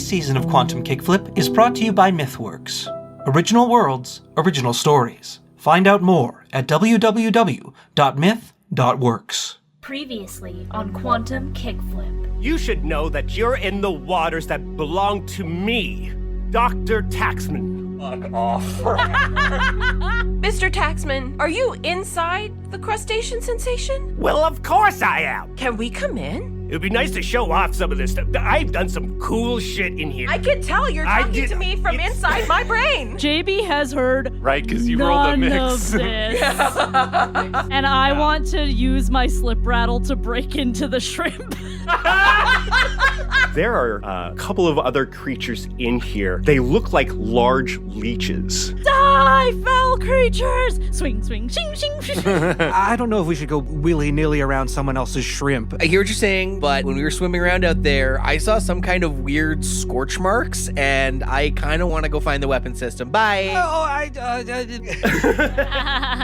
This season of Quantum Kickflip is brought to you by MythWorks. Original worlds, original stories. Find out more at www.myth.works. Previously on Quantum Kickflip. You should know that you're in the waters that belong to me, Dr. Taxman. Fuck off. Mr. Taxman, are you inside the crustacean sensation? Well, of course I am. Can we come in? It would be nice to show off some of this stuff. I've done some cool shit in here. I can tell you're talking to me from inside my brain. JB has heard right, because you rolled a mix. None of this. And I want to use my slip rattle to break into the shrimp. There are a couple of other creatures in here. They look like large leeches. Die, foul creatures! Swing, swing, shing, shing, shing. I don't know if we should go willy-nilly around someone else's shrimp. I hear what you're saying, but when we were swimming around out there, I saw some kind of weird scorch marks, and I kind of want to go find the weapon system. Bye!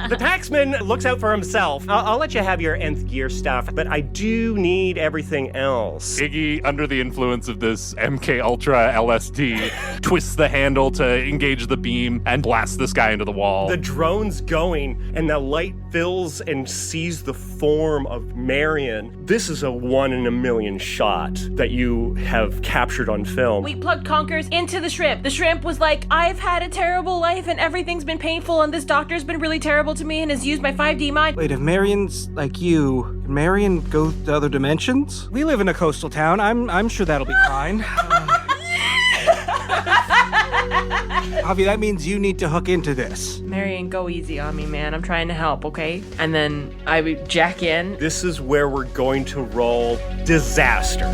The taxman looks out for himself. I'll let you have your nth gear stuff, but I do need everything else. Iggy, under the influence of this MK Ultra LSD, twists the handle to engage the beam and blasts this guy into the wall. The drone's going, and the light fills and sees the form of Marion. This is a 1 in a million shot that you have captured on film. We plugged conkers into the shrimp. The shrimp was like, I've had a terrible life and everything's been painful and this doctor's been really terrible to me and has used my 5D mind. Wait, if Marion's like you, can Marion go to other dimensions? We live in a coastal town. I'm sure that'll be fine. Pavi, that means you need to hook into this. Marion, go easy on me, man. I'm trying to help, okay? And then I would jack in. This is where we're going to roll disaster.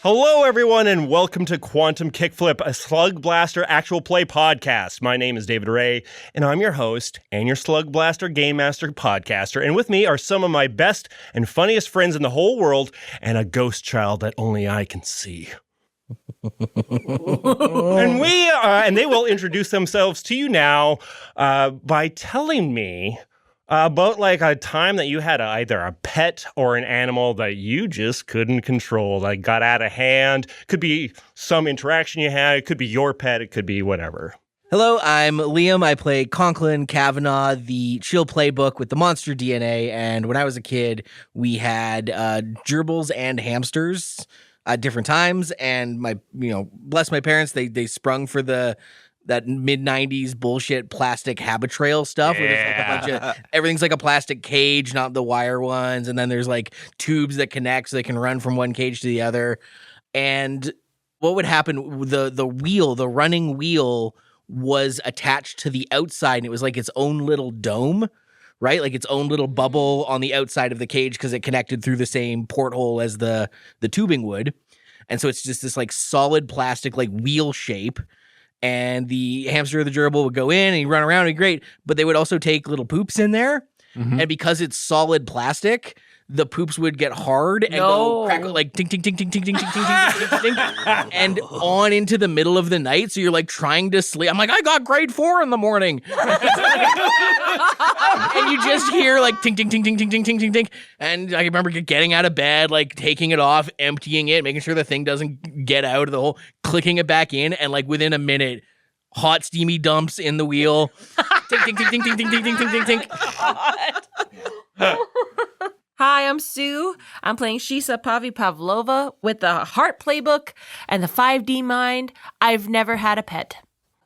Hello, everyone, and welcome to Quantum Kickflip, a Slugblaster actual play podcast. My name is David Ray, and I'm your host and your Slugblaster Game Master podcaster. And with me are some of my best and funniest friends in the whole world, and a ghost child that only I can see. And they will introduce themselves to you now by telling me about like a time that you had either a pet or an animal that you just couldn't control, like got out of hand. Could be some interaction you had. It could be your pet. It could be whatever. Hello, I'm Liam. I play Conklin, Cavanaugh, the chill playbook with the monster DNA. And when I was a kid, we had gerbils and hamsters at different times. And bless my parents, they sprung for that mid-90s bullshit plastic Habitrail stuff where there's like a bunch of, everything's like a plastic cage, not the wire ones, and then there's like tubes that connect so they can run from one cage to the other. And what would happen, the running wheel was attached to the outside, and it was like its own little dome, right? Like its own little bubble on the outside of the cage because it connected through the same porthole as the tubing would. And so it's just this like solid plastic like wheel shape. And the hamster or the gerbil would go in and he'd run around and be great, but they would also take little poops in there. Mm-hmm. And because it's solid plastic, the poops would get hard and go crack like tink, tink, tink, tink, tink, tink, tink, tink, tink, tink, and on into the middle of the night. So you're like trying to sleep. I'm like, I got grade 4 in the morning. And you just hear like tink, tink, tink, tink, tink, tink, tink, tink, tink. And I remember getting out of bed, like taking it off, emptying it, making sure the thing doesn't get out of the hole, clicking it back in. And like within a minute, hot steamy dumps in the wheel. Tink, tink, tink, tink, tink, tink, tink, tink, tink. Hi, I'm Sue. I'm playing Sheesa Pavi Pavlova with the Heart Playbook and the 5D Mind. I've never had a pet.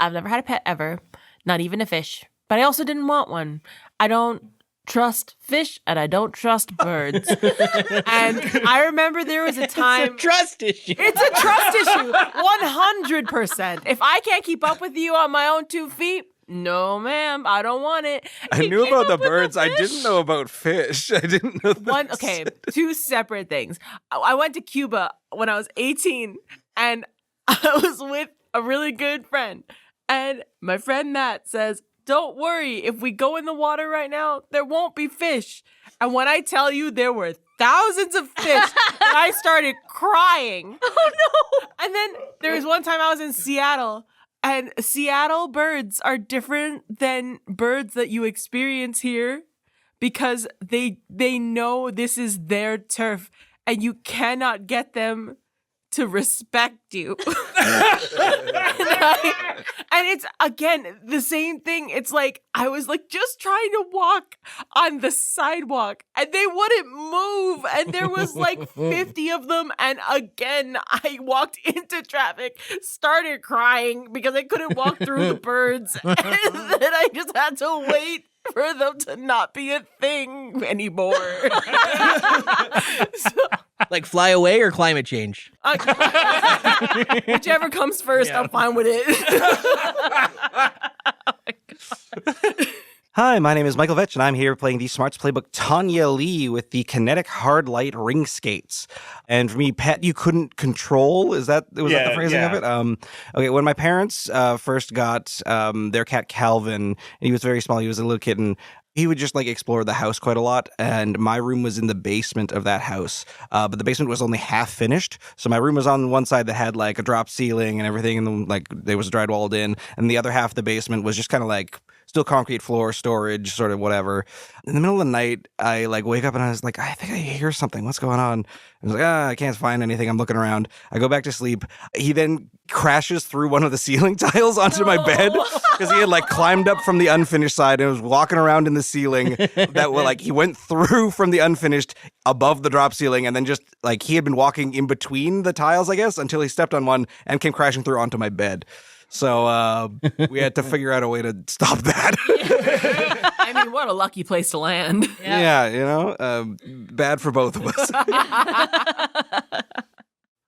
I've never had a pet ever, not even a fish. But I also didn't want one. I don't trust fish and I don't trust birds. And I remember there was a time... It's a trust issue. It's a trust issue, 100%. If I can't keep up with you on my own 2 feet, no, ma'am, I don't want it. I He knew came about the up with birds. I fish. didn't know about fish. I didn't know that. Okay, two separate things. I went to Cuba when I was 18, and I was with a really good friend. And my friend Matt says, don't worry, if we go in the water right now, there won't be fish. And when I tell you there were thousands of fish, I started crying. Oh, no. And then there was one time I was in Seattle, and Seattle birds are different than birds that you experience here because they know this is their turf, and you cannot get them to respect you. And it's, again, the same thing. It's like, I was like just trying to walk on the sidewalk and they wouldn't move. And there was like 50 of them. And again, I walked into traffic, started crying because I couldn't walk through the birds. And then I just had to wait for them to not be a thing anymore. Like fly away or climate change? Whichever comes first, I'm fine with it. Hi, my name is Michael Vetsch, and I'm here playing the Smarts Playbook Tanya Lee with the Kinetic Hard Light Ring Skates. And for me, pet you couldn't control, was that the phrasing of it? Okay, when my parents first got their cat Calvin, and he was very small, he was a little kitten, he would just like explore the house quite a lot, and my room was in the basement of that house. But the basement was only half finished, so my room was on one side that had like a drop ceiling and everything, and then, like there was dried walled in, and the other half of the basement was just kind of like still concrete floor, storage, sort of whatever. In the middle of the night, I like wake up and I was like, I think I hear something. What's going on? I was like, I can't find anything. I'm looking around. I go back to sleep. He then crashes through one of the ceiling tiles onto my bed because he had like climbed up from the unfinished side and was walking around in the ceiling that were like, he went through from the unfinished above the drop ceiling, and then just like he had been walking in between the tiles, I guess, until he stepped on one and came crashing through onto my bed. So we had to figure out a way to stop that. I mean, what a lucky place to land. Yeah, you know, bad for both of us.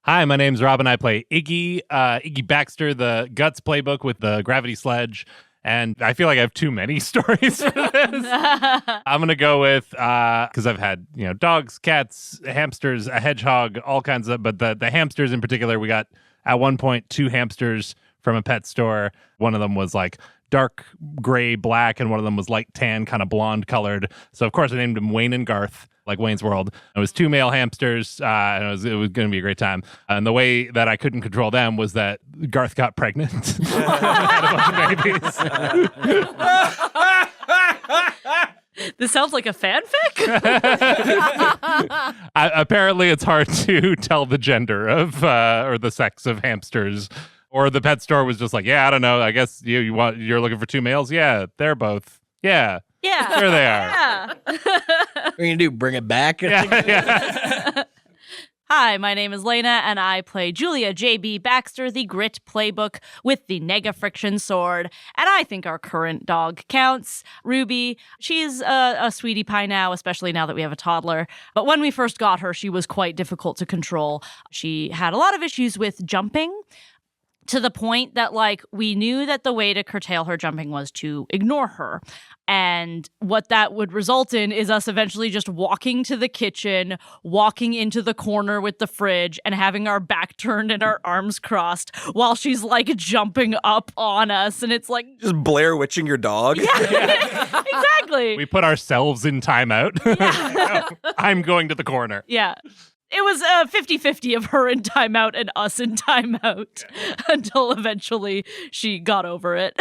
Hi, my name's Robyn. I play Iggy, Iggy Baxter, the Guts playbook with the gravity sledge. And I feel like I have too many stories for this. I'm going to go with, because I've had, dogs, cats, hamsters, a hedgehog, all kinds of, but the hamsters in particular, we got at one point 2 hamsters from a pet store. One of them was like dark gray, black, and one of them was light tan, kind of blonde colored. So of course I named them Wayne and Garth, like Wayne's World. It was 2 male hamsters, and it was going to be a great time. And the way that I couldn't control them was that Garth got pregnant. Had a bunch of babies. This sounds like a fanfic? Apparently it's hard to tell the gender of or the sex of hamsters. Or the pet store was just like, I don't know. I guess you're looking for 2 males. Yeah, they're both. Yeah. Yeah. There they are. Yeah. What are you gonna do? Bring it back? Yeah. Hi, my name is Laena, and I play Julia J.B. Baxter, the Grit playbook with the Nega Friction Sword. And I think our current dog counts. Ruby, she's a sweetie pie now, especially now that we have a toddler. But when we first got her, she was quite difficult to control. She had a lot of issues with jumping, to the point that, like, we knew that the way to curtail her jumping was to ignore her. And what that would result in is us eventually just walking to the kitchen, walking into the corner with the fridge, and having our back turned and our arms crossed while she's, like, jumping up on us. And it's like... Just Blair Witching your dog? Yeah, exactly. We put ourselves in timeout. Yeah. I'm going to the corner. Yeah. It was 50-50 of her in timeout and us in timeout until eventually she got over it.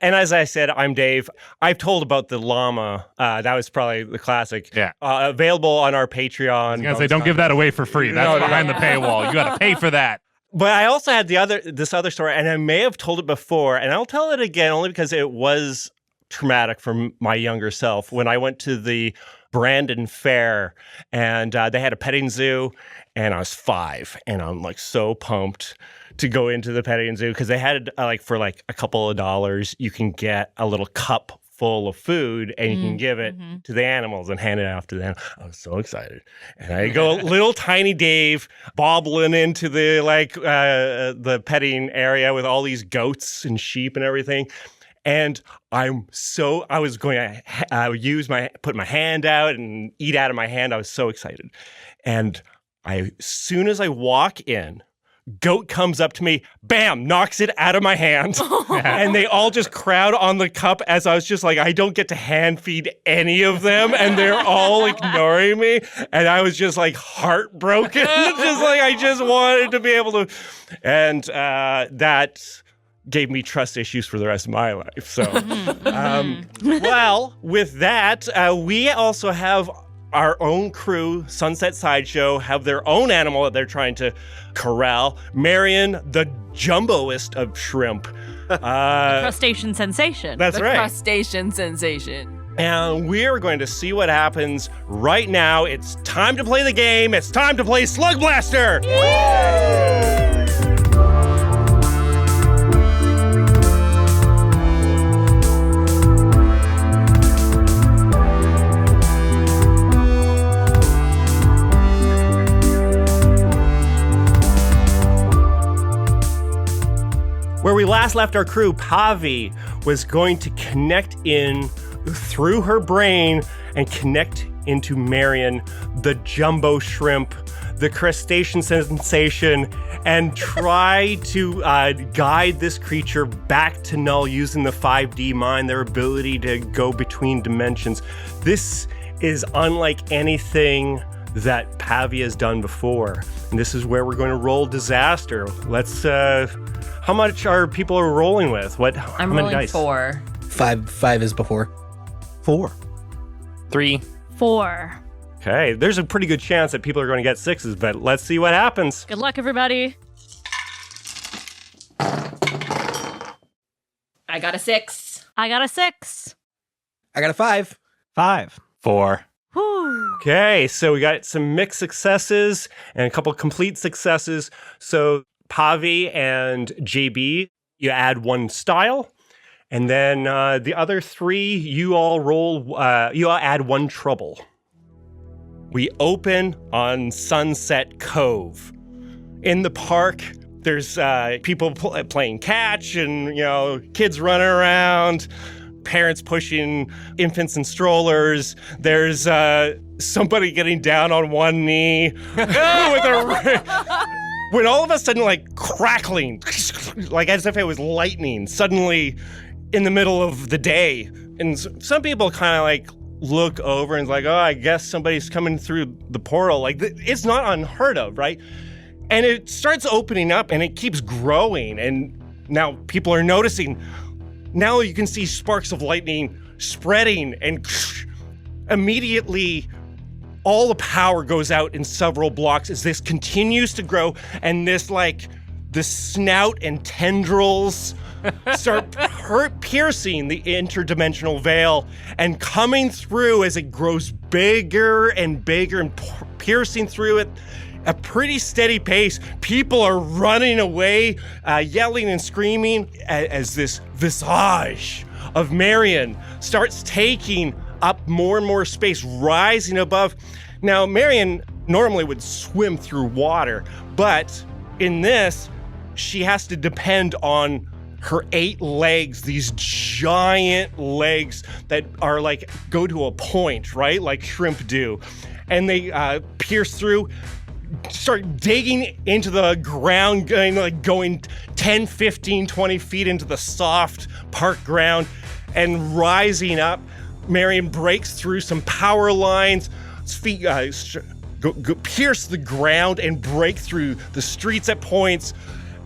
And as I said, I'm Dave. I've told about the llama. That was probably the classic. Yeah. Available on our Patreon. I was going to say, don't give that away for free. That's behind the paywall. You got to pay for that. But I also had this other story, and I may have told it before, and I'll tell it again only because it was traumatic for my younger self. When I went to the Brandon Fair, and they had a petting zoo, and I was 5, and I'm like so pumped to go into the petting zoo because they had like for like a couple of dollars you can get a little cup full of food, and you can give it to the animals and hand it off to them. I was so excited. And I go little tiny Dave bobbling into the petting area with all these goats and sheep and everything. And I was going to put my hand out and eat out of my hand. I was so excited. And as soon as I walk in, goat comes up to me, bam, knocks it out of my hand. And they all just crowd on the cup as I was just like, I don't get to hand feed any of them. And they're all ignoring me. And I was just like heartbroken. Just like I just wanted to be able to. And that gave me trust issues for the rest of my life. So, well, with that, we also have our own crew, Sunset Sideshow, have their own animal that they're trying to corral. Marion, the jumboest of shrimp. Crustacean sensation. That's right. Crustacean sensation. And we're going to see what happens right now. It's time to play the game. It's time to play Slugblaster. Where we last left our crew, Pavi was going to connect in through her brain and connect into Marion, the jumbo shrimp, the crustacean sensation, and try to guide this creature back to Null using the 5D mind, their ability to go between dimensions. This is unlike anything that Pavi has done before. And this is where we're going to roll disaster. Let's, how much are people rolling with? I'm how many rolling dice? 4. 5 is before. 4. 3. 4. Okay, there's a pretty good chance that people are going to get 6s, but let's see what happens. Good luck, everybody. I got a 6. I got a 6. I got a 5. 5. 4. Whew. Okay, so we got some mixed successes and a couple complete successes. So Pavi and JB, you add 1 style. And then the other 3, you all add 1 trouble. We open on Sunset Cove. In the park, there's people playing catch and, kids running around, parents pushing infants in strollers. There's somebody getting down on one knee when all of a sudden, crackling, like as if it was lightning, suddenly in the middle of the day. And some people kind of look over and oh, I guess somebody's coming through the portal. It's not unheard of, right? And it starts opening up and it keeps growing. And now people are noticing. Now you can see sparks of lightning spreading, and immediately all the power goes out in several blocks as this continues to grow, and this the snout and tendrils start piercing the interdimensional veil and coming through as it grows bigger and bigger and piercing through it. A pretty steady pace. People are running away, yelling and screaming as this visage of Marion starts taking up more and more space, rising above. Now, Marion normally would swim through water, but in this, she has to depend on her 8 legs, these giant legs that are go to a point, right? Like shrimp do. And they pierce through, start digging into the ground, going 10, 15, 20 feet into the soft park ground and rising up. Marion breaks through some power lines, feet pierce the ground and break through the streets at points.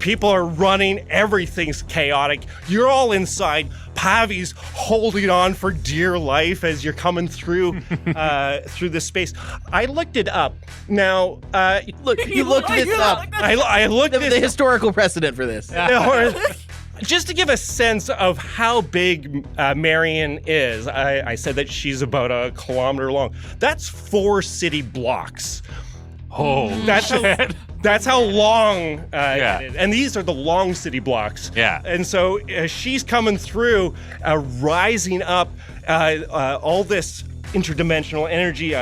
People are running. Everything's chaotic. You're all inside. Pavi's holding on for dear life as you're coming through through this space. I looked it up. Now, You looked this up. I looked The this historical precedent for this. Just to give a sense of how big Marion is, I said that she's about 1 kilometer long. That's 4 city blocks. Oh, That's how long Yeah. it is. And these are the long city blocks. Yeah. And so she's coming through, rising up, all this interdimensional energy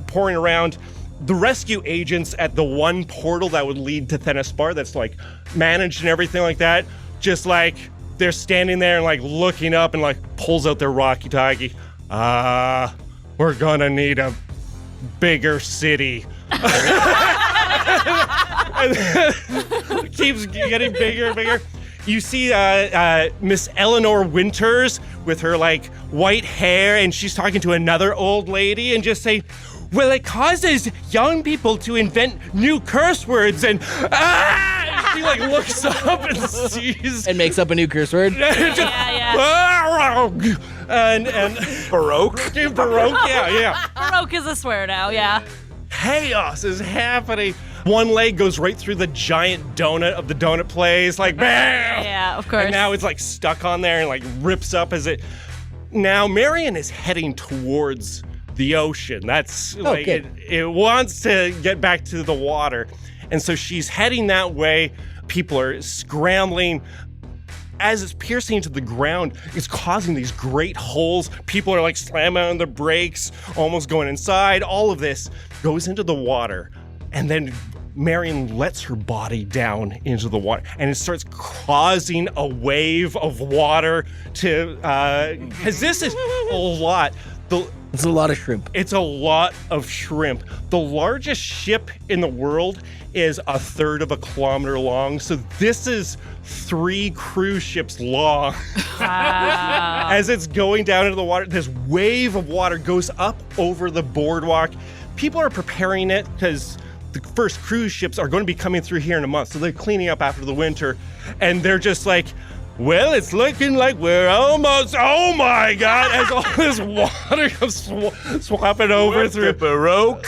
pouring around. The rescue agents at the one portal that would lead to Thenaspar that's like managed and everything like that, just like they're standing there and like looking up and like pulls out their walkie-talkie. We're gonna need a bigger city. It keeps getting bigger and bigger. You see Miss Eleanor Winters with her like white hair, and she's talking to another old lady and just saying, well, it causes young people to invent new curse words, and she like looks up and sees And makes up a new curse word. Yeah. and Baroque. yeah. Baroque is a swear now, yeah. Chaos is happening. One leg goes right through the giant donut of the donut place, like bam! Yeah, of course. And now it's like stuck on there and like rips up as it. Now Marion is heading towards the ocean. That's like it wants to get back to the water. And so she's heading that way. People are scrambling. As it's piercing into the ground, it's causing these great holes. People are like slamming on the brakes, almost going inside. All of this goes into the water. And then Marion lets her body down into the water, and it starts causing a wave of water to, because this is a lot. It's a lot of shrimp. It's a lot of shrimp. The largest ship in the world is 1/3 of a kilometer long. So this is 3 cruise ships long. Wow. As it's going down into the water, this wave of water goes up over the boardwalk. People are preparing it because the first cruise ships are going to be coming through here in a month. So they're cleaning up after the winter. And they're just like, well, it's looking like we're almost, oh my God, as all this water comes swapping over through. Baroque.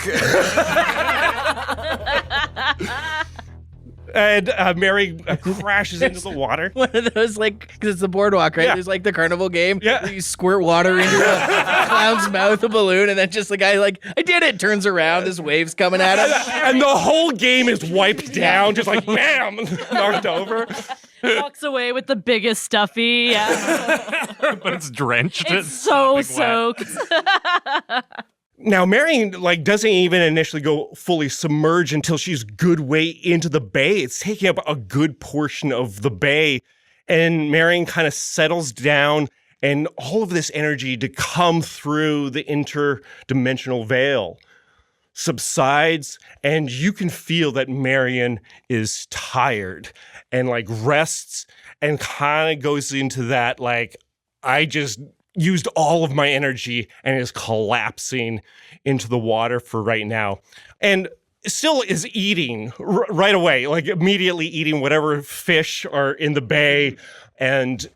And Mary crashes into the water. One of those, like, because it's the boardwalk, right? Yeah. There's like the carnival game Yeah. where you squirt water into a clown's mouth, a balloon, and then just the guy, like, I did it, turns around, this wave's coming at him. And the whole game is wiped down, just like bam, knocked over. Walks away with the biggest stuffy. Yeah. but it's drenched. It's so sopping wet. soaked. Now, Marion doesn't even initially go fully submerged until she's good way into the bay. It's taking up a good portion of the bay. And Marion kind of settles down, and all of this energy to come through the interdimensional veil subsides, and you can feel that Marion is tired and like rests and kind of goes into that like, I just used all of my energy and is collapsing into the water for right now. And still is eating right away, like immediately eating whatever fish are in the bay. And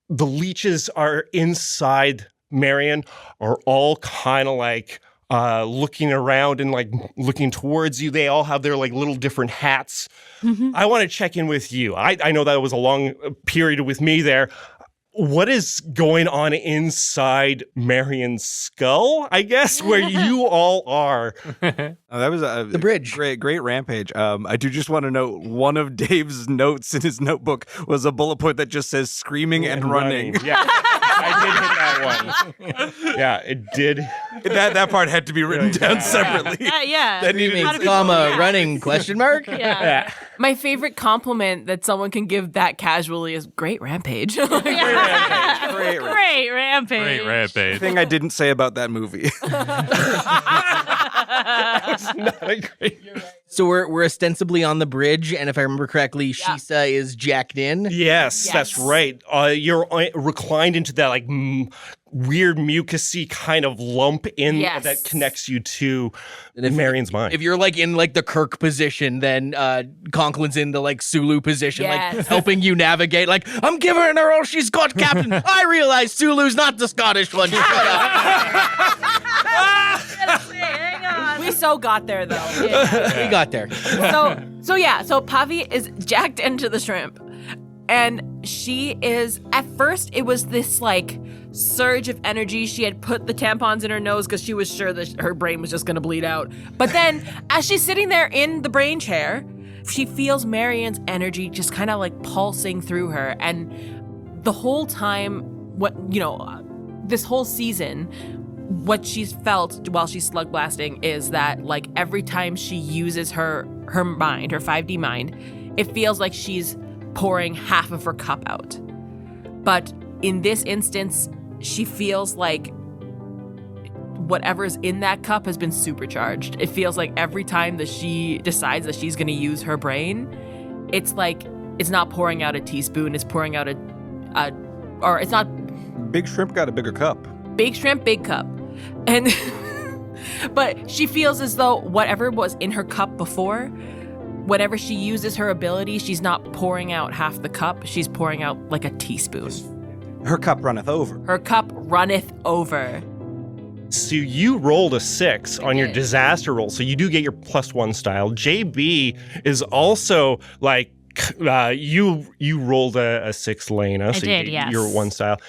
the leeches are inside Marion are all kind of like looking around and like looking towards you. They all have their like little different hats. Mm-hmm. I want to check in with you. I know that was a long period with me there. What is going on inside Marion's skull, I guess, where you all are? That was The bridge. Great rampage. I do just want to note one of Dave's notes in his notebook was a bullet point that just says screaming and running. Yeah, I did hit that one. Yeah, it did. That part had to be written down separately. Yeah. That needed How do Comma, running, question mark? Yeah. My favorite compliment that someone can give that casually is great rampage. Great rampage. Great rampage. Great rampage. Thing I didn't say about that movie. It's not a great. So we're ostensibly on the bridge, and if I remember correctly, Sheesa is jacked in. Yes, that's right. You're reclined into that like weird mucusy kind of lump in that connects you to Marion's mind. If you're like in like the Kirk position, then Conklin's in the like Sulu position, like helping you navigate. Like, I'm giving her all she's got, Captain. I realize Sulu's not the Scottish one. Shut up. Hang on. We so got there though. We got there. So Pavi is jacked into the shrimp. And she is, at first, it was this like surge of energy. She had put the tampons in her nose because she was sure that her brain was just going to bleed out. But then, as she's sitting there in the brain chair, she feels Marion's energy just kind of like pulsing through her. And the whole time, this whole season, what she's felt while she's slug blasting is that like every time she uses her mind, her 5D mind, it feels like she's pouring half of her cup out. But in this instance, she feels like whatever's in that cup has been supercharged. It feels like every time that she decides that she's going to use her brain, it's like it's not pouring out a teaspoon, it's pouring out or it's not. Big shrimp got a bigger cup. Big shrimp, big cup. And but she feels as though whatever was in her cup before, whenever she uses her ability, she's not pouring out half the cup, she's pouring out like a teaspoon. Her cup runneth over. Her cup runneth over. So you rolled a 6 on your did. disaster roll, so you do get your +1 style. JB is also like, you rolled a 6, Laena. I did, yes. Your 1 style.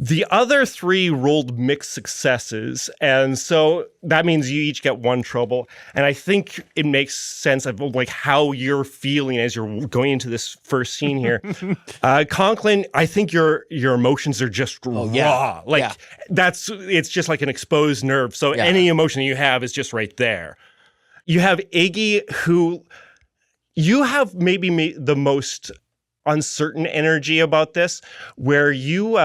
The other 3 rolled mixed successes, and so that means you each get 1 trouble. And I think it makes sense of like how you're feeling as you're going into this first scene here. Conklin, I think your emotions are just raw. It's just like an exposed nerve. So any emotion you have is just right there. You have Iggy, who you have maybe the most uncertain energy about this, where you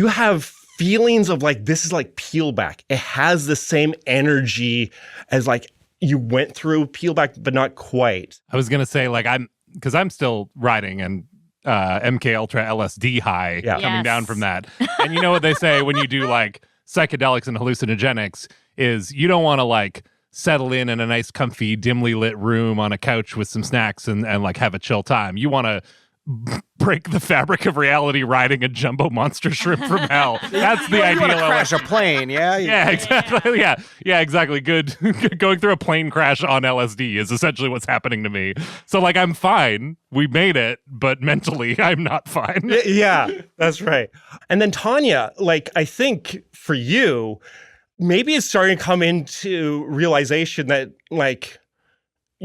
have feelings of like, this is like peel back. It has the same energy as like you went through peel back, but not quite. I was going to say, like, because I'm still riding and MK Ultra LSD high coming down from that. And you know what they say when you do like psychedelics and hallucinogenics is you don't want to like settle in a nice, comfy, dimly lit room on a couch with some snacks and like have a chill time. You want to break the fabric of reality riding a jumbo monster shrimp from hell. That's the ideal. Crash a plane, yeah? Yeah, exactly. Yeah, exactly. Good. Going through a plane crash on LSD is essentially what's happening to me. So, like, I'm fine. We made it, but mentally, I'm not fine. Yeah, that's right. And then Tanya, like, I think for you, maybe it's starting to come into realization that, like,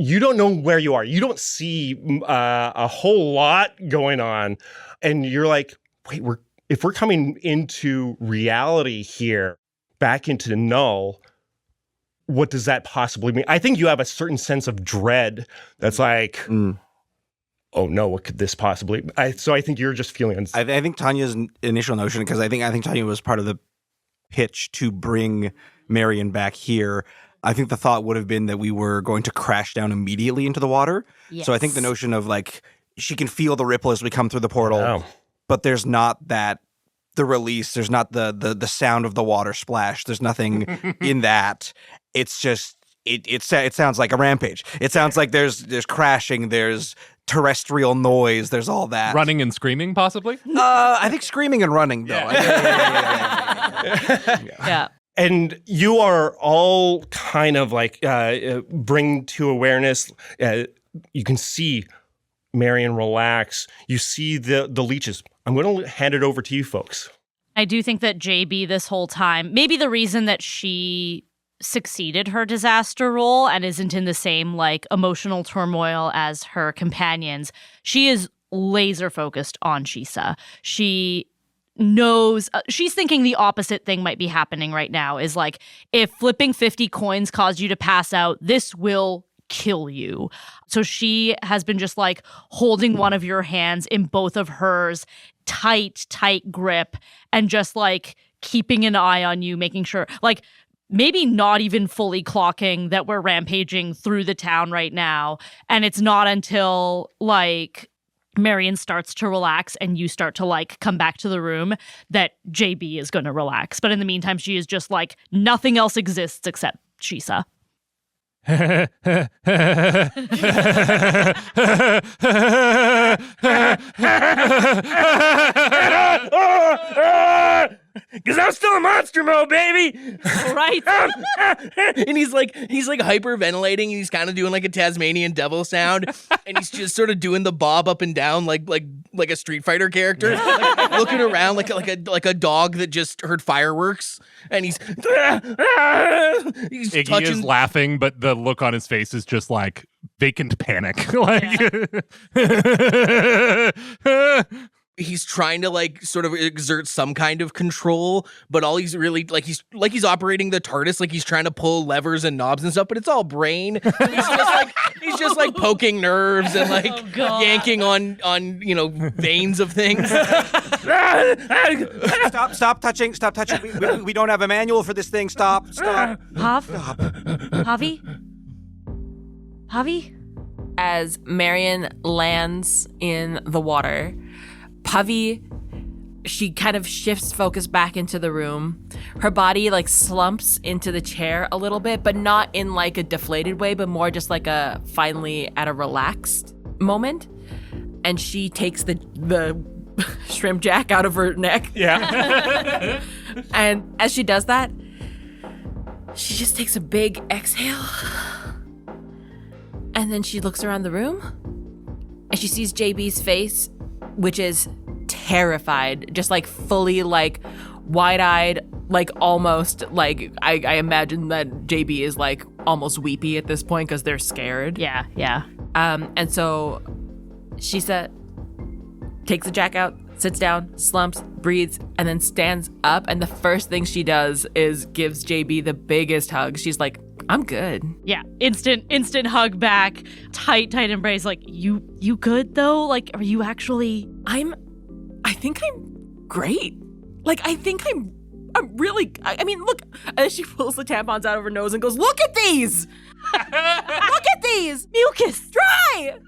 you don't know where you are. You don't see a whole lot going on. And you're like, wait, if we're coming into reality here, back into the null, what does that possibly mean? I think you have a certain sense of dread that's like, oh no, what could this possibly be? So I think you're just feeling I think Tanya's initial notion, because I think Tanya was part of the pitch to bring Marion back here. I think the thought would have been that we were going to crash down immediately into the water. Yes. So I think the notion of like, she can feel the ripple as we come through the portal, but there's not the release. There's not the sound of the water splash. There's nothing in that. It's just, it sounds like a rampage. It sounds like there's crashing, there's terrestrial noise, there's all that. Running and screaming, possibly? I think screaming and running, though. Yeah. And you are all kind of like bring to awareness. You can see Marion relax. You see the leeches. I'm going to hand it over to you folks. I do think that JB this whole time, maybe the reason that she succeeded her disaster role and isn't in the same like emotional turmoil as her companions, she is laser focused on Sheesa. She knows she's thinking the opposite thing might be happening right now, is like, if flipping 50 coins caused you to pass out, this will kill you. So she has been just like holding one of your hands in both of hers, tight grip, and just like keeping an eye on you, making sure, like, maybe not even fully clocking that we're rampaging through the town right now. And it's not until like Marion starts to relax and you start to like come back to the room that JB is going to relax. But in the meantime, she is just like, nothing else exists except Sheesa. Because I'm still a monster mode, baby. Right. And he's like hyperventilating. He's kind of doing like a Tasmanian devil sound, and he's just sort of doing the bob up and down, like like a Street Fighter character, like, looking around like a dog that just heard fireworks, and he's Iggy touching. is laughing, but the look on his face is just like vacant panic. He's trying to like sort of exert some kind of control, but all he's really like he's operating the TARDIS, like he's trying to pull levers and knobs and stuff, but it's all brain. And he's just like poking nerves and like yanking on veins of things. Stop touching. We don't have a manual for this thing. Stop. Pavi? As Marion lands in the water, Pavi, she kind of shifts focus back into the room. Her body like slumps into the chair a little bit, but not in like a deflated way, but more just like a finally at a relaxed moment. And she takes the shrimp jack out of her neck. Yeah. And as she does that, she just takes a big exhale. And then she looks around the room and she sees JB's face, which is terrified, just like fully like wide-eyed, like almost like I imagine that JB is like almost weepy at this point because they're scared. Yeah. And so Sheesa takes the jack out, sits down, slumps, breathes, and then stands up. And the first thing she does is gives JB the biggest hug. She's like, I'm good. Yeah. Instant hug back. Tight embrace. Like, you good though? Like, are you actually? I think I'm great. Like, I think I'm really, I mean, look, as she pulls the tampons out of her nose and goes, look at these! Look at these! Mucus! Dry!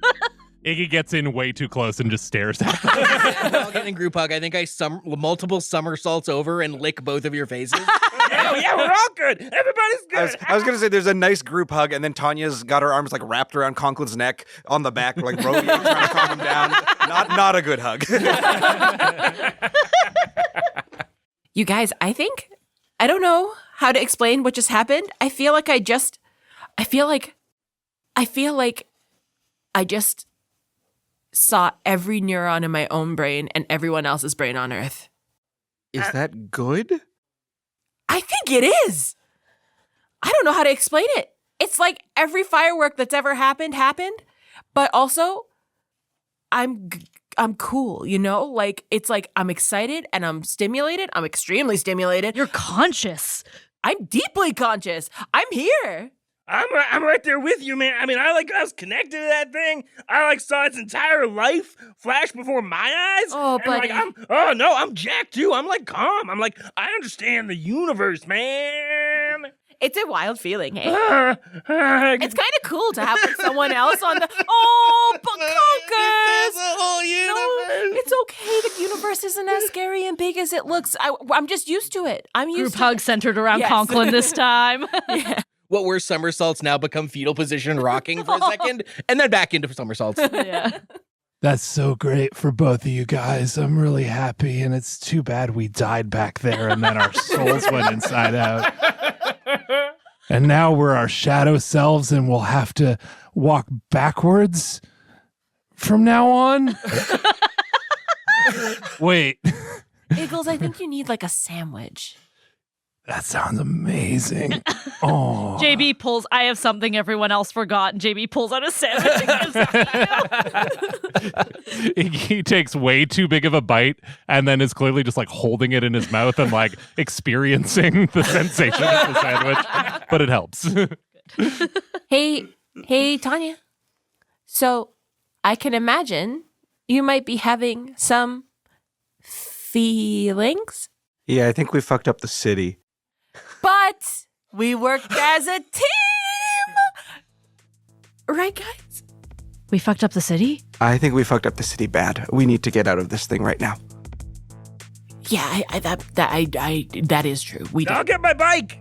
Iggy gets in way too close and just stares at her. I'll get in group hug. I think I multiple somersaults over and lick both of your faces. Yeah, we're all good. Everybody's good. I was gonna say there's a nice group hug, and then Tanya's got her arms like wrapped around Conklin's neck on the back, like rodeo trying to calm him down. Not a good hug. You guys, I don't know how to explain what just happened. I feel like I just saw every neuron in my own brain and everyone else's brain on Earth. Is that good? I think it is. I don't know how to explain it. It's like every firework that's ever happened, but also I'm cool, you know? Like, it's like I'm excited and I'm stimulated. I'm extremely stimulated. You're conscious. I'm deeply conscious. I'm here. I'm right there with you, man. I mean, I was connected to that thing. I saw its entire life flash before my eyes. Oh, buddy. I'm jacked too. I'm calm. I understand the universe, man. It's a wild feeling, hey? It's kind of cool to have someone else on the... Oh, but Conkers! The whole universe! No, it's okay. The universe isn't as scary and big as it looks. I'm just used to it. I'm used Group to hug it. centered around Yes. Conklin this time. Yeah. What were somersaults now become fetal position rocking for a second, and then back into somersaults. Yeah. That's so great for both of you guys. I'm really happy, and it's too bad we died back there and then our souls went inside out. And now we're our shadow selves and we'll have to walk backwards from now on. Wait. Eagles, I think you need like a sandwich. That sounds amazing. Oh. JB pulls, I have something everyone else forgot, and JB pulls out a sandwich and gives it to you. He takes way too big of a bite and then is clearly just like holding it in his mouth and like experiencing the sensation of the sandwich, but it helps. Hey, Tanya. So I can imagine you might be having some feelings, Yeah, I think we fucked up the city. but we worked as a team. Right, guys? We fucked up the city? I think we fucked up the city bad. We need to get out of this thing right now. Yeah, that is true. We I'll did. get my bike.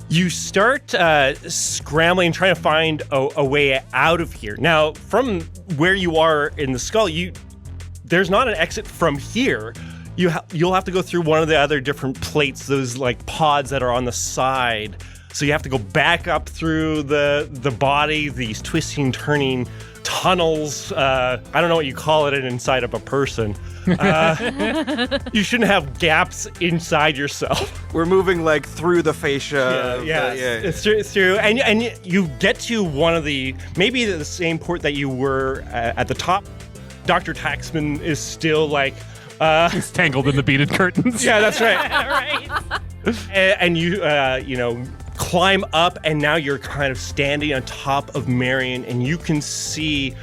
You start scrambling, trying to find a way out of here. Now, from where you are in the skull, there's not an exit from here. You'll have to go through one of the other different plates, those like pods that are on the side. So you have to go back up through the body, these twisting, turning tunnels. I don't know what you call it inside of a person. You shouldn't have gaps inside yourself. We're moving like through the fascia. It's true. And you get to one of maybe the same port that you were at the top. Dr. Taxman is still like... He's tangled in the beaded curtains. Yeah, that's right. And you, climb up, and now you're kind of standing on top of Marion, and you can see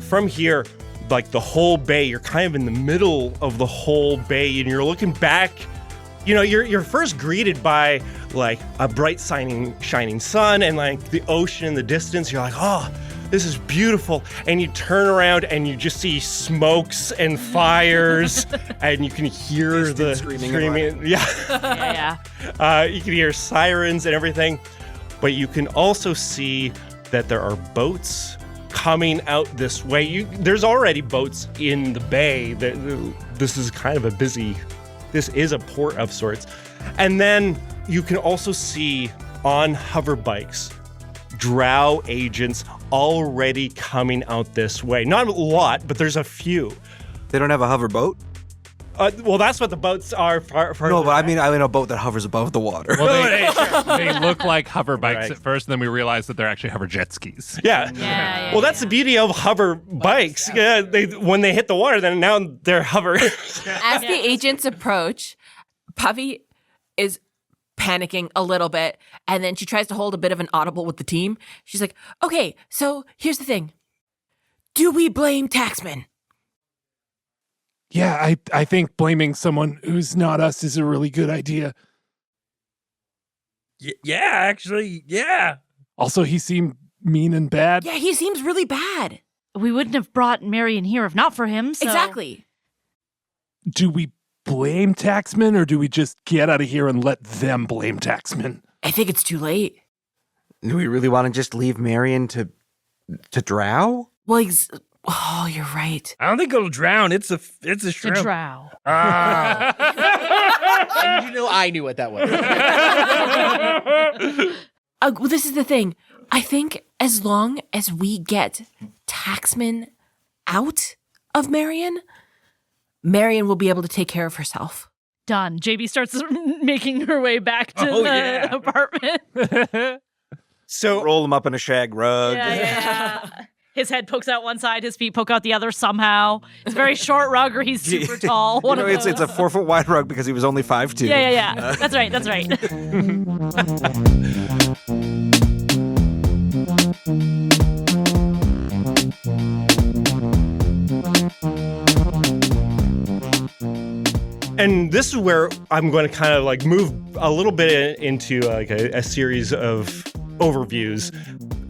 from here, like the whole bay. You're kind of in the middle of the whole bay, and you're looking back. You're first greeted by like a bright shining sun and like the ocean in the distance. You're like, oh, this is beautiful. And you turn around and you just see smokes and fires, and you can hear the screaming. Yeah. You can hear sirens and everything, but you can also see that there are boats coming out this way. There's already boats in the bay. This is kind of this is a port of sorts. And then you can also see on hover bikes, drow agents already coming out this way. Not a lot, but there's a few. They don't have a hover boat? Well, that's what the boats are. No, but I mean a boat that hovers above the water. Well, they look like hover bikes at first, and then we realized that they're actually hover jet skis. Yeah. Well, that's the beauty of hover bikes. Yeah, when they hit the water, then now they're hover. As the agents approach, Pavi is panicking a little bit, and then she tries to hold a bit of an audible with the team. She's like, okay, so here's the thing. Do we blame Taxman? Yeah, I think blaming someone who's not us is a really good idea. Yeah, actually, yeah. Also, he seemed mean and bad. Yeah, he seems really bad. We wouldn't have brought Marion here if not for him, so... Exactly. Do we blame Taxman, or do we just get out of here and let them blame Taxman? I think it's too late. Do we really want to just leave Marion to drow? Well, oh, you're right. I don't think it'll drown. It's a shrimp. The drow. And I knew what that was. Well, this is the thing. I think as long as we get Taxman out of Marion will be able to take care of herself. Done. JB starts making her way back to the apartment. So roll him up in a shag rug. Yeah. His head pokes out one side, his feet poke out the other somehow. It's a very short rug, or he's super tall. It's a 4-foot wide rug because he was only 5'2". Yeah. That's right. And this is where I'm going to kind of like move a little bit into like a series of overviews.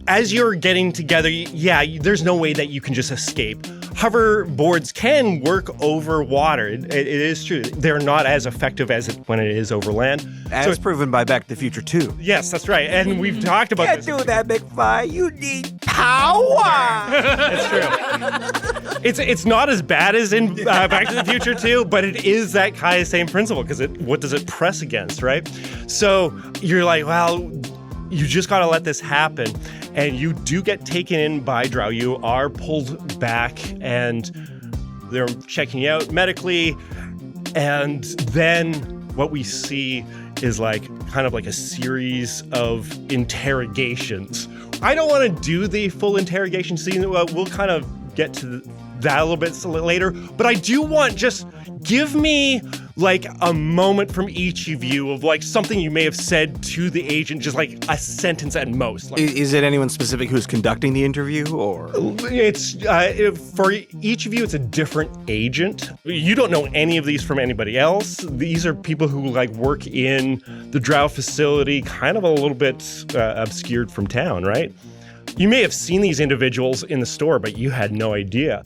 As you're getting together, there's no way that you can just escape. Hoverboards can work over water. It is true. They're not as effective as when it is over land. As proven by Back to the Future 2. Yes, that's right. And we've talked about this. Can't do that, McFly. You need power. That's true. It's not as bad as in Back to the Future 2, but it is that kind of same principle, because what does it press against, right? So you're like, well, you just got to let this happen. And you do get taken in by drow. You are pulled back, and they're checking you out medically. And then what we see is like kind of like a series of interrogations. I don't want to do the full interrogation scene. We'll kind of get to that a little bit later. But I do want give me like a moment from each of you of like something you may have said to the agent, just like a sentence at most. Like, is it anyone specific who's conducting the interview, or? It's for each of you, it's a different agent. You don't know any of these from anybody else. These are people who like work in the drow facility, kind of a little bit obscured from town, right? You may have seen these individuals in the store, but you had no idea.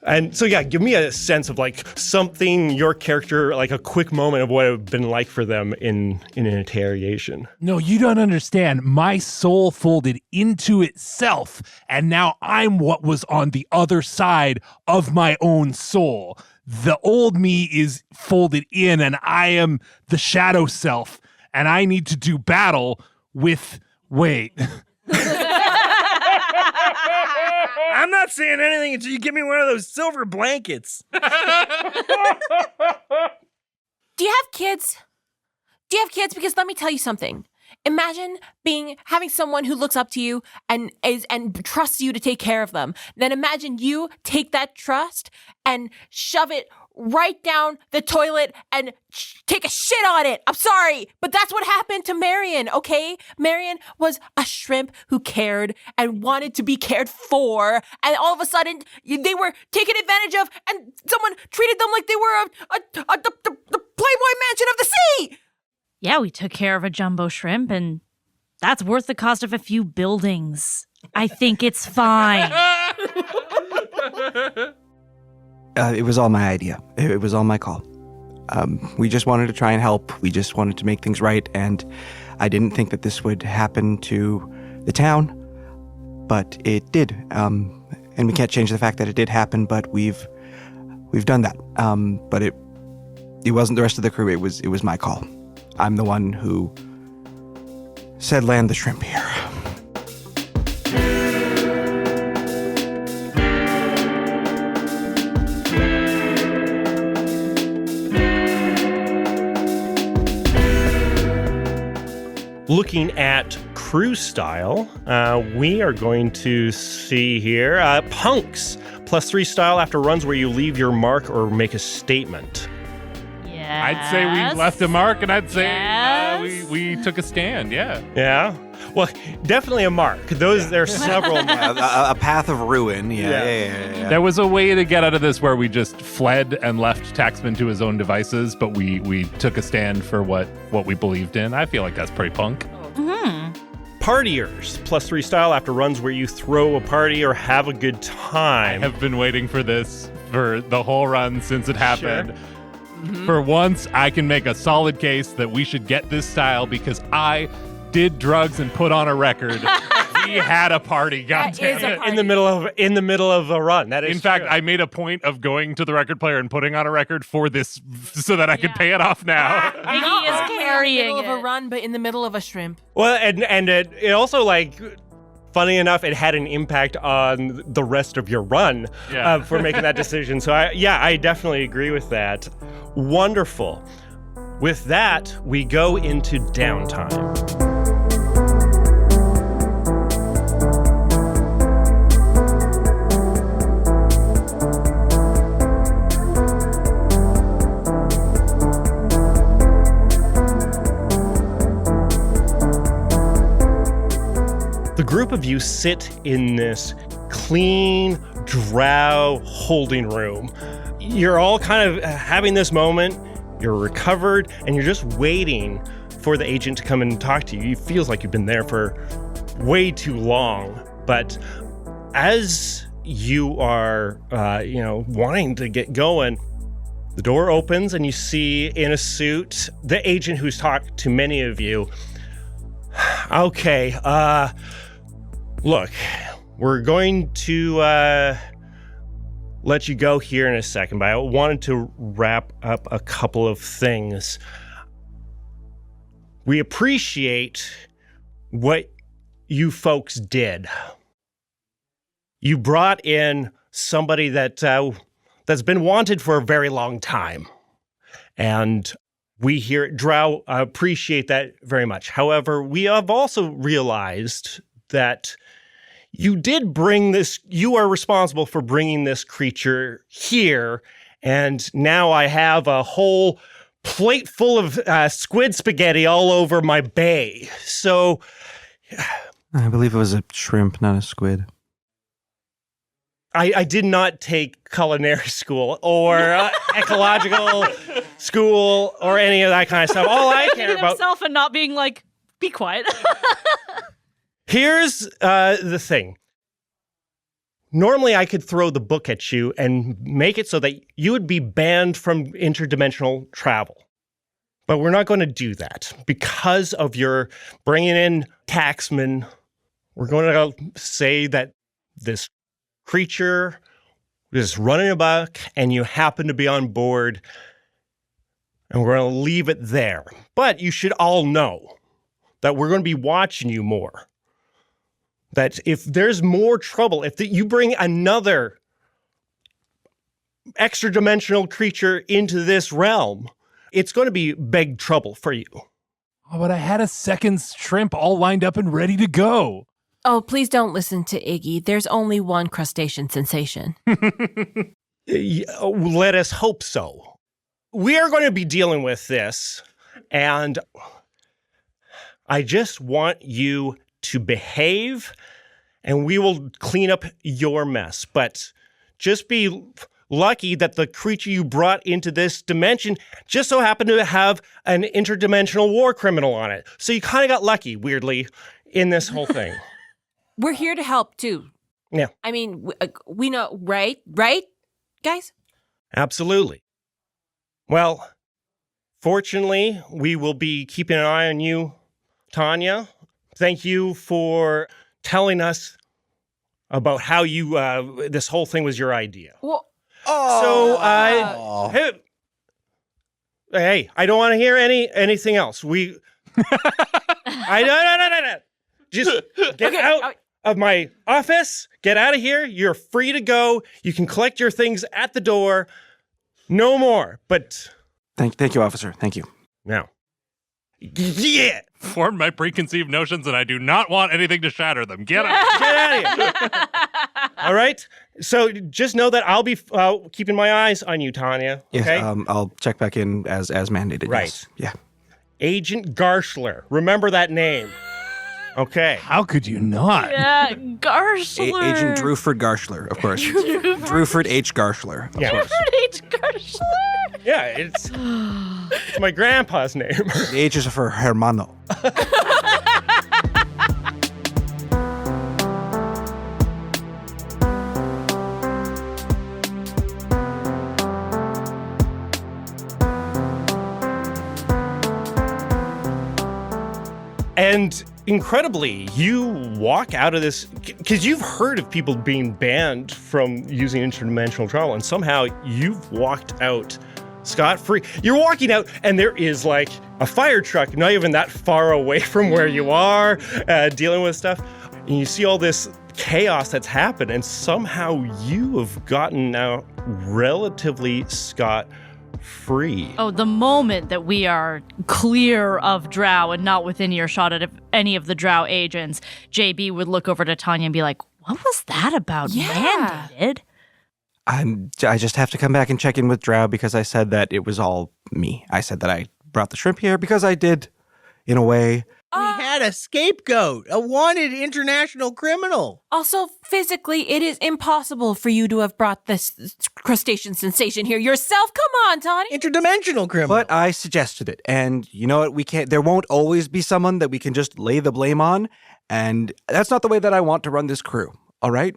And so, give me a sense of like something, your character, like a quick moment of what it would have been like for them in an interrogation. No, you don't understand. My soul folded into itself, and now I'm what was on the other side of my own soul. The old me is folded in, and I am the shadow self, and I need to do battle with... Wait... I'm not saying anything until you give me one of those silver blankets. Do you have kids? Because let me tell you something. Imagine having someone who looks up to you and trusts you to take care of them. Then imagine you take that trust and shove it right down the toilet and take a shit on it. I'm sorry, but that's what happened to Marion, okay? Marion was a shrimp who cared and wanted to be cared for, and all of a sudden they were taken advantage of, and someone treated them like they were the Playboy Mansion of the sea. Yeah, we took care of a jumbo shrimp, and that's worth the cost of a few buildings. I think it's fine. It was all my idea. It was all my call. We just wanted to try and help. We just wanted to make things right, and I didn't think that this would happen to the town, but it did. And we can't change the fact that it did happen, but we've done that. But it wasn't the rest of the crew. It was my call. I'm the one who said land the shrimp here. Looking at crew style, we are going to see here punks +3 style after runs where you leave your mark or make a statement. I'd say we left a mark, and I'd say we took a stand. Yeah. Yeah. Well, definitely a mark. There's several. A path of ruin. Yeah. There was a way to get out of this where we just fled and left Taxman to his own devices, but we took a stand for what we believed in. I feel like that's pretty punk. Mm-hmm. Partiers +3 style after runs where you throw a party or have a good time. I have been waiting for this for the whole run since it happened. Sure. Mm-hmm. For once, I can make a solid case that we should get this style because I did drugs and put on a record. We had a party, goddammit. In the middle of a run. That is In fact, true. I made a point of going to the record player and putting on a record for this so that I could pay it off now. Iggy is carrying in the middle of it. a run, but in the middle of a shrimp. Well, and it also, like, funny enough, it had an impact on the rest of your run for making that decision. So I definitely agree with that. Wonderful. With that, we go into downtime. The group of you sit in this clean, drow holding room. You're all kind of having this moment. You're recovered, and you're just waiting for the agent to come and talk to you. It feels like you've been there for way too long. But as you are, wanting to get going, the door opens, and you see in a suit the agent who's talked to many of you. Okay, look, we're going to let you go here in a second, but I wanted to wrap up a couple of things. We appreciate what you folks did. You brought in somebody that's been wanted for a very long time. And we here at Drow appreciate that very much. However, we have also realized that you did bring this, you are responsible for bringing this creature here, and now I have a whole plate full of squid spaghetti all over my bay. So I believe it was a shrimp, not a squid. I did not take culinary school or ecological school or any of that kind of stuff. All I care about himself and not being like, be quiet. Here's the thing. Normally, I could throw the book at you and make it so that you would be banned from interdimensional travel. But we're not going to do that. Because of your bringing in taxmen, we're going to say that this creature is running amok and you happen to be on board, and we're going to leave it there. But you should all know that we're going to be watching you more. that if there's more trouble, if you bring another extra-dimensional creature into this realm, it's going to be big trouble for you. Oh, but I had a second shrimp all lined up and ready to go. Oh, please don't listen to Iggy. There's only one crustacean sensation. Let us hope so. We are going to be dealing with this, and I just want you to behave, and we will clean up your mess. But just be lucky that the creature you brought into this dimension just so happened to have an interdimensional war criminal on it. So you kind of got lucky, weirdly, in this whole thing. We're here to help, too. Yeah. I mean, we know, right? Right, guys? Absolutely. Well, fortunately, we will be keeping an eye on you, Tanya. Thank you for telling us about how you, this whole thing was your idea. Well, hey, I don't want to hear anything else. No. Just get out of my office. Get out of here. You're free to go. You can collect your things at the door. No more. But Thank you, officer. Thank you. now, yeah, Formed my preconceived notions, and I do not want anything to shatter them. Get out. get out of here. All right. So just know that I'll be keeping my eyes on you, Tanya. Yes, Okay. I'll check back in as mandated. Right. Yes. Yeah. Agent Garschler. Remember that name. Okay. How could you not? Yeah, Garschler. Agent Drewford Garschler, of course. Drewford H. Garschler. Of Yeah. course. H. Garschler. Yeah, it's my grandpa's name. The H is for Hermano. And incredibly, you walk out of this, because you've heard of people being banned from using interdimensional travel, and somehow you've walked out scot-free. You're walking out, and there is like a fire truck, not even that far away from where you are, dealing with stuff. And you see all this chaos that's happened, and somehow you have gotten out relatively scot-free. Oh, the moment that we are clear of Drow and not within earshot of any of the Drow agents, JB would look over to Tanya and be like, what was that about? Yeah. Mandated? I just have to come back and check in with Drow because I said that it was all me. I said that I brought the shrimp here because I did, in a way. We had a scapegoat, a wanted international criminal. Also, physically, it is impossible for you to have brought this crustacean sensation here yourself. Come on, Tanya. Interdimensional criminal. But I suggested it. And you know what? There won't always be someone that we can just lay the blame on. And that's not the way that I want to run this crew. All right?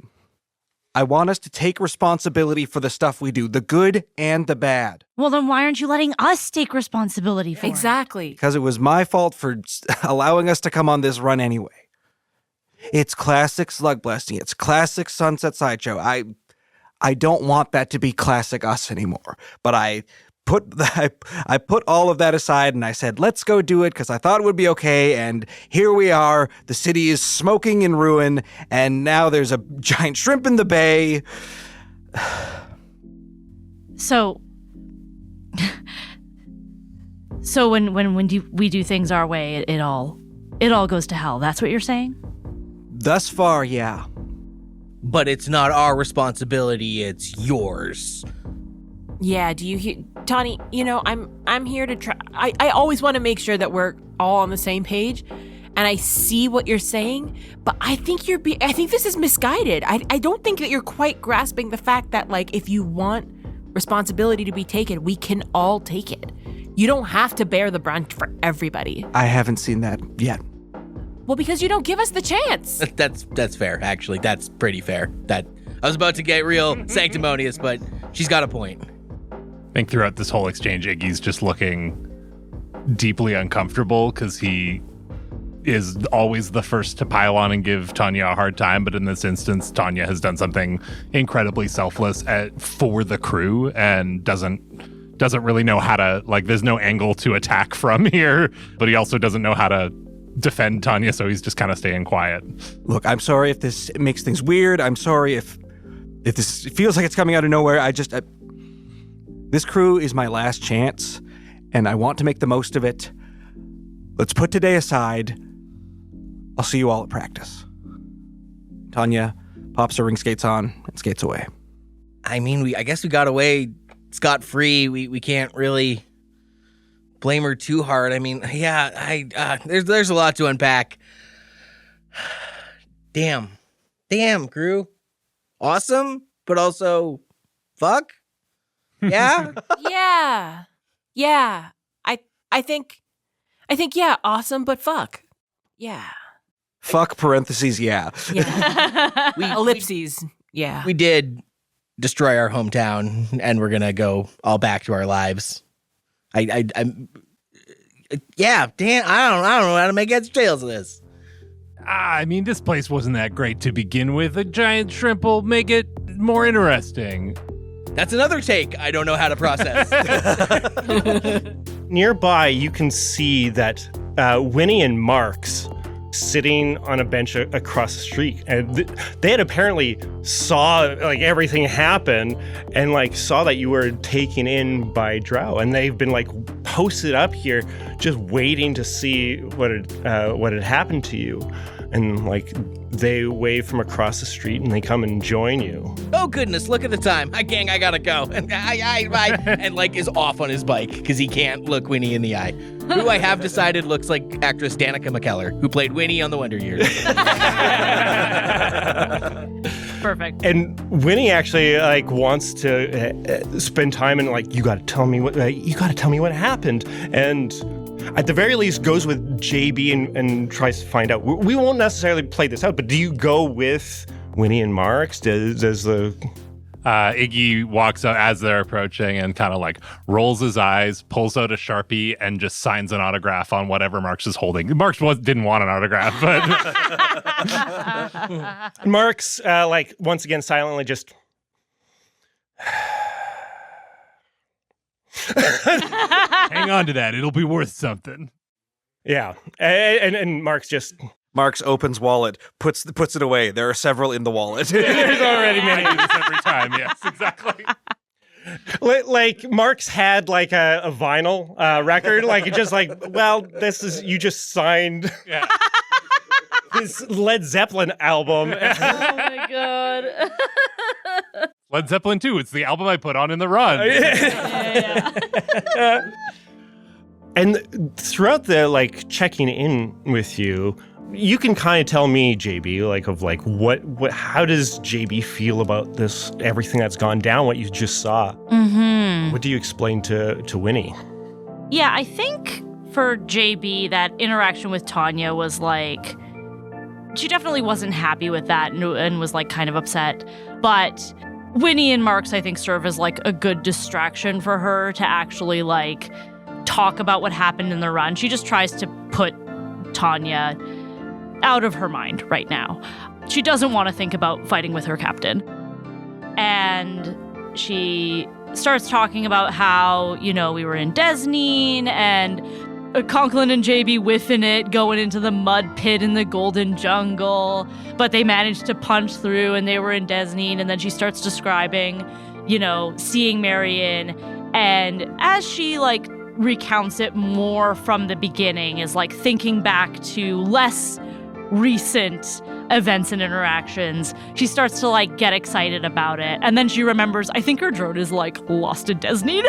I want us to take responsibility for the stuff we do, the good and the bad. Well, then why aren't you letting us take responsibility for it? Exactly. Because it was my fault for allowing us to come on this run anyway. It's classic Slugblasting. It's classic Sunset Sideshow. I don't want that to be classic us anymore. But I put all of that aside and I said, let's go do it because I thought it would be okay. And here we are. The city is smoking in ruin. And now there's a giant shrimp in the bay. So when we do things our way, it all goes to hell. That's what you're saying? Thus far, yeah. But it's not our responsibility, it's yours. Yeah, do you hear, Tanya, I'm here to try. I always want to make sure that we're all on the same page, and I see what you're saying, but I think I think this is misguided. I don't think that you're quite grasping the fact that, like, if you want responsibility to be taken, we can all take it. You don't have to bear the brunt for everybody. I haven't seen that yet. Well, because you don't give us the chance. That's fair, actually. That's pretty fair. I was about to get real sanctimonious, but she's got a point. I think throughout this whole exchange, Iggy's just looking deeply uncomfortable because he is always the first to pile on and give Tanya a hard time. But in this instance, Tanya has done something incredibly selfless for the crew and doesn't really know how to, like, there's no angle to attack from here, but he also doesn't know how to defend Tanya, so he's just kind of staying quiet. Look, I'm sorry if this makes things weird. I'm sorry if this feels like it's coming out of nowhere. This crew is my last chance, and I want to make the most of it. Let's put today aside. I'll see you all at practice. Tanya pops her ring skates on and skates away. I mean, I guess we got away scot-free. We can't really blame her too hard. I mean, yeah, there's a lot to unpack. Damn, crew. Awesome, but also, fuck. Yeah. Yeah. I think yeah, awesome, but fuck. Yeah. Fuck parentheses, yeah. Yeah. Ellipses. Yeah. We did destroy our hometown, and we're gonna go all back to our lives. I'm yeah, damn, I don't know how to make heads or tails of this. I mean, this place wasn't that great to begin with. A giant shrimp will make it more interesting. That's another take I don't know how to process. Nearby, you can see that Winnie and Marks sitting on a bench across the street, and they had apparently saw like everything happen and like saw that you were taken in by Drow, and they've been like posted up here just waiting to see what had happened to you. And like they wave from across the street and they come and join you. Oh goodness, look at the time. Gang, I gotta go. And and like is off on his bike because he can't look Winnie in the eye. Who I have decided looks like actress Danica McKellar, who played Winnie on The Wonder Years. Perfect. And Winnie actually like wants to spend time and like you got to tell me what happened, and at the very least goes with JB and tries to find out. We won't necessarily play this out, but do you go with Winnie and Marks? Does the Iggy walks up as they're approaching and kind of like rolls his eyes, pulls out a Sharpie, and just signs an autograph on whatever Marks is holding. Marks didn't want an autograph, but Marks like once again silently just hang on to that. It'll be worth something. Yeah, and Marks opens wallet, puts it away. There are several in the wallet. There's already many. I do this every time. Yes, exactly. Like Marks had like a vinyl record, like it just like, well, this is you just signed this Led Zeppelin album. Oh my god. Led Zeppelin 2. It's the album I put on in the run. And throughout the like checking in with you, you can kind of tell me, JB, like of like what how does JB feel about this, everything that's gone down, what you just saw? Mm-hmm. What do you explain to Winnie? Yeah, I think for JB, that interaction with Tanya was like, she definitely wasn't happy with that and was like kind of upset. But Winnie and Marks, I think, serve as like a good distraction for her to actually like talk about what happened in the run. She just tries to put Tanya out of her mind right now. She doesn't want to think about fighting with her captain. And she starts talking about how, you know, we were in Desneen and Conklin and JB whiffing it, going into the mud pit in the Golden Jungle, but they managed to punch through and they were in Desneen. And then she starts describing, you know, seeing Marion. And as she like recounts it more from the beginning, is like thinking back to less recent events and interactions, she starts to like get excited about it. And then she remembers, I think her drone is like lost in Desneen.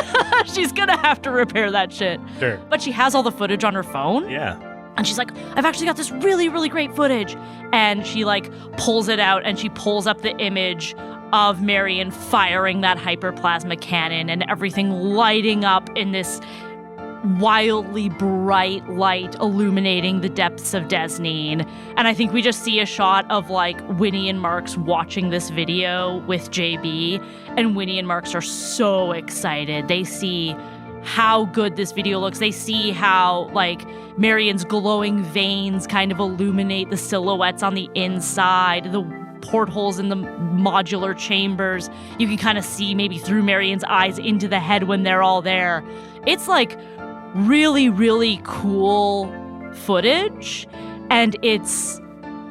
She's gonna have to repair that shit. Sure. But she has all the footage on her phone. Yeah. And she's like, I've actually got this really, really great footage. And she like pulls it out and she pulls up the image of Marion firing that hyperplasma cannon and everything lighting up in this wildly bright light illuminating the depths of Desneen. And I think we just see a shot of like Winnie and Marks watching this video with JB, and Winnie and Marks are so excited. They see how good this video looks. They see how like Marion's glowing veins kind of illuminate the silhouettes on the inside, the portholes in the modular chambers. You can kind of see maybe through Marion's eyes into the head when they're all there. It's like really, really cool footage, and it's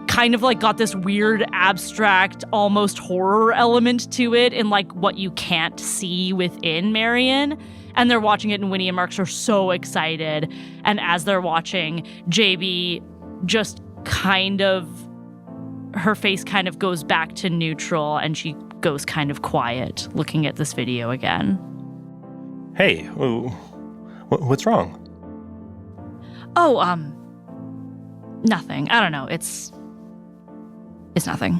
kind of like got this weird abstract almost horror element to it in like what you can't see within Marion. And they're watching it, and Winnie and Marks are so excited. And as they're watching, JB just kind of, her face kind of goes back to neutral, and she goes kind of quiet looking at this video again. Hey, what's wrong? Oh, nothing. I don't know. It's nothing.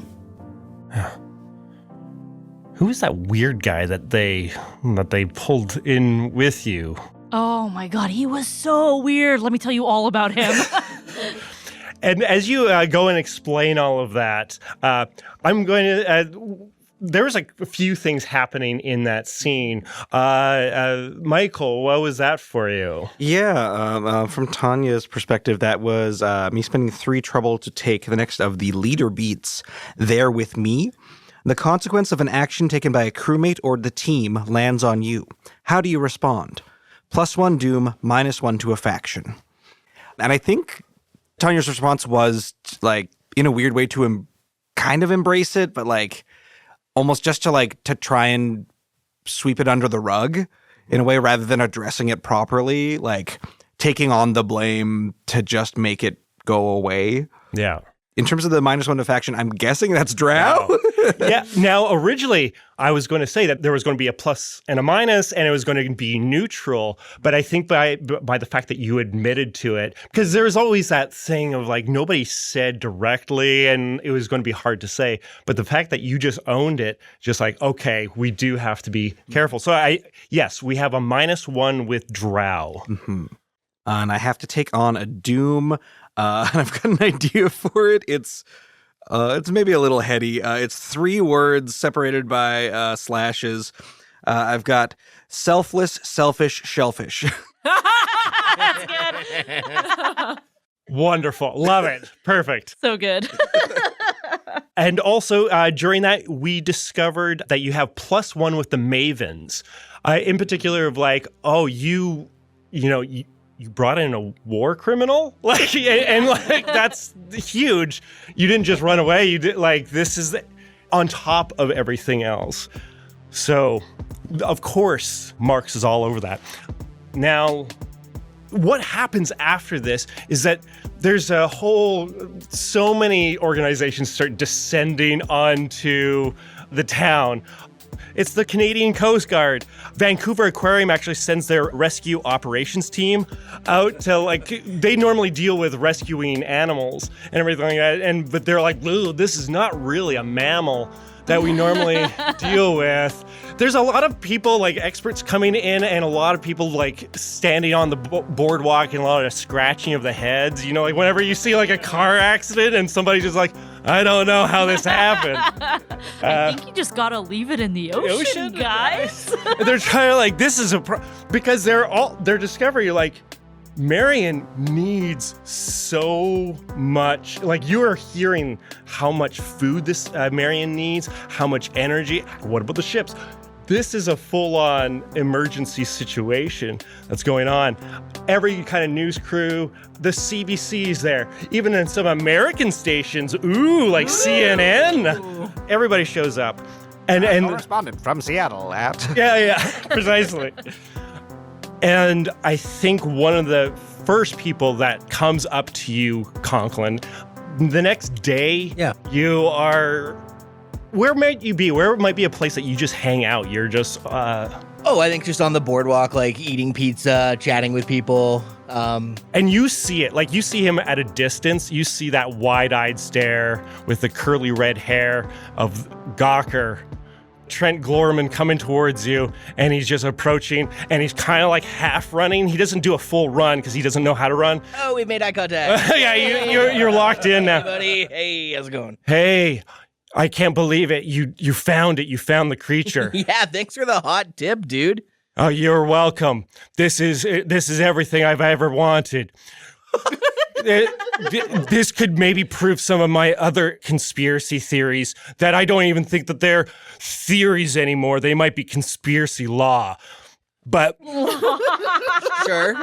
Who is that weird guy that they pulled in with you? Oh my God, he was so weird. Let me tell you all about him. And as you go and explain all of that, I'm going to. There was like a few things happening in that scene. Michael, what was that for you? Yeah, from Tanya's perspective, that was me spending 3 trouble to take the next of the leader beats there with me. The consequence of an action taken by a crewmate or the team lands on you. How do you respond? +1 doom, -1 to a faction. And I think Tanya's response was, like, in a weird way to kind of embrace it, but, like, almost just to try and sweep it under the rug in a way rather than addressing it properly, like taking on the blame to just make it go away. Yeah. In terms of the -1 to faction, I'm guessing that's Drow. Wow. Yeah. Now, originally, I was going to say that there was going to be a plus and a minus, and it was going to be neutral. But I think by the fact that you admitted to it, because there's always that thing of like nobody said directly, and it was going to be hard to say. But the fact that you just owned it, just like, okay, we do have to be careful. So yes, we have a -1 with Drow. Mm-hmm. And I have to take on a doom. And I've got an idea for it. It's maybe a little heady. It's 3 words separated by slashes. I've got selfless, selfish, shellfish. That's good. Wonderful. Love it. Perfect. So good. And also, during that, we discovered that you have +1 with the Mavens. In particular of like, oh, you brought in a war criminal? Like, and like, that's huge. You didn't just run away. You did, like, this is on top of everything else. So, of course, Marks is all over that. Now, what happens after this is that there's so many organizations start descending onto the town. It's the Canadian Coast Guard. Vancouver Aquarium actually sends their rescue operations team out to, like, they normally deal with rescuing animals and everything like that. But they're like, this is not really a mammal that we normally deal with. There's a lot of people, like experts coming in, and a lot of people like standing on the boardwalk and a lot of scratching of the heads. You know, like whenever you see like a car accident and somebody's just like, I don't know how this happened. I think you just gotta leave it in the ocean, guys. They're trying to like, this is because they're discovering, you're like, Marion needs so much. Like, you are hearing how much food this Marion needs, how much energy. What about the ships? This is a full-on emergency situation that's going on. Every kind of news crew, the CBC's there. Even in some American stations, like CNN, everybody shows up. And correspondent from Seattle at... Yeah, precisely. And I think one of the first people that comes up to you, Conklin, the next day, you are... Where might you be? Where might be a place that you just hang out? You're just... I think just on the boardwalk, like eating pizza, chatting with people. And you see it. Like, you see him at a distance. You see that wide-eyed stare with the curly red hair of Gawker, Trent Glorman, coming towards you, and he's just approaching, and he's kind of like half running. He doesn't do a full run because he doesn't know how to run. Oh, we made eye contact. Yeah, you're locked in now. Hey, buddy. Hey, how's it going? Hey, I can't believe it. You found it. You found the creature. Yeah, thanks for the hot tip, dude. Oh, you're welcome. This is everything I've ever wanted. This could maybe prove some of my other conspiracy theories that I don't even think that they're theories anymore. They might be conspiracy law. But Sure.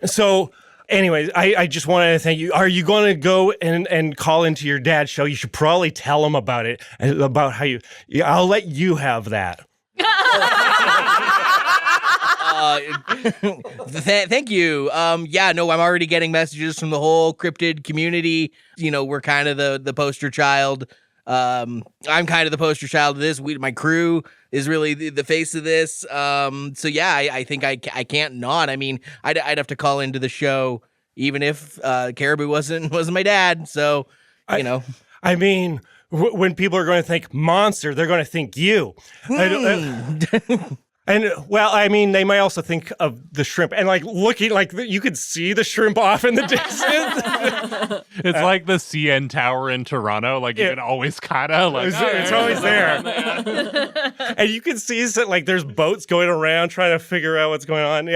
so Anyways, I just wanted to thank you. Are you going to go and call into your dad's show? You should probably tell him about it, and about how I'll let you have that. Thank you. Yeah, no, I'm already getting messages from the whole cryptid community. You know, we're kind of the poster child. I'm kind of the poster child of this. My crew is really the face of this. So yeah, I think I can't not. I mean, I'd have to call into the show even if Caribou wasn't my dad. So, you know. I mean, when people are going to think monster, they're going to think you. And, well, I mean, they might also think of the shrimp and looking you could see the shrimp off in the distance. It's like the CN Tower in Toronto. You can always kind of it's always there. And you can see there's boats going around trying to figure out what's going on.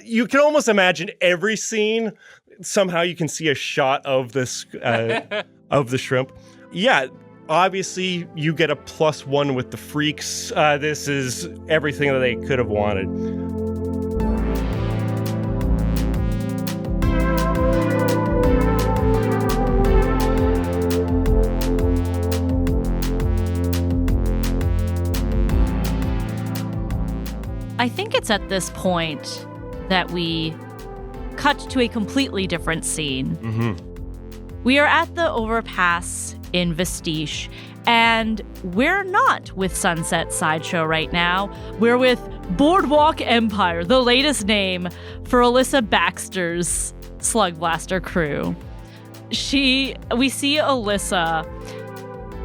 You can almost imagine every scene. Somehow you can see a shot of this of the shrimp. Yeah. Obviously, you get a +1 with the freaks. This is everything that they could have wanted. I think it's at this point that we cut to a completely different scene. Mm-hmm. We are at the overpass in Vestige, and we're not with Sunset Sideshow right now. We're with Boardwalk Empire, the latest name for Alyssa Baxter's Slugblaster crew. We see Alyssa.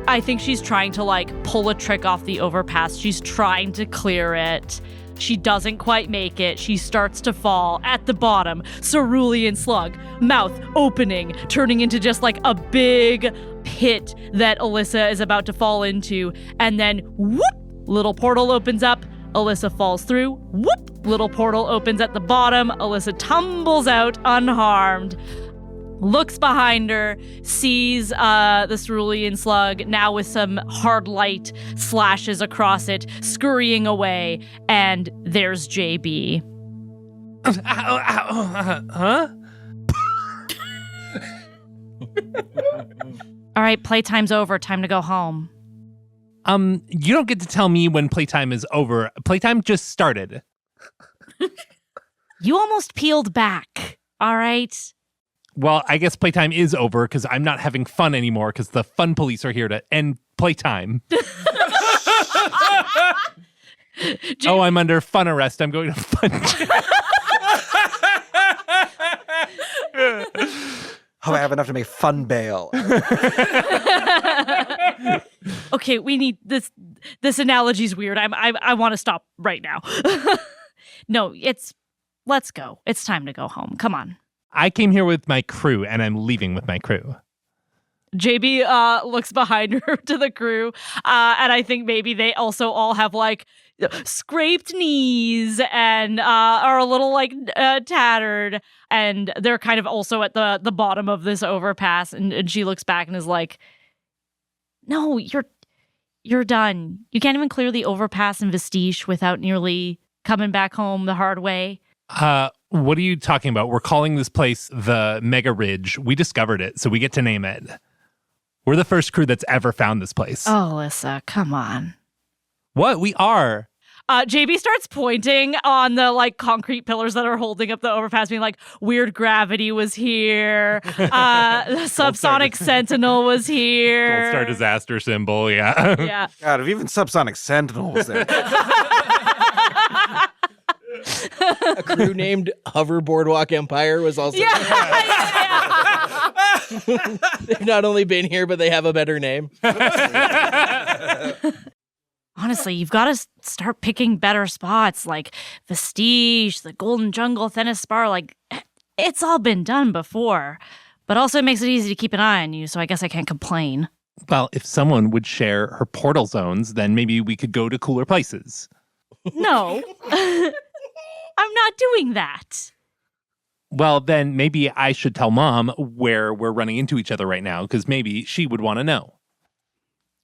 I think she's trying to pull a trick off the overpass. She's trying to clear it. She doesn't quite make it. She starts to fall at the bottom. Cerulean slug, mouth opening, turning into just a big pit that Alyssa is about to fall into. And then whoop, little portal opens up. Alyssa falls through. Whoop, little portal opens at the bottom. Alyssa tumbles out unharmed. Looks behind her, sees the cerulean slug, now with some hard light slashes across it, scurrying away, and there's JB. Huh? All right, playtime's over. Time to go home. You don't get to tell me when playtime is over. Playtime just started. You almost peeled back, all right? Well, I guess playtime is over because I'm not having fun anymore because the fun police are here to end playtime. Oh, I'm under fun arrest. I'm going to fun jail. Oh, I have enough to make fun bail. Okay, we need this. This analogy's weird. I want to stop right now. No, let's go. It's time to go home. Come on. I came here with my crew, and I'm leaving with my crew. JB looks behind her to the crew, and I think maybe they also all have scraped knees and are a little tattered, and they're kind of also at the bottom of this overpass. And she looks back and is like, "No, you're done. You can't even clear the overpass in Vestige without nearly coming back home the hard way." What are you talking about? We're calling this place the Mega Ridge. We discovered it, so we get to name it. We're the first crew that's ever found this place. Oh, Alyssa, come on. What? We are. JB starts pointing on the concrete pillars that are holding up the overpass, being weird gravity was here. The subsonic sentinel was here. Gold Star disaster symbol, yeah. Yeah. God, if even subsonic sentinel was there. A crew named Hover Boardwalk Empire was also Yeah. They've not only been here, but they have a better name. Honestly, you've got to start picking better spots like Vestige, the Golden Jungle, Thennis Spar. It's all been done before. But also it makes it easy to keep an eye on you, so I guess I can't complain. Well, if someone would share her portal zones, then maybe we could go to cooler places. No. I'm not doing that. Well, then maybe I should tell Mom where we're running into each other right now, because maybe she would want to know.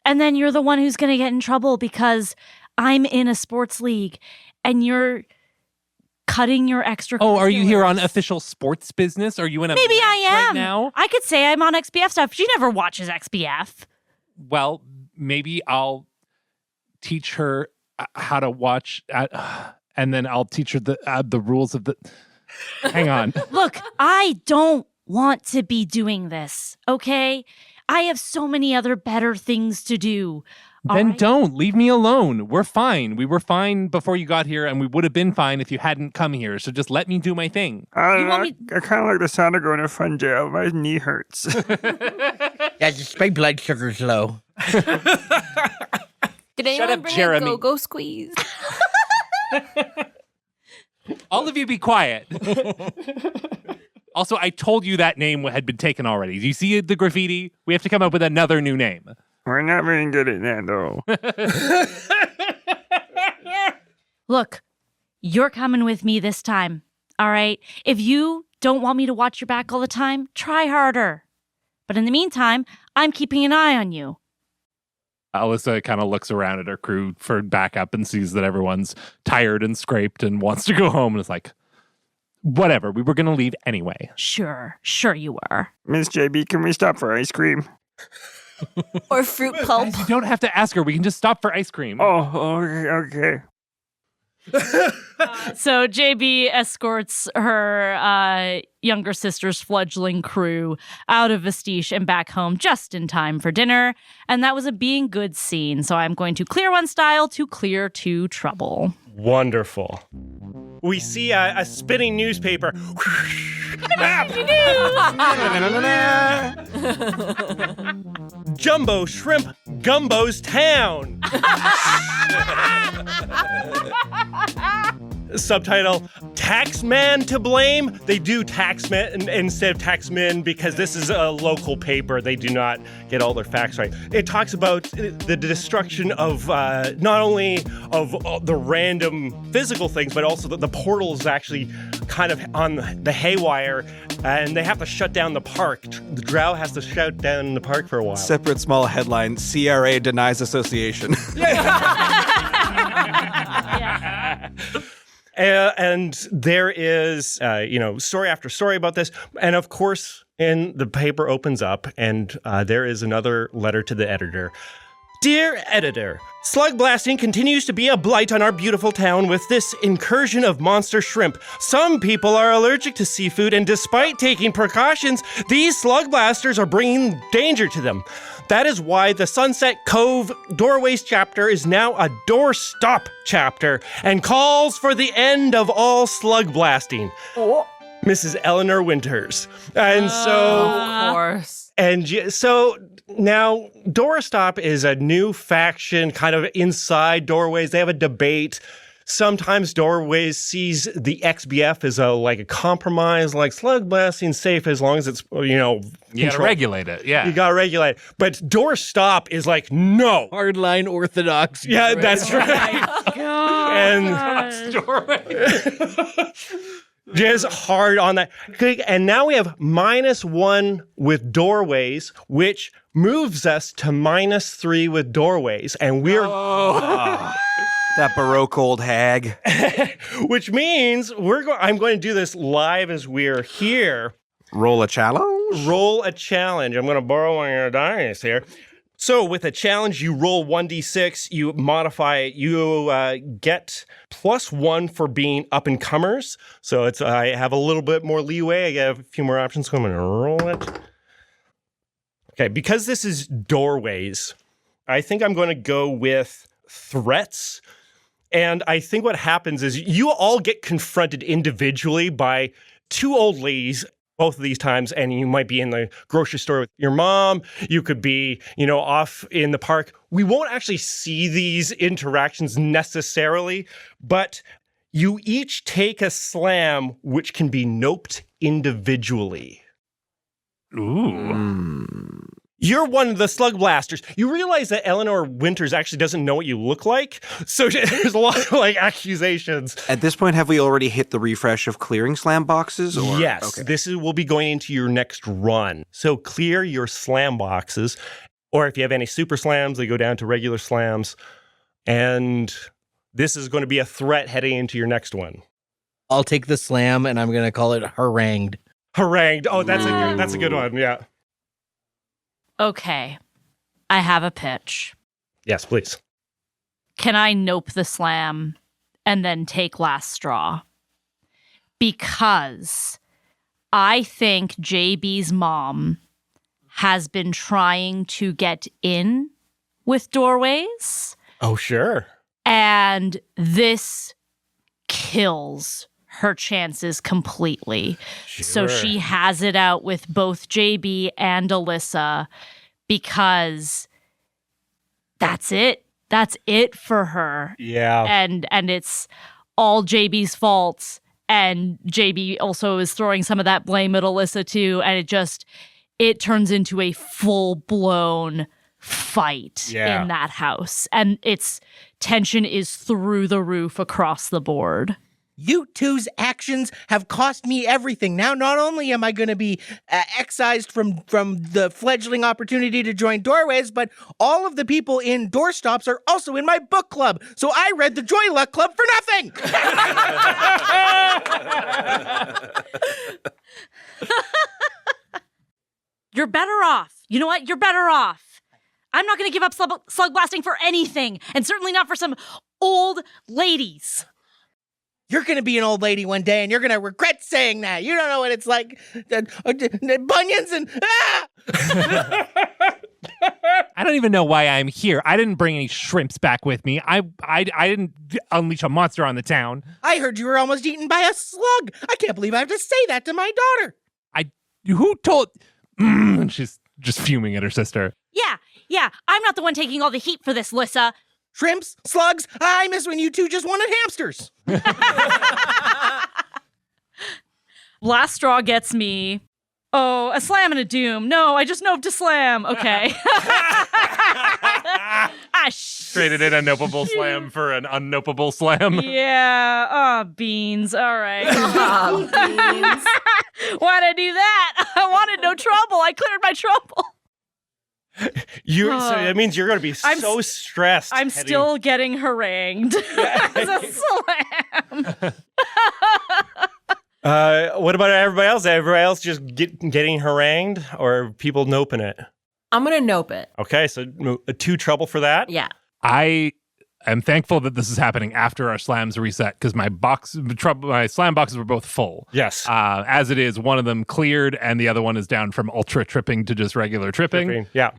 And then you're the one who's going to get in trouble because I'm in a sports league and you're cutting your extra. Oh, are you here on official sports business? Are you in a Maybe I match am. right now? I could say I'm on XBF stuff. She never watches XBF. Well, maybe I'll teach her how to watch, and then I'll teach her the rules of the. Hang on. Look, I don't want to be doing this, okay? I have so many other better things to do. Then don't. Leave me alone. We're fine. We were fine before you got here, and we would have been fine if you hadn't come here. So just let me do my thing. I kind of like the sound of going to fun jail. My knee hurts. Yeah, just my blood sugar's low. Did anyone up, bring Jeremy. a go-go squeeze? All of you be quiet. Also, I told you that name had been taken already. Do you see the graffiti? We have to come up with another new name. We're not very good at that, though. Look, you're coming with me this time, all right? If you don't want me to watch your back all the time, try harder. But in the meantime, I'm keeping an eye on you. Alyssa kind of looks around at her crew for backup and sees that everyone's tired and scraped and wants to go home and is like, whatever, we were going to leave anyway. Sure you were. Miss JB, can we stop for ice cream? Or fruit pulp? You don't have to ask her. We can just stop for ice cream. Oh, okay. So JB escorts her younger sister's fledgling crew out of Vestige and back home just in time for dinner. And that was a being good scene. So I'm going to clear one style to clear two trouble. Wonderful. We see a spinning newspaper. Jumbo Shrimp Gumbo's Town. Subtitle, Taxman to Blame. They do Taxman instead of Taxman because this is a local paper. They do not get all their facts right. It talks about the destruction of not only of the random physical things, but also the portal is actually kind of on the haywire, and they have to shut down the park. The drow has to shut down the park for a while. Separate small headline, CRA denies association. And there is, story after story about this. And of course, the paper opens up and there is another letter to the editor. Dear editor, slug blasting continues to be a blight on our beautiful town with this incursion of monster shrimp. Some people are allergic to seafood, and despite taking precautions, these slug blasters are bringing danger to them. That is why the Sunset Cove Doorways chapter is now a doorstop chapter and calls for the end of all slug blasting. Oh. Mrs. Eleanor Winters. And so... Of course. And so now Doorstop is a new faction kind of inside Doorways. They have a debate. Sometimes Doorways sees the XBF as a compromise, like slug blasting safe as long as it's, You gotta regulate it, yeah. You gotta regulate it. But Doorstop is like, no. Hardline orthodox. Yeah, that's right. And just hard on that. And now we have -1 with Doorways, which moves us to -3 with Doorways. And we're... That Baroque old hag. Which means I'm going to do this live as we're here. Roll a challenge? Roll a challenge. I'm going to borrow one of your dice here. So with a challenge, you roll 1d6, you modify it, you get +1 for being up-and-comers. So I have a little bit more leeway. I get a few more options, so I'm going to roll it. Okay, because this is Doorways, I think I'm going to go with threats. And I think what happens is you all get confronted individually by two old ladies both of these times, and you might be in the grocery store with your mom. You could be, off in the park. We won't actually see these interactions necessarily, but you each take a slam which can be noped individually. Ooh. You're one of the slug blasters. You realize that Eleanor Winters actually doesn't know what you look like. So there's a lot of accusations. At this point, have we already hit the refresh of clearing slam boxes? Or? Yes, okay. This will be going into your next run. So clear your slam boxes. Or if you have any super slams, they go down to regular slams. And this is going to be a threat heading into your next one. I'll take the slam, and I'm going to call it harangued. Harangued. Oh, that's a good one. Yeah. Okay. I have a pitch. Yes, please. Can I nope the slam and then take last straw? Because I think JB's mom has been trying to get in with doorways. Oh, sure. And this kills her chances completely. Sure. So she has it out with both JB and Alyssa because that's it. That's it for her. Yeah. And it's all JB's fault. And JB also is throwing some of that blame at Alyssa too. And it turns into a full-blown fight in that house. And its tension is through the roof across the board. You two's actions have cost me everything. Now, not only am I going to be excised from the fledgling opportunity to join Doorways, but all of the people in Doorstops are also in my book club. So I read the Joy Luck Club for nothing. You're better off. You know what? You're better off. I'm not going to give up slug blasting for anything, and certainly not for some old ladies. You're going to be an old lady one day, and you're going to regret saying that. You don't know what it's like. Bunions and... Ah! I don't even know why I'm here. I didn't bring any shrimps back with me. I didn't unleash a monster on the town. I heard you were almost eaten by a slug. I can't believe I have to say that to my daughter. Who told... And she's just fuming at her sister. Yeah, I'm not the one taking all the heat for this, Lyssa. Shrimps, slugs, I miss when you two just wanted hamsters. Last straw gets me. Oh, a slam and a doom. No, I just noped to slam. Okay. Traded in a nopeable slam for an unnopable slam. Yeah. Oh, beans. All right. Oh, beans. Why'd I do that? I wanted no trouble. I cleared my trouble. So that means you're going to be so stressed. I'm still getting harangued. As a slam. What about everybody else? Everybody else just getting harangued, or people noping it? I'm going to nope it. Okay, so 2 trouble for that? Yeah. I am thankful that this is happening after our slams reset, because my slam boxes were both full. Yes. As it is, one of them cleared and the other one is down from ultra tripping to just regular tripping. Yeah.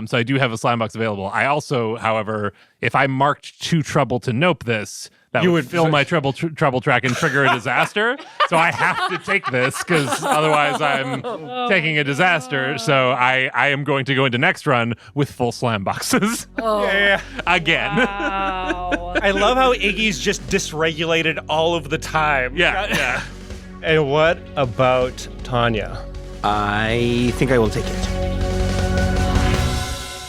So I do have a slam box available. I also, however, if I marked 2 trouble to nope this, that would fill my trouble track and trigger a disaster. So I have to take this because otherwise I'm taking a disaster. So I am going to go into next run with full slam boxes. Again. Wow. I love how Iggy's just dysregulated all of the time. Yeah. And what about Tanya? I think I will take it.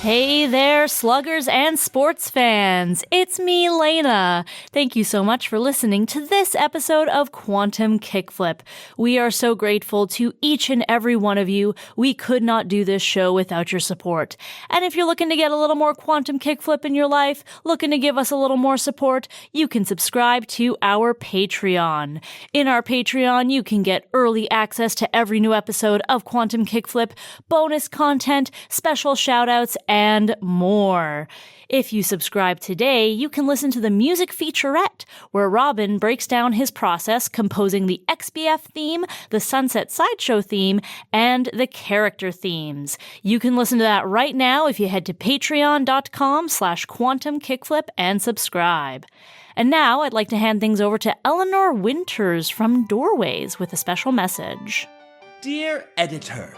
Hey there, sluggers and sports fans. It's me, Laena. Thank you so much for listening to this episode of Quantum Kickflip. We are so grateful to each and every one of you. We could not do this show without your support. And if you're looking to get a little more Quantum Kickflip in your life, looking to give us a little more support, you can subscribe to our Patreon. In our Patreon, you can get early access to every new episode of Quantum Kickflip, bonus content, special shoutouts, and more. If you subscribe today, you can listen to the music featurette, where Robyn breaks down his process composing the XBF theme, the Sunset Sideshow theme, and the character themes. You can listen to that right now if you head to patreon.com/quantumkickflip and subscribe. And now I'd like to hand things over to Eleanor Winters from Doorways with a special message. Dear Editor,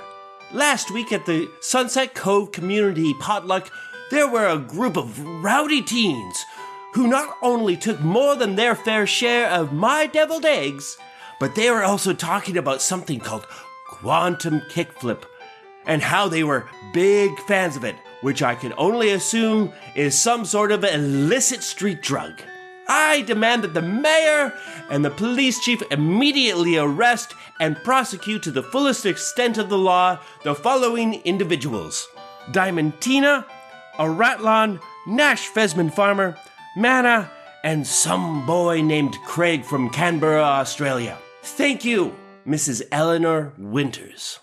last week at the Sunset Cove Community Potluck, there were a group of rowdy teens who not only took more than their fair share of my deviled eggs, but they were also talking about something called Quantum Kickflip and how they were big fans of it, which I can only assume is some sort of illicit street drug. I demand that the mayor and the police chief immediately arrest and prosecute to the fullest extent of the law the following individuals: Diamantina, Aratlon, Nash Fesman Farmer, Mana, and some boy named Craig from Canberra, Australia. Thank you, Mrs. Eleanor Winters.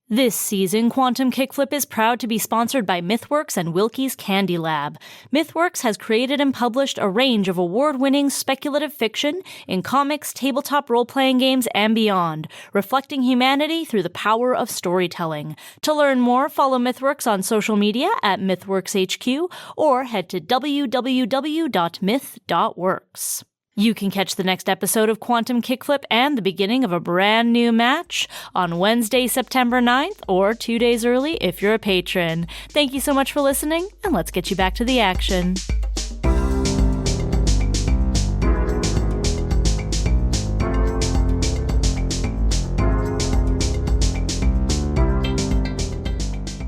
This season, Quantum Kickflip is proud to be sponsored by MythWorks and Wilkie's Candy Lab. MythWorks has created and published a range of award-winning speculative fiction in comics, tabletop role-playing games, and beyond, reflecting humanity through the power of storytelling. To learn more, follow MythWorks on social media at MythWorksHQ or head to www.myth.works. You can catch the next episode of Quantum Kickflip and the beginning of a brand new match on Wednesday, September 9th, or 2 days early if you're a patron. Thank you so much for listening, and let's get you back to the action.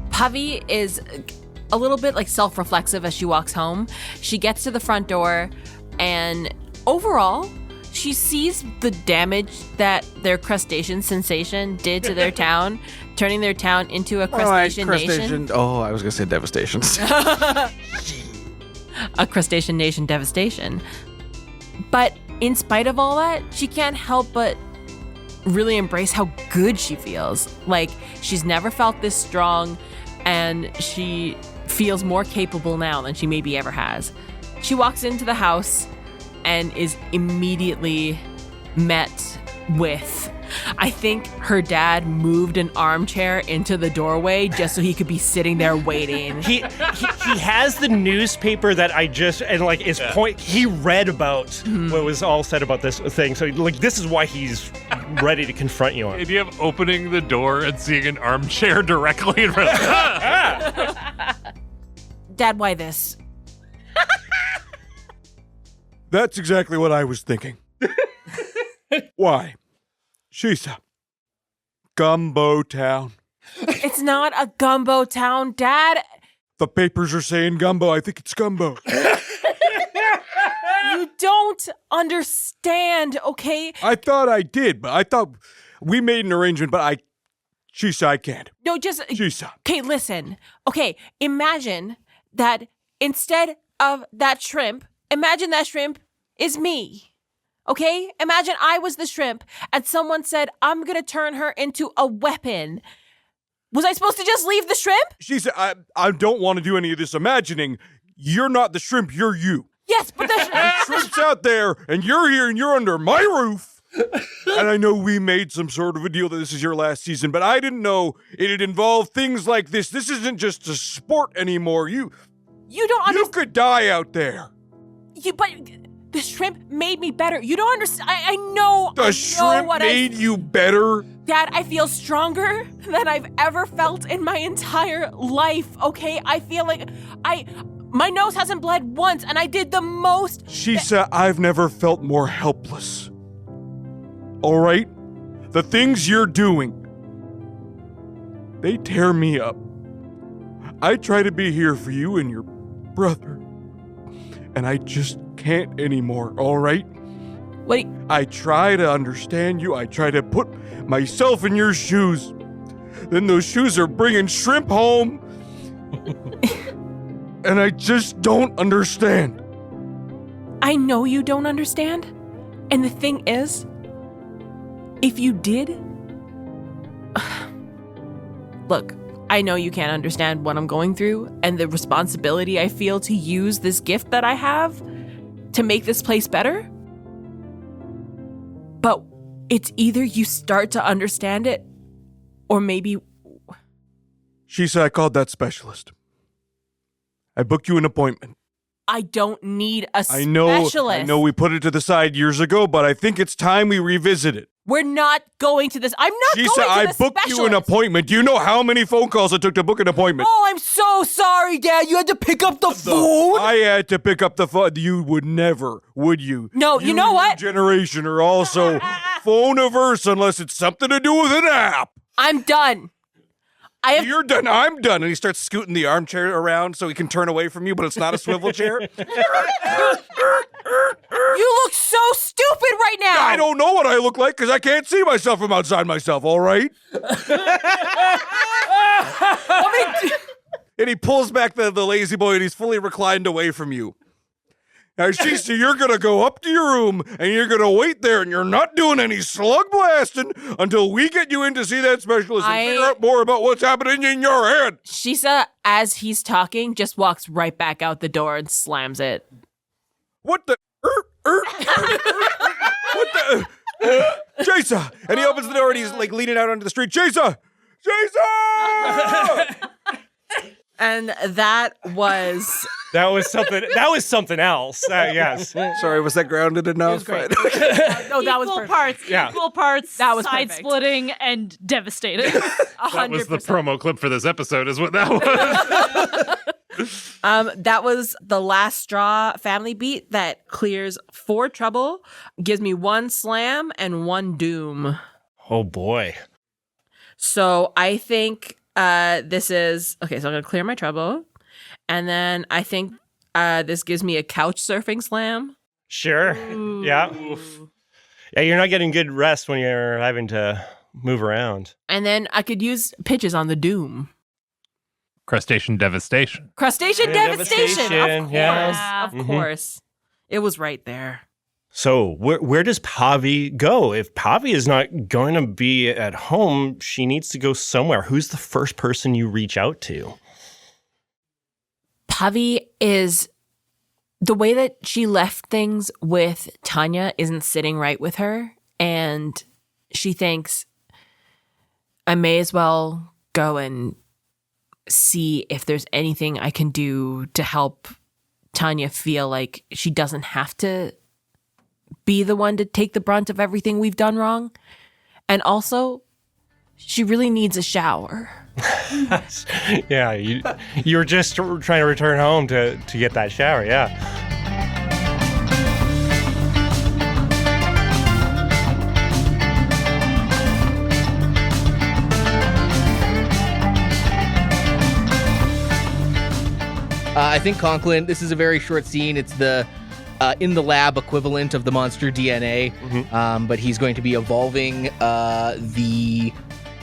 Pavi is a little bit like self-reflexive as she walks home. She gets to the front door and overall, she sees the damage that their crustacean sensation did to their town, turning their town into a crustacean nation. Oh, I was going to say devastation. A crustacean nation devastation. But in spite of all that, she can't help but really embrace how good she feels. Like, she's never felt this strong, and she feels more capable now than she maybe ever has. She walks into the house and is immediately met with, I think her dad moved an armchair into the doorway just so he could be sitting there waiting. He has the newspaper that he read about what was all said about this thing. So this is why he's ready to confront you on The it. idea of opening the door and seeing an armchair directly in front of Dad, why this? That's exactly what I was thinking. Why? Sheesa. Gumbo Town. It's not a gumbo town, Dad. The papers are saying gumbo. I think it's gumbo. You don't understand, okay? I thought I did, but I thought we made an arrangement, but Sheesa, I can't. No, just... Sheesa. Okay, listen. Okay, imagine that instead of that shrimp, imagine that shrimp is me. Okay? Imagine I was the shrimp and someone said, I'm gonna turn her into a weapon. Was I supposed to just leave the shrimp? Sheesa, I don't want to do any of this imagining. You're not the shrimp, you're you. Yes, but The shrimp's out there, and you're here, and you're under my roof. And I know we made some sort of a deal that this is your last season, but I didn't know it'd involve things like this. This isn't just a sport anymore. You don't understand. You could die out there. But the shrimp made me better. You don't understand. I know. The shrimp made you better? Dad, I feel stronger than I've ever felt in my entire life, okay? I feel like my nose hasn't bled once, and I did the most. Sheesa, I've never felt more helpless. All right? The things you're doing, they tear me up. I try to be here for you and your brother, and I just can't anymore, all right? Wait. I try to understand you. I try to put myself in your shoes. Then those shoes are bringing shrimp home. And I just don't understand. I know you don't understand. And the thing is, if you did... Look, I know you can't understand what I'm going through and the responsibility I feel to use this gift that I have to make this place better. But it's either you start to understand it, or maybe... Sheesa, I called that specialist. I booked you an appointment. I don't need a specialist. I know we put it to the side years ago, but I think it's time we revisit it. We're not going to this. I'm not Sheesa, going to I this booked you an appointment. Do you know how many phone calls it took to book an appointment? Oh, I'm so sorry, Dad. You had to pick up the phone? I had to pick up the phone. You would never, would you? No, you know what? Generation are also phone averse unless it's something to do with an app. I'm done. You're done. I'm done. And he starts scooting the armchair around so he can turn away from you, but it's not a swivel chair. You look so stupid right now. I don't know what I look like because I can't see myself from outside myself, all right? And he pulls back the lazy boy and he's fully reclined away from you. Now, Sheesa, you're going to go up to your room and you're going to wait there and you're not doing any slug blasting until we get you in to see that specialist and figure out more about what's happening in your head. Sheesa, as he's talking, just walks right back out the door and slams it. What the? What the? Sheesa! And he opens the door and he's like leaning out onto the street. Sheesa! Sheesa! And that was something else. Yes. Sorry, was that grounded enough? It was great. No, that was Equal perfect. parts, Yeah. equal parts, That was side perfect. splitting and devastating. That was the 100%. promo clip for this episode, is what that was. That was the last straw family beat that clears 4 trouble, gives me 1 slam and 1 doom. Oh boy. So I think this is okay. So I'm gonna clear my trouble, and then I think this gives me a couch surfing slam. Sure. Ooh. Yeah. Yeah, you're not getting good rest when you're having to move around. And then I could use pitches on the doom. Crustacean devastation. Crustacean devastation. Of course. yeah. Of course. It was right there. So where does Pavi go? If Pavi is not going to be at home, she needs to go somewhere. Who's the first person you reach out to? Pavi is the way that she left things with Tanya isn't sitting right with her, and she thinks I may as well go and see if there's anything I can do to help Tanya feel like she doesn't have to be the one to take the brunt of everything we've done wrong. And also, she really needs a shower. Yeah, you were just trying to return home to get that shower, yeah. I think Conklin, this is a very short scene. It's the in the lab equivalent of the monster DNA, but he's going to be evolving the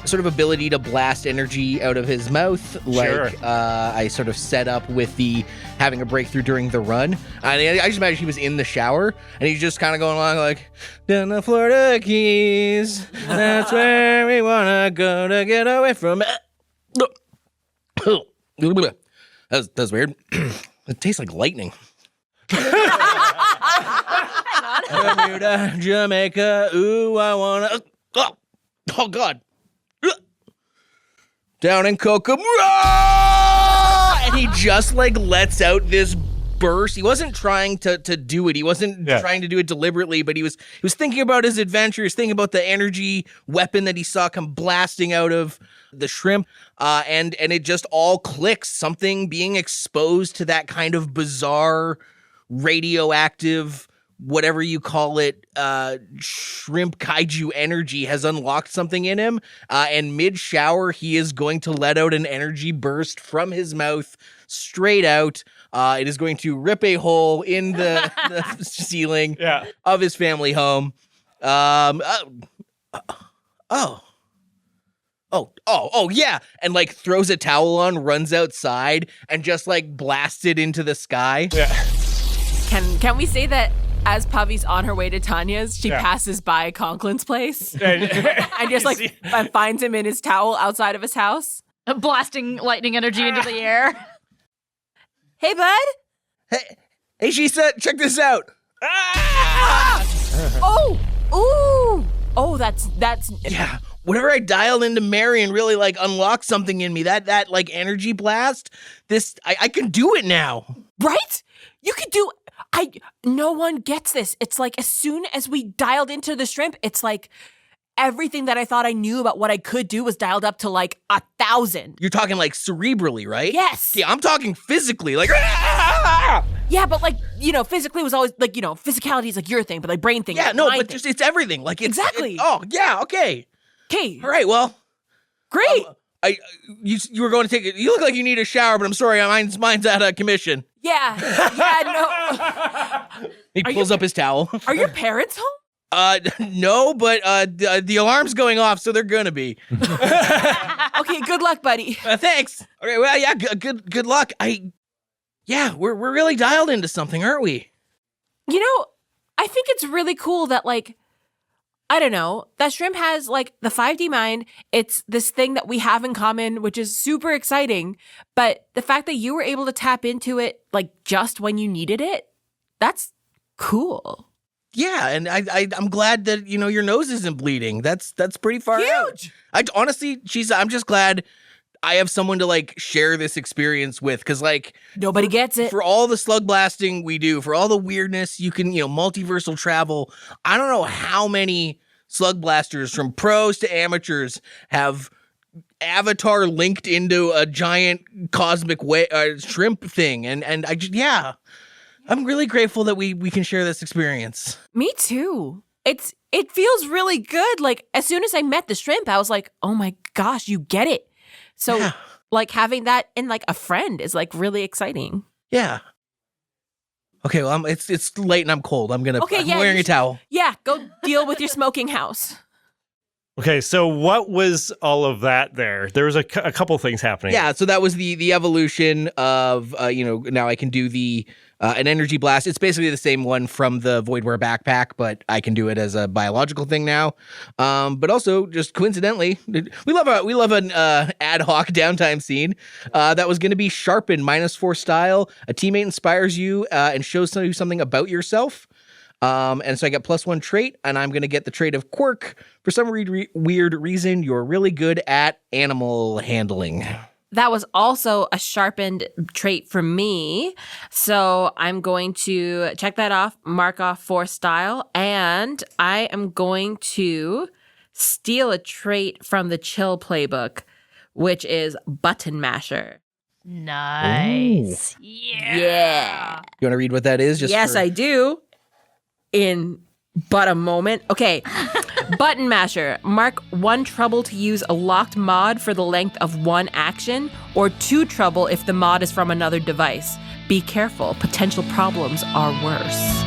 sort of ability to blast energy out of his mouth, like I sort of set up with the having a breakthrough during the run. I just imagine he was in the shower and he's just kind of going along like, down the Florida Keys, that's where we wanna go to get away from it. That's weird. It tastes like lightning. Bermuda, Jamaica, ooh, I wanna. Oh God. Down in Kokomo, and he just like lets out this burst. He wasn't trying to do it. He wasn't trying to do it deliberately, but he was thinking about his adventure. He was thinking about the energy weapon that he saw come blasting out of the shrimp, and it just all clicks. Something being exposed to that kind of bizarre radioactive, whatever you call it, shrimp kaiju energy has unlocked something in him. And mid-shower, he is going to let out an energy burst from his mouth straight out. It is going to rip a hole in the ceiling of his family home. Oh, yeah. And like throws a towel on, runs outside, and just like blasts it into the sky. Yeah. Can we say that as Pavi's on her way to Tanya's, she passes by Conklin's place and just like finds him in his towel outside of his house? Blasting lightning energy into the air. Hey, bud. Hey, Sheesa, check this out. Oh, that's yeah. Whenever I dialed into Mary and really like unlocked something in me, that like energy blast, I can do it now. Right? You could do. No one gets this. It's like as soon as we dialed into the shrimp, it's like everything that I thought I knew about what I could do was dialed up to like 1,000. You're talking like cerebrally, right? Yes. Yeah, I'm talking physically, like. Yeah, but like, physically was always like, physicality is like your thing, but like brain thing. Yeah, like no, mind but thing. just it's everything. Like exactly. Yeah, okay. Okay. All right, well. Great. You were going to take it. You look like you need a shower, but I'm sorry, mine's out of commission. Yeah, no. He pulls up his towel. Are your parents home? No, but the alarm's going off, so they're gonna be. Okay, good luck, buddy. Thanks. Okay, well, yeah, good luck. We're really dialed into something, aren't we? You know, I think it's really cool that, like, I don't know, that shrimp has, like, the 5D mind. It's this thing that we have in common, which is super exciting. But the fact that you were able to tap into it, like, just when you needed it, that's cool. Yeah, and I'm glad that, you know, your nose isn't bleeding. That's pretty far out. Honestly, Sheesa, I'm just glad I have someone to, like, share this experience with, because, like, nobody gets it. For all the slug blasting we do, for all the weirdness, you can, you know, multiversal travel. I don't know how many slug blasters from pros to amateurs have Avatar linked into a giant cosmic shrimp thing, and I just, yeah, I'm really grateful that we can share this experience. Me too. It feels really good. Like, as soon as I met the shrimp, I was like, oh my gosh, you get it. So, like, having that in, like, a friend is, like, really exciting. Yeah. Okay, well, it's late and I'm cold. I'm wearing a towel. Yeah, go deal with your smoking house. Okay, so what was all of that there? There was a couple things happening. Yeah, so that was the evolution of, now I can do an energy blast. It's basically the same one from the Voidware backpack, but I can do it as a biological thing now. But also, just coincidentally, we love an ad hoc downtime scene that was going to be Sharpen -4 style. A teammate inspires you and shows you something about yourself. And so I get +1 trait, and I'm going to get the trait of Quirk. For some weird reason, you're really good at animal handling. That was also a sharpened trait for me. So I'm going to check that off, mark off 4 style, and I am going to steal a trait from the Chill playbook, which is Button Masher. Nice. Ooh. Yeah. You want to read what that is? Yes, I do. In but a moment. Okay. Button Masher. Mark 1 trouble to use a locked mod for the length of 1 action, or 2 trouble if the mod is from another device. Be careful. Potential problems are worse.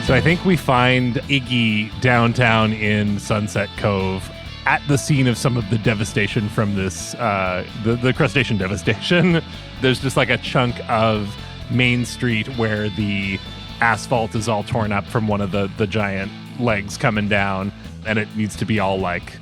So I think we find Iggy downtown in Sunset Cove at the scene of some of the devastation from this, the crustacean devastation. There's just like a chunk of Main Street where the asphalt is all torn up from one of the giant legs coming down, and it needs to be all like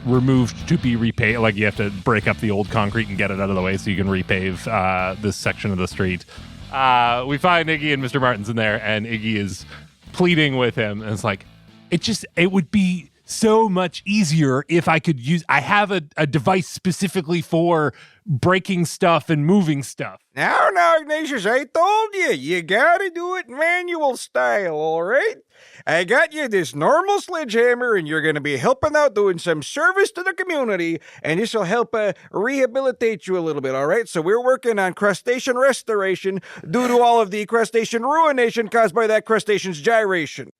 removed to be repaved. Like you have to break up the old concrete and get it out of the way so you can repave this section of the street. We find Iggy and Mr. Martin's in there, and Iggy is pleading with him, and it's like, it would be so much easier if I could I have a device specifically for breaking stuff and moving stuff. Now, Ignatius, I told you, you gotta do it manual style, all right? I got you this normal sledgehammer, and you're gonna be helping out doing some service to the community, and this will help rehabilitate you a little bit, all right? So we're working on crustacean restoration due to all of the crustacean ruination caused by that crustacean's gyration.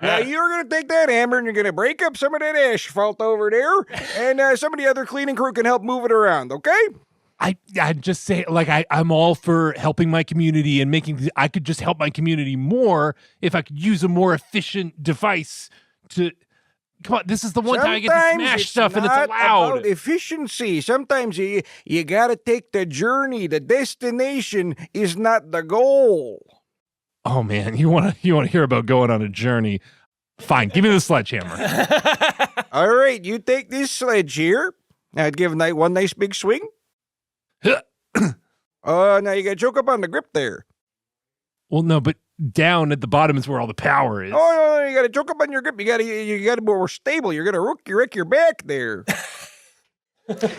Now, you're going to take that hammer and you're going to break up some of that asphalt over there, and some of the other cleaning crew can help move it around, okay? I'd just say, like, I'm all for helping my community and I could just help my community more if I could use a more efficient device to... Come on, this is the one time I get to smash stuff and it's allowed. About efficiency. Sometimes you got to take the journey. The destination is not the goal. Oh man, you want to hear about going on a journey? Fine, give me the sledgehammer. All right, you take this sledge here. I'd give one nice big swing. Now you got to choke up on the grip there. Well, no, but down at the bottom is where all the power is. Oh no, you got to choke up on your grip. You got to be more stable. You're gonna wreck your back there.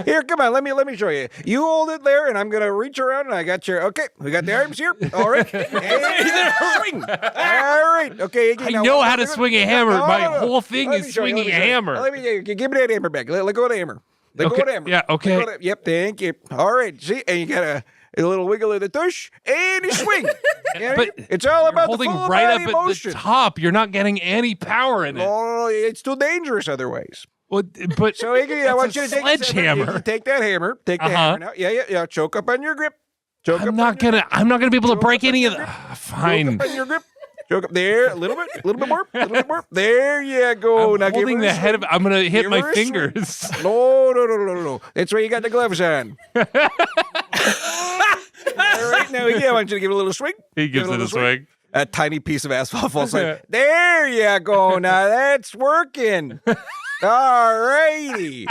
Here, come on, let me show you. You hold it there, and I'm gonna reach around, and I got your. Okay, we got the arms here. All right, and swing. All right, okay. I know how to swing a hammer. My whole thing is swinging a hammer. Give me that hammer back. Let go of the hammer. Let go of the hammer. Yeah, okay. Yep, thank you. All right, see, and you got a little wiggle of the tush, and you swing. But it's all about holding the full right body up motion. at the top. You're not getting any power in it. No, it's too dangerous otherwise. Well, but so Iggy, I want you to sledgehammer. Take that hammer. Take the hammer now. Yeah. Choke up on your grip. I'm not gonna be able to break any of the. Fine. Choke up in your grip. Choke up there a little bit more. There you go. I'm now holding the head of. I'm gonna hit my her a swing. fingers. No. That's why you got the gloves on. All right, now I want you to give it a little swing. He gives it a swing. A tiny piece of asphalt falls like, there you go. Now that's working. All righty.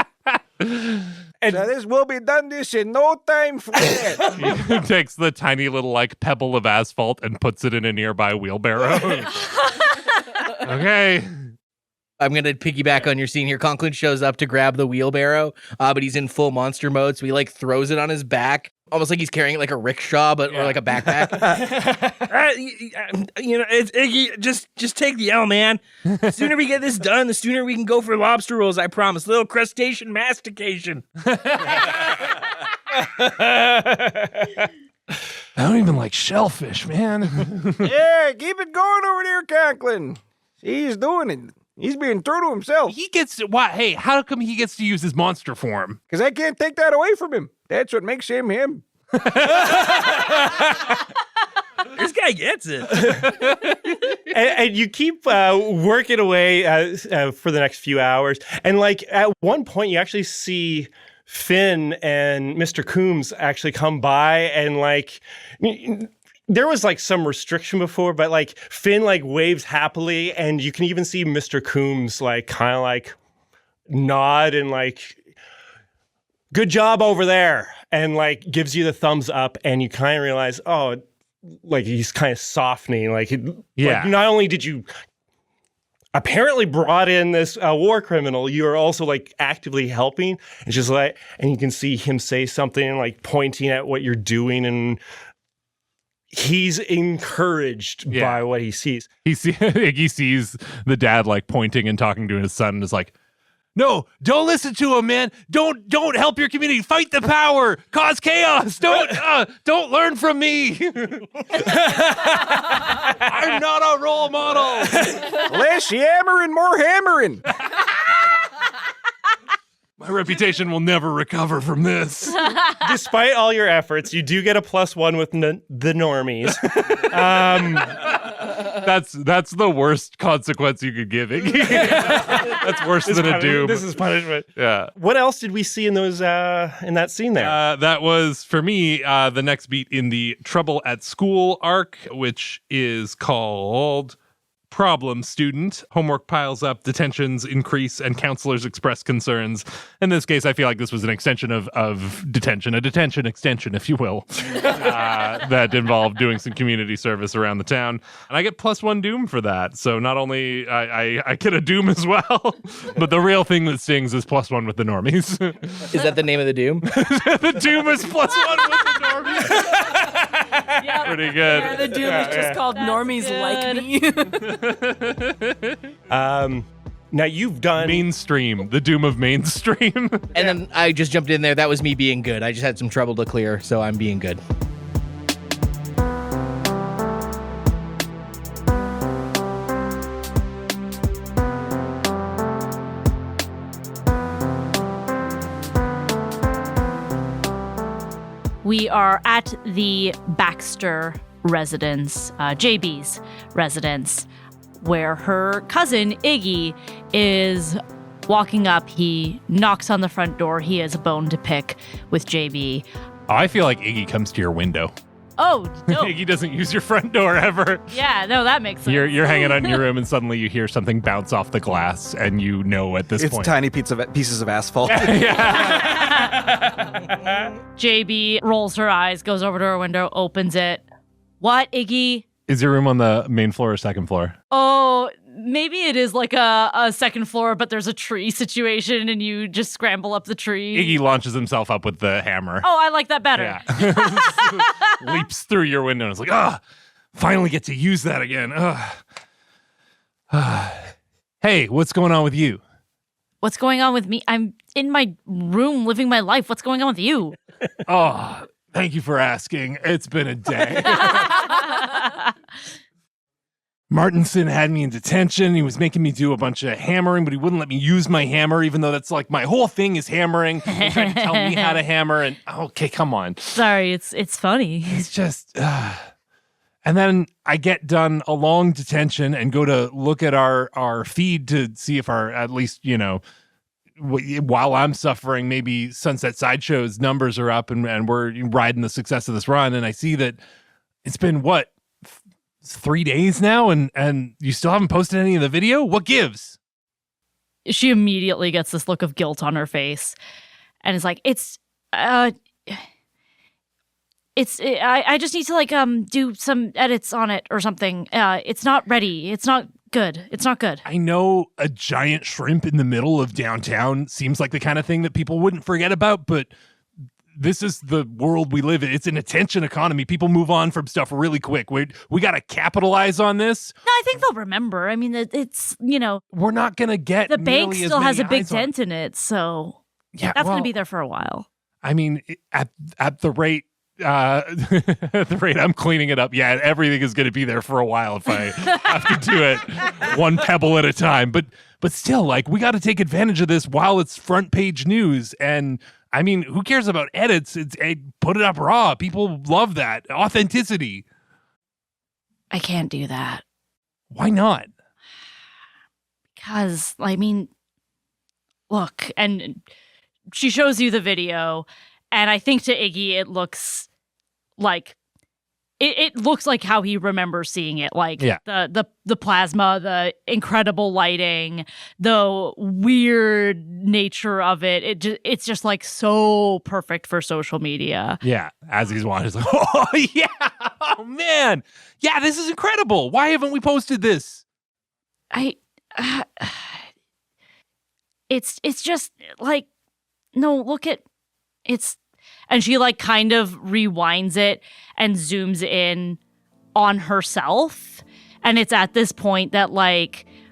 And so this will be done this in no time flat. He takes the tiny little like pebble of asphalt and puts it in a nearby wheelbarrow. Okay. I'm going to piggyback on your scene here. Conklin shows up to grab the wheelbarrow, but he's in full monster mode, so he like throws it on his back, almost like he's carrying it like a rickshaw, or like a backpack. It's Iggy. Just take the L, man. The sooner we get this done, the sooner we can go for lobster rolls, I promise. Little crustacean mastication. I don't even like shellfish, man. Yeah, keep it going over there, Conklin. He's doing it. He's being true to himself. He gets to, why? Hey, how come he gets to use his monster form? Because I can't take that away from him. That's what makes him him. This guy gets it. and you keep working away for the next few hours. And like at one point, you actually see Finn and Mr. Coombs actually come by and like... There was like some restriction before, but like Finn like waves happily, and you can even see Mr. Coombs like kind of like nod and like, good job over there, and like gives you the thumbs up, and you kind of realize, oh, like he's kind of softening. Like, like not only did you apparently brought in this war criminal, you are also like actively helping. It's just like, and you can see him say something like pointing at what you're doing, and he's encouraged by what he sees. Iggy sees the dad like pointing and talking to his son and is like, no, don't listen to him, man. Don't help your community. Fight the power. Cause chaos. Don't learn from me. I'm not a role model. Less yammering, more hammering. My reputation will never recover from this. Despite all your efforts, you do get a +1 with the normies. That's the worst consequence you could give Iggy. That's worse than a doom. This is punishment. Yeah. What else did we see in those in that scene there? That was for me the next beat in the Trouble at School arc, which is called Problem Student. Homework piles up, detentions increase, and counselors express concerns. In this case, I feel like this was an extension of detention, a detention extension, if you will, that involved doing some community service around the town. And I get +1 doom for that. So not only I get a doom as well, but the real thing that stings is +1 with the normies. Is that the name of the doom? The doom is +1 with the normies. Yep. Pretty good. Yeah, the doom is just called Normies Like Me. Now you've done mainstream, the doom of mainstream. And then I just jumped in there. That was me being good. I just had some trouble to clear, so I'm being good. We are at the Baxter residence, JB's residence, where her cousin Iggy is walking up. He knocks on the front door. He has a bone to pick with JB. I feel like Iggy comes to your window. Oh, no. Iggy doesn't use your front door ever. Yeah, no, that makes sense. You're hanging out in your room and suddenly you hear something bounce off the glass and you know at this point. It's tiny pieces of asphalt. JB rolls her eyes, goes over to her window, opens it. What, Iggy? Is your room on the main floor or second floor? Oh, maybe it is like a second floor, but there's a tree situation and you just scramble up the tree. Iggy launches himself up with the hammer. Oh, I like that better. Yeah. Leaps through your window and is like, finally get to use that again. Hey, what's going on with you? What's going on with me? I'm in my room living my life. What's going on with you? Oh, thank you for asking. It's been a day. Martinson had me in detention. He was making me do a bunch of hammering, but he wouldn't let me use my hammer, even though that's like my whole thing is hammering. He tried to tell me how to hammer, and okay, come on. Sorry, it's funny. It's just, and then I get done a long detention and go to look at our feed to see if at least, while I'm suffering, maybe Sunset Sideshow's numbers are up and we're riding the success of this run. And I see that it's been 3 days now, and you still haven't posted any of the video? What gives? She immediately gets this look of guilt on her face and is like, I just need to do some edits on it or something. It's not ready. It's not good. It's not good. I know a giant shrimp in the middle of downtown seems like the kind of thing that people wouldn't forget about, but this is the world we live in. It's an attention economy. People move on from stuff really quick. We got to capitalize on this. No, I think they'll remember. I mean, it's, we're not going to get the bank still has a big dent in it. So that's going to be there for a while. I mean, at the rate, at the rate I'm cleaning it up, yeah, everything is going to be there for a while if I have to do it one pebble at a time. But still, we got to take advantage of this while it's front page news. And I mean, who cares about edits? Put it up raw. People love that. Authenticity. I can't do that. Why not? Because, look, and she shows you the video, and I think to Iggy it looks like it looks like how he remembers seeing it, the plasma, the incredible lighting, the weird nature of it. It's just so perfect for social media. Yeah, as he's watching, he's like, oh yeah, oh man, yeah, this is incredible. Why haven't we posted this? It's just no, look at it's. And she kind of rewinds it and zooms in on herself. And it's at this point that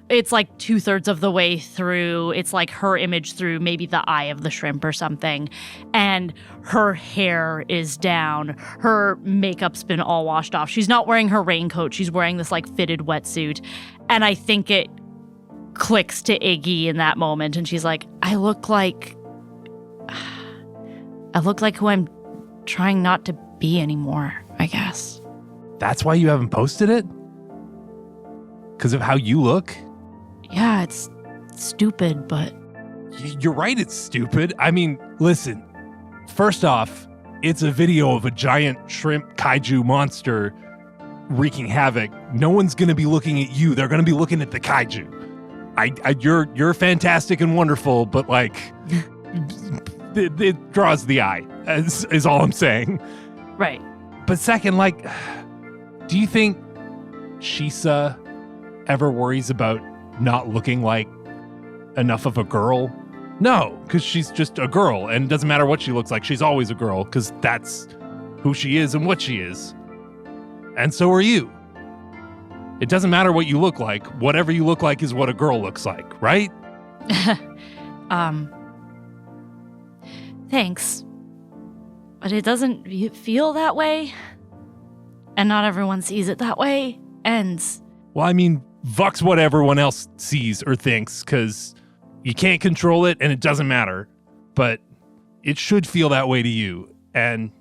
it's 2/3 of the way through. It's her image through maybe the eye of the shrimp or something. And her hair is down. Her makeup's been all washed off. She's not wearing her raincoat. She's wearing this fitted wetsuit. And I think it clicks to Iggy in that moment. And she's like, I look like who I'm trying not to be anymore, I guess. That's why you haven't posted it? Because of how you look? Yeah, it's stupid, but... You're right, it's stupid. I mean, listen. First off, it's a video of a giant shrimp kaiju monster wreaking havoc. No one's going to be looking at you. They're going to be looking at the kaiju. You're fantastic and wonderful, but it draws the eye, is all I'm saying. Right. But second, do you think Sheesa ever worries about not looking like enough of a girl? No, because she's just a girl, and it doesn't matter what she looks like. She's always a girl, because that's who she is and what she is. And so are you. It doesn't matter what you look like. Whatever you look like is what a girl looks like, right? Thanks. But it doesn't feel that way. And not everyone sees it that way. And... Well, I mean, Vux what everyone else sees or thinks, because you can't control it and it doesn't matter. But it should feel that way to you. And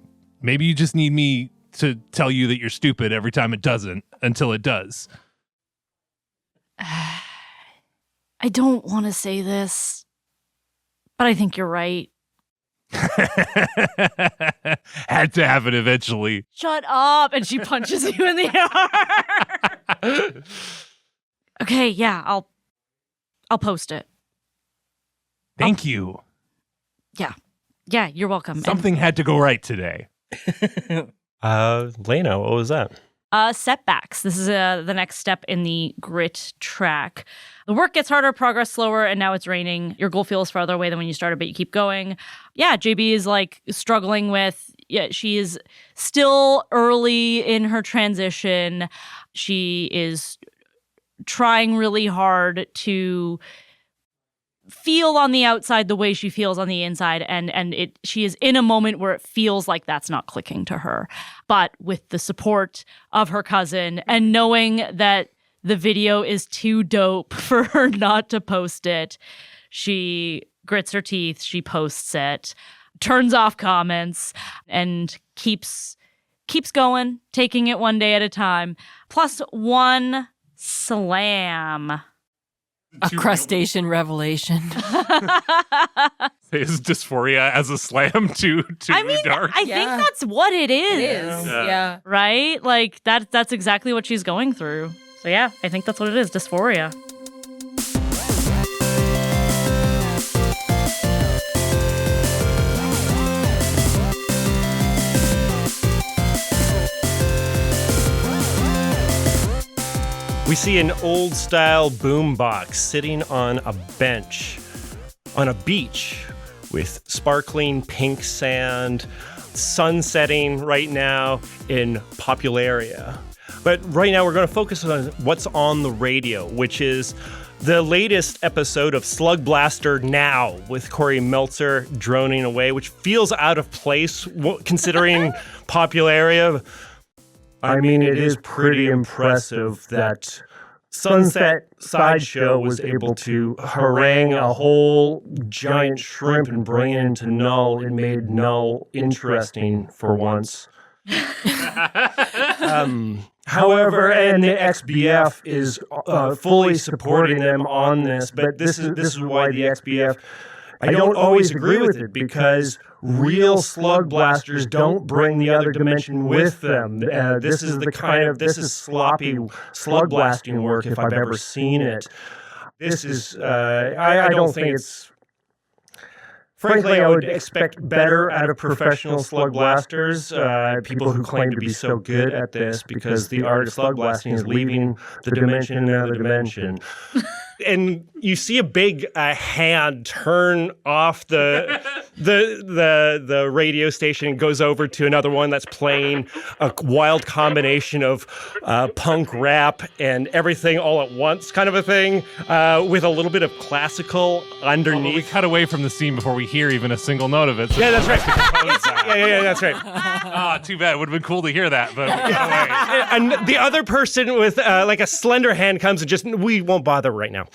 maybe you just need me to tell you that you're stupid every time it doesn't, until it does. I don't want to say this, but I think you're right. Had to happen eventually. Shut up! And she punches you in the arm. Okay, yeah, I'll post it. Thank you. Yeah, you're welcome. Something had to go right today. Laena, what was that? Setbacks. This is the next step in the grit track. The work gets harder, progress slower, and now it's raining. Your goal feels farther away than when you started, but you keep going. Yeah, JB is struggling with, she is still early in her transition. She is trying really hard to feel on the outside the way she feels on the inside, and she is in a moment where it feels like that's not clicking to her. But with the support of her cousin and knowing that the video is too dope for her not to post it. She grits her teeth, she posts it, turns off comments, and keeps going, taking it one day at a time. Plus one slam. A crustacean revelation. Is dysphoria as a slam too dark? I think that's what it is. It is. Yeah. Right? Like that's exactly what she's going through. So yeah, I think that's what it is, dysphoria. We see an old-style boombox sitting on a bench on a beach with sparkling pink sand, sun setting right now in Popularia. But right now we're going to focus on what's on the radio, which is the latest episode of Slugblaster Now with Corey Meltzer droning away, which feels out of place considering Popularia. I mean, it is pretty impressive that Sunset Sideshow was able to harangue a whole giant shrimp and bring it into Null. It made Null interesting for once. However, and the XBF is fully supporting them on this, but this is why the XBF, I don't always agree with it, because real Slugblasters don't bring the other dimension with them. This is sloppy Slugblasting work if I've ever seen it. This is, I don't think it's, frankly, I would expect better out of professional Slugblasters, people who claim to be so good at this, because the art of Slugblasting is leaving the dimension in another dimension. And you see a big hand turn off the radio station and goes over to another one that's playing a wild combination of punk rap and everything all at once kind of a thing, with a little bit of classical underneath. We cut away from the scene before we hear even a single note of it. So yeah, that's right. Yeah, that's right. Too bad. It would have been cool to hear that, but we cut away. And the other person with like a slender hand comes and just, we won't bother right now.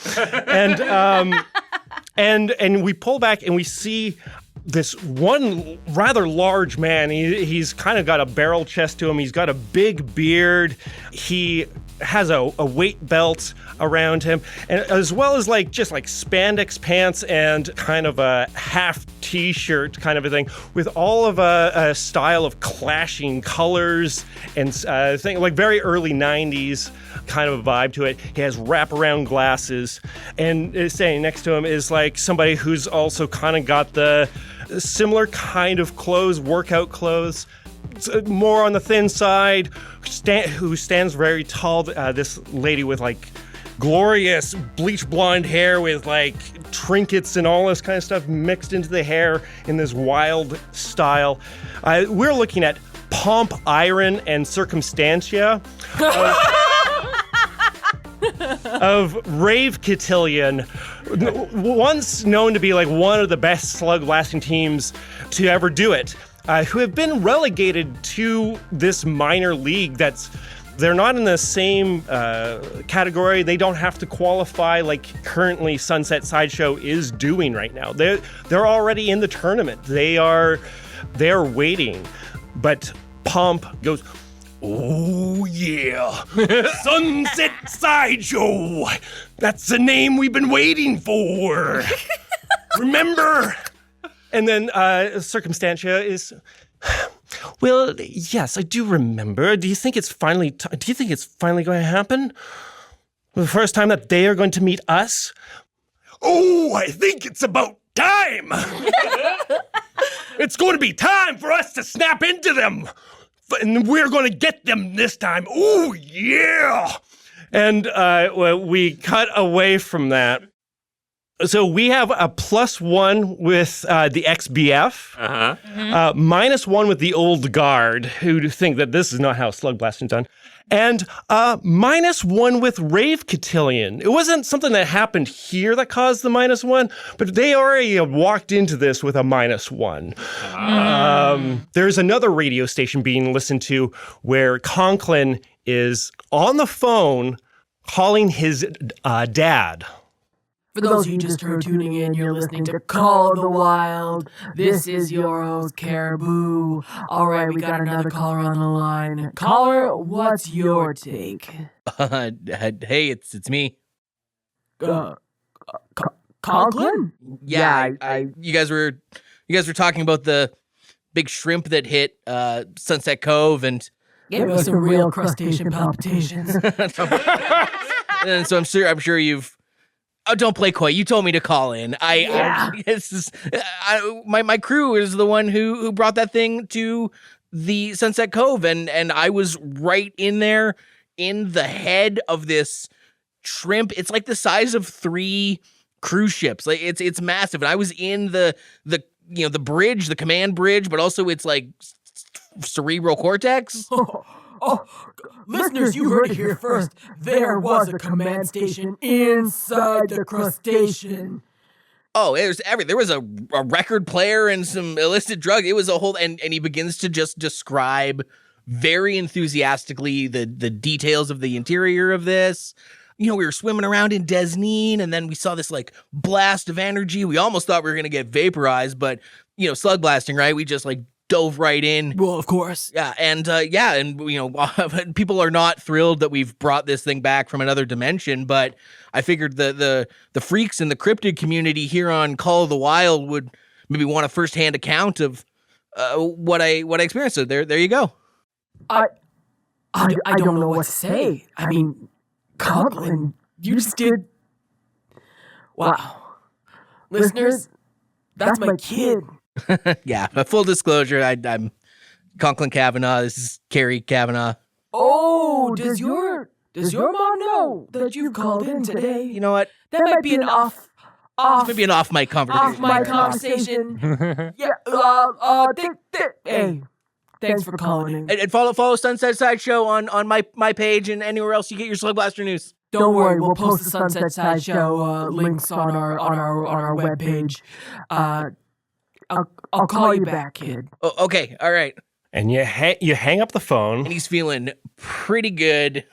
And we pull back and we see this one rather large man. He's kind of got a barrel chest to him. He's got a big beard. He has a weight belt around him, and as well as just spandex pants and kind of a half t-shirt kind of a thing, with all of a style of clashing colors and thing, like very early 90s kind of a vibe to it. He has wraparound glasses, and standing next to him is somebody who's also kind of got the similar kind of clothes, workout clothes, more on the thin side, who stands very tall. This lady with glorious bleach blonde hair with trinkets and all this kind of stuff mixed into the hair in this wild style. We're looking at Pomp, Iron, and Circumstantia of Rave Cotillion, once known to be one of the best slug blasting teams to ever do it, who have been relegated to this minor league they're not in the same category. They don't have to qualify like currently Sunset Sideshow is doing right now. They're already in the tournament. They're waiting. But Pomp goes, "Oh yeah, Sunset Sideshow. That's the name we've been waiting for. Remember?" And then Circumstantia is, "Well, yes, I do remember. Do you think it's finally going to happen? The first time that they are going to meet us?" "Oh, I think it's about time. It's going to be time for us to snap into them. And we're going to get them this time. Oh, yeah." And we cut away from that. So we have a +1 with the XBF, -1 with the old guard, who think that this is not how slug blasting's done, and -1 with Rave Cotillion. It wasn't something that happened here that caused the -1, but they already walked into this with a -1. There's another radio station being listened to where Conklin is on the phone calling his dad. For those of you just heard tuning in, you're listening to Call of the Wild. This is your host, Caribou. All right, we got another caller on the line. Caller, what's your take? Hey, it's me. Conklin? Yeah, I you guys were talking about the big shrimp that hit Sunset Cove and Gave us some real crustacean palpitations. and so I'm sure you've. Oh, don't play coy. You told me to call in. My crew is the one who brought that thing to the Sunset Cove, and I was right in there in the head of this shrimp. It's like the size of 3 cruise ships. Like it's massive, and I was in the bridge, the command bridge, but also it's like cerebral cortex. Listeners, you heard it here first. There was a command station inside the crustacean. Oh, there was a record player and some illicit drug. It was a whole, and he begins to just describe very enthusiastically the details of the interior of this. We were swimming around in Desneen, and then we saw this like blast of energy. We almost thought we were gonna get vaporized, but slug blasting, right? We just like dove right in. Well, of course. Yeah, and people are not thrilled that we've brought this thing back from another dimension, but I figured the freaks in the cryptid community here on Call of the Wild would maybe want a first-hand account of what I experienced. So there you go. I don't know what to say. I mean, Conklin, you just did. Wow. Listeners, that's my kid. Yeah, but full disclosure, I'm Conklin Cavanaugh. This is Carrie Cavanaugh. Oh, does your mom know that you've called in today? You know what? That might be an off Maybe an off-mic conversation. Off-mic conversation. Yeah. Hey, thanks for calling in. And follow Sunset Sideshow on my page and anywhere else you get your Slugblaster news. Don't worry, we'll post the Sunset Sideshow links on our webpage. I'll call you back, kid. Oh, okay, all right. And you hang up the phone, and he's feeling pretty good.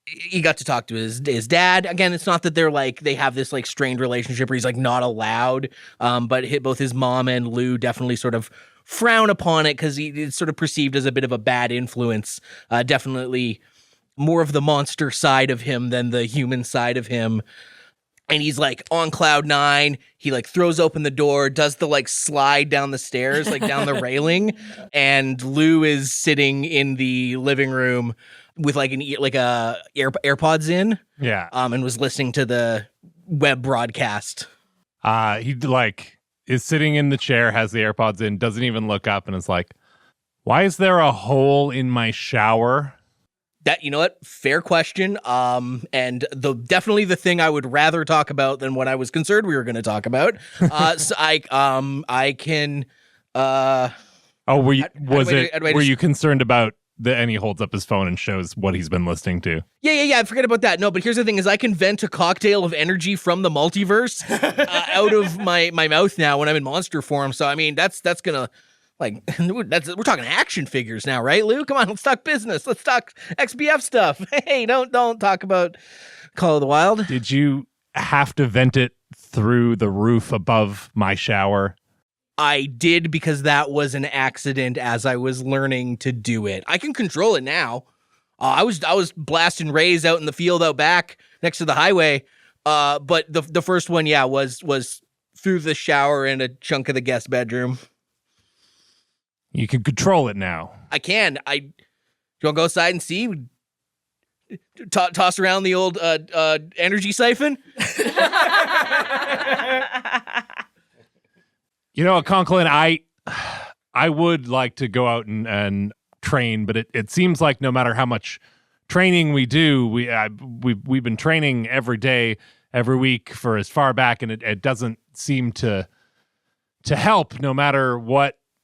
He got to talk to his dad. Again, it's not that they have this like strained relationship where he's like not allowed. But both his mom and Lou definitely sort of frown upon it because it's sort of perceived as a bit of a bad influence. Definitely more of the monster side of him than the human side of him. And he's like on cloud 9. He like throws open the door, does the like slide down the stairs, like down the railing. And Lou is sitting in the living room with like AirPods in. Yeah. And was listening to the web broadcast. He like is sitting in the chair, has the AirPods in, doesn't even look up, and is like, "Why is there a hole in my shower?" That, you know what? Fair question. And definitely the thing I would rather talk about than what I was concerned we were going to talk about. So I can. Were you concerned about and he holds up his phone and shows what he's been listening to? Yeah. Forget about that. No, but here's the thing: is I can vent a cocktail of energy from the multiverse out of my mouth now when I'm in monster form. So I mean, that's gonna. Like, we're talking action figures now, right, Lou? Come on, let's talk business. Let's talk XBF stuff. Hey, don't talk about Call of the Wild. Did you have to vent it through the roof above my shower? I did, because that was an accident as I was learning to do it. I can control it now. I was blasting rays out in the field out back next to the highway. But the first one, was through the shower and a chunk of the guest bedroom. You can control it now. I can. Do you want to go outside and see? Toss around the old energy siphon? You know, Conklin, I would like to go out and train, but it seems like no matter how much training we do, we've been training every day, every week for as far back, and it doesn't seem to help. No matter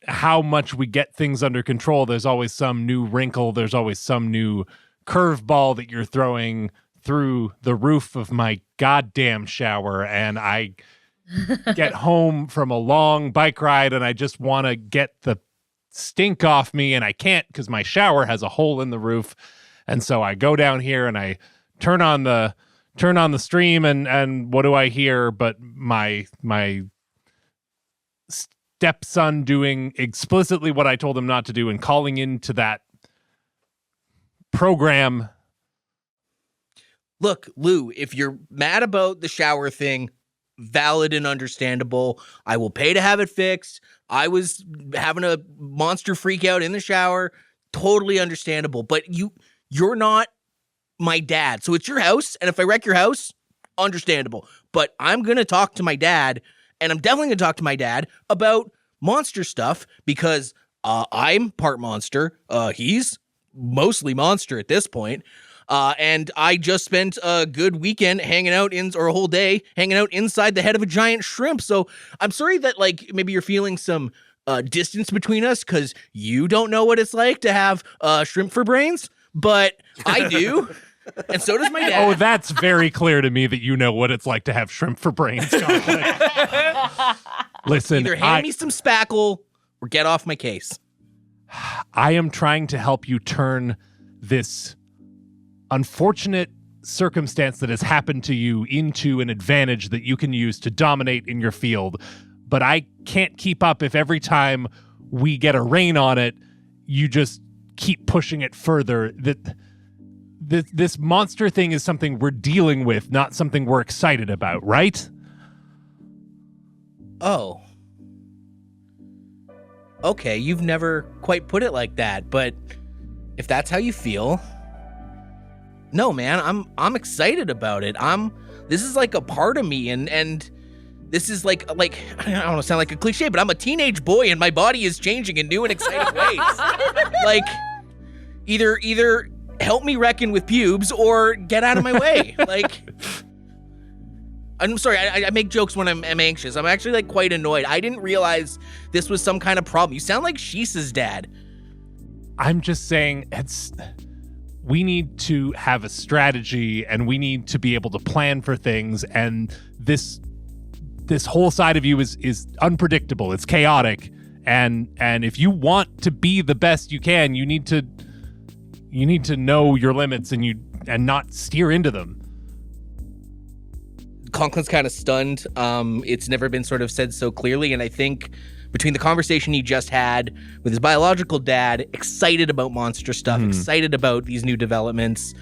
how much we get things under control, there's always some new wrinkle. There's always some new curveball that you're throwing through the roof of my goddamn shower. And I get home from a long bike ride and I just want to get the stink off me, and I can't because my shower has a hole in the roof. And so I go down here and I turn on the stream, and what do I hear but my stepson doing explicitly what I told him not to do and calling into that program. Look, Lou, if you're mad about the shower thing, valid and understandable. I will pay to have it fixed. I was having a monster freak out in the shower. Totally understandable. But you're not my dad. So it's your house, and if I wreck your house, understandable. But I'm going to talk to my dad, and I'm definitely going to talk to my dad about monster stuff because I'm part monster. He's mostly monster at this point. And I just spent a good weekend or a whole day hanging out inside the head of a giant shrimp. So I'm sorry that maybe you're feeling some distance between us because you don't know what it's like to have shrimp for brains, but I do. And so does my dad. Oh, that's very clear to me that you know what it's like to have shrimp for brains. Listen, either hand me some spackle or get off my case. I am trying to help you turn this unfortunate circumstance that has happened to you into an advantage that you can use to dominate in your field. But I can't keep up if every time we get a rein on it, you just keep pushing it further. This monster thing is something we're dealing with, not something we're excited about, right? Oh. Okay, you've never quite put it like that, but if that's how you feel, no, man, I'm excited about it. This is like a part of me, and this is like I don't want to sound like a cliche, but I'm a teenage boy and my body is changing in new and exciting ways. Either help me reckon with pubes or get out of my way. I'm sorry, I make jokes when I'm anxious. I'm actually quite annoyed. I didn't realize this was some kind of problem. You sound like Sheesa's dad. I'm just saying we need to have a strategy and we need to be able to plan for things, and this whole side of you is unpredictable. It's chaotic, and if you want to be the best you can, you need to know your limits and not steer into them. Conklin's kind of stunned. It's never been sort of said so clearly, and I think between the conversation he just had with his biological dad, excited about monster stuff, excited about these new developments,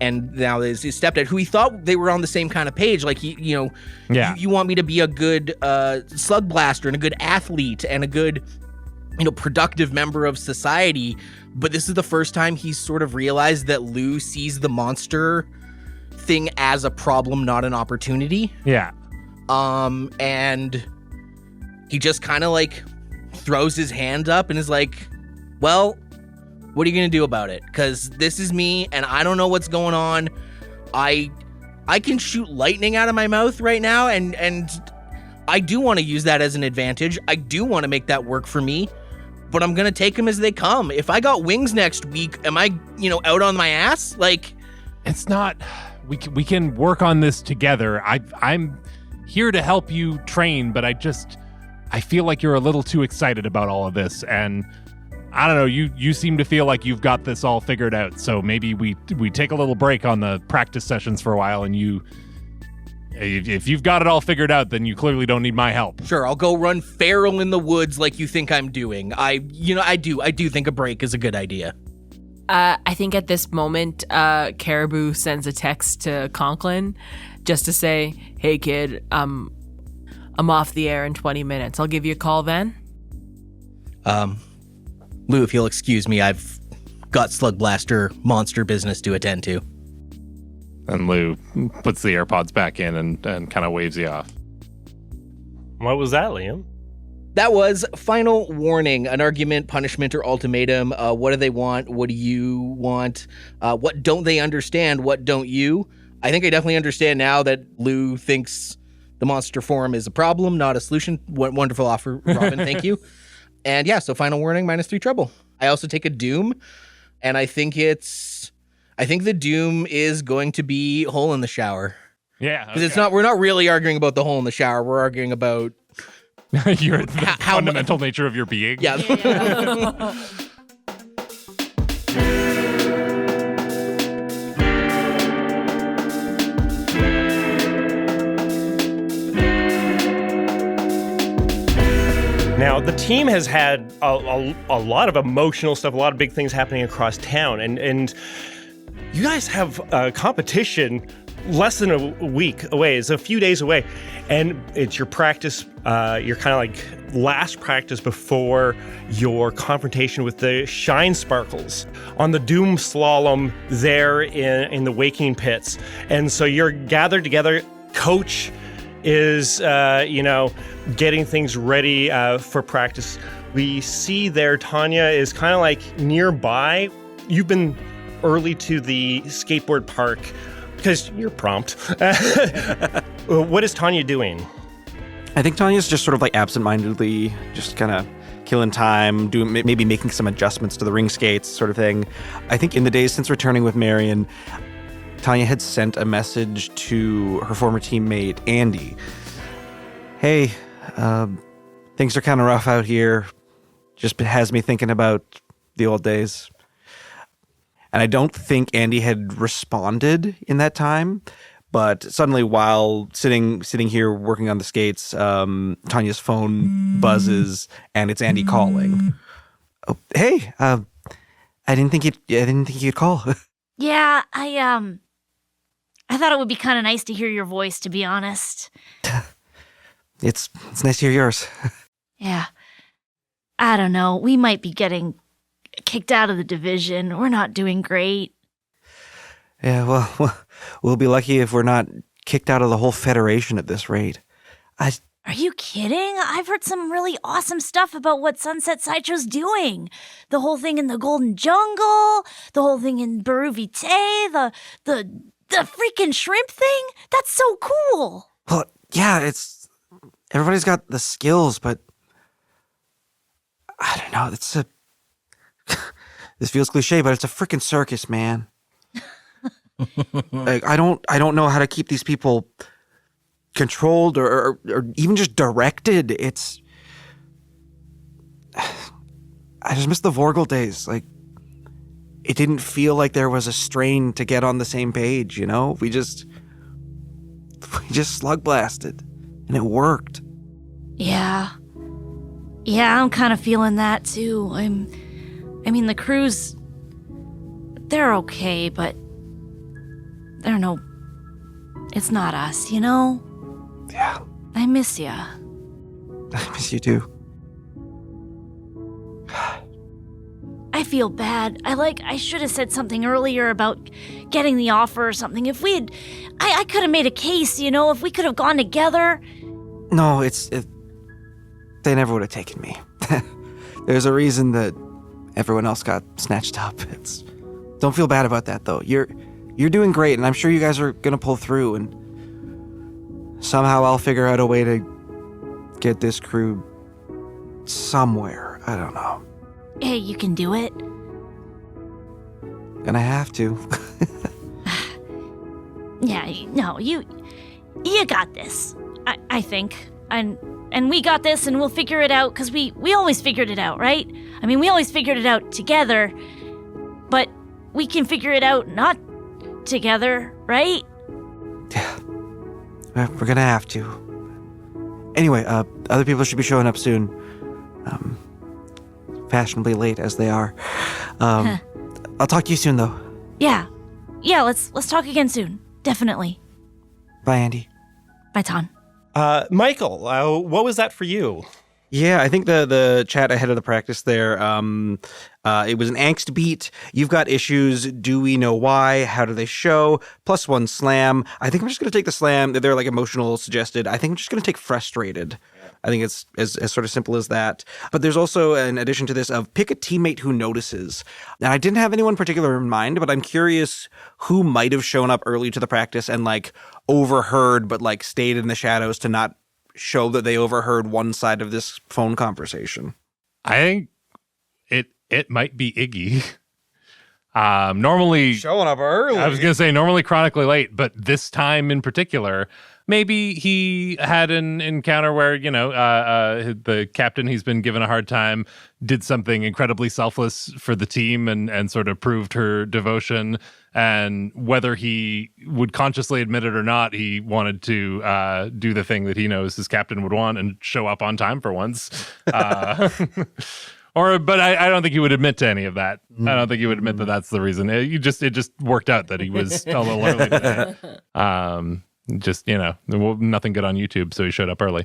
and now there's his stepdad, who he thought they were on the same kind of page. You want me to be a good Slugblaster and a good athlete and a good, productive member of society. But this is the first time he's sort of realized that Lou sees the monster thing as a problem, not an opportunity. Yeah. And he just kind of throws his hand up and is like, well, what are you going to do about it? Because this is me and I don't know what's going on. I can shoot lightning out of my mouth right now, and I do want to use that as an advantage. I do want to make that work for me, but I'm going to take them as they come. If I got wings next week, am I, out on my ass? It's not... We can work on this together. I'm here to help you train, but I feel like you're a little too excited about all of this, and I don't know, you seem to feel like you've got this all figured out, so maybe we take a little break on the practice sessions for a while, and if you've got it all figured out, then you clearly don't need my help. Sure, I'll go run feral in the woods like you think I'm doing. I do think a break is a good idea. I think at this moment, Caribou sends a text to Conklin just to say, hey, kid, I'm off the air in 20 minutes. I'll give you a call then. Lou, if you'll excuse me, I've got Slugblaster monster business to attend to. And Lou puts the AirPods back in and kind of waves you off. What was that, Liam? That was final warning, an argument, punishment, or ultimatum. What do they want? What do you want? What don't they understand? What don't you? I think I definitely understand now that Lou thinks the monster form is a problem, not a solution. What wonderful offer, Robyn. Thank you. And yeah, so final warning, -3 trouble. I also take a doom, and I think the doom is going to be hole in the shower. Yeah. Because we're not really arguing about the hole in the shower. We're arguing about the fundamental nature of your being. Yeah. Now, the team has had a lot of emotional stuff, a lot of big things happening across town, and you guys have a competition less than a week away. It's a few days away, and it's your practice, your kind of like last practice before your confrontation with the Shine Sparkles on the Doom Slalom there in the Waking Pits. And so you're gathered together. Coach is, getting things ready for practice. We see there Tanya is kind of like nearby. You've been early to the skateboard park because you're prompt. What is Tanya doing? I think Tanya's just sort of like absentmindedly just kind of killing time, maybe making some adjustments to the ring skates sort of thing. I think in the days since returning with Marion, Tanya had sent a message to her former teammate, Andy. Hey, things are kind of rough out here. Just has me thinking about the old days. And I don't think Andy had responded in that time. But suddenly, while sitting here working on the skates, Tanya's phone buzzes, and it's Andy calling. Oh, hey, I didn't think you'd call. Yeah, I thought it would be kind of nice to hear your voice, to be honest. It's nice to hear yours. Yeah. I don't know. We might be getting kicked out of the division. We're not doing great. Yeah, well, we'll be lucky if we're not kicked out of the whole federation at this rate. Are you kidding? I've heard some really awesome stuff about what Sunset Sideshow's doing. The whole thing in the Golden Jungle, the whole thing in Baru Vitae, the freaking shrimp thing. That's so cool. Well, yeah, everybody's got the skills, but I don't know. This feels cliche, but it's a freaking circus, man. Like, I don't know how to keep these people controlled or even just directed. I just miss the Vorgel days. Like, it didn't feel like there was a strain to get on the same page, you know? We just slugblasted, and it worked. Yeah, I'm kind of feeling that too. I mean, the crews, they're okay, but it's not us, you know? Yeah. I miss ya. I miss you too. I feel bad. I should have said something earlier about getting the offer or something. If I could have made a case, you know, if we could have gone together. No, they never would have taken me. There's a reason that everyone else got snatched up. Don't feel bad about that, though. You're doing great, and I'm sure you guys are gonna pull through, and somehow I'll figure out a way to get this crew somewhere. I don't know. Hey, you can do it. Gonna have to. Yeah, no, you got this. I think. And we got this, and we'll figure it out, because we always figured it out, right? I mean, we always figured it out together, but we can figure it out not together, right? Yeah. We're gonna have to. Anyway, other people should be showing up soon. Fashionably late as they are. I'll talk to you soon, though. Yeah, let's talk again soon. Definitely. Bye, Andy. Bye, Ton. Michael, what was that for you? Yeah, I think the chat ahead of the practice there, it was an angst beat. You've got issues. Do we know why? How do they show? +1 slam. I think I'm just going to take the slam. They're like emotional suggested. I think I'm just going to take frustrated. I think it's as sort of simple as that. But there's also an addition to this of pick a teammate who notices. And I didn't have anyone particular in mind, but I'm curious who might have shown up early to the practice and like overheard, but like stayed in the shadows to not show that they overheard one side of this phone conversation. I think it might be Iggy. Normally showing up early. I was gonna say normally chronically late, but this time in particular, maybe he had an encounter where, the captain he's been given a hard time did something incredibly selfless for the team and sort of proved her devotion. And whether he would consciously admit it or not, he wanted to do the thing that he knows his captain would want and show up on time for once. But I don't think he would admit to any of that. I don't think he would admit that that's the reason. It just worked out that he was a little early today. Nothing good on YouTube, so he showed up early.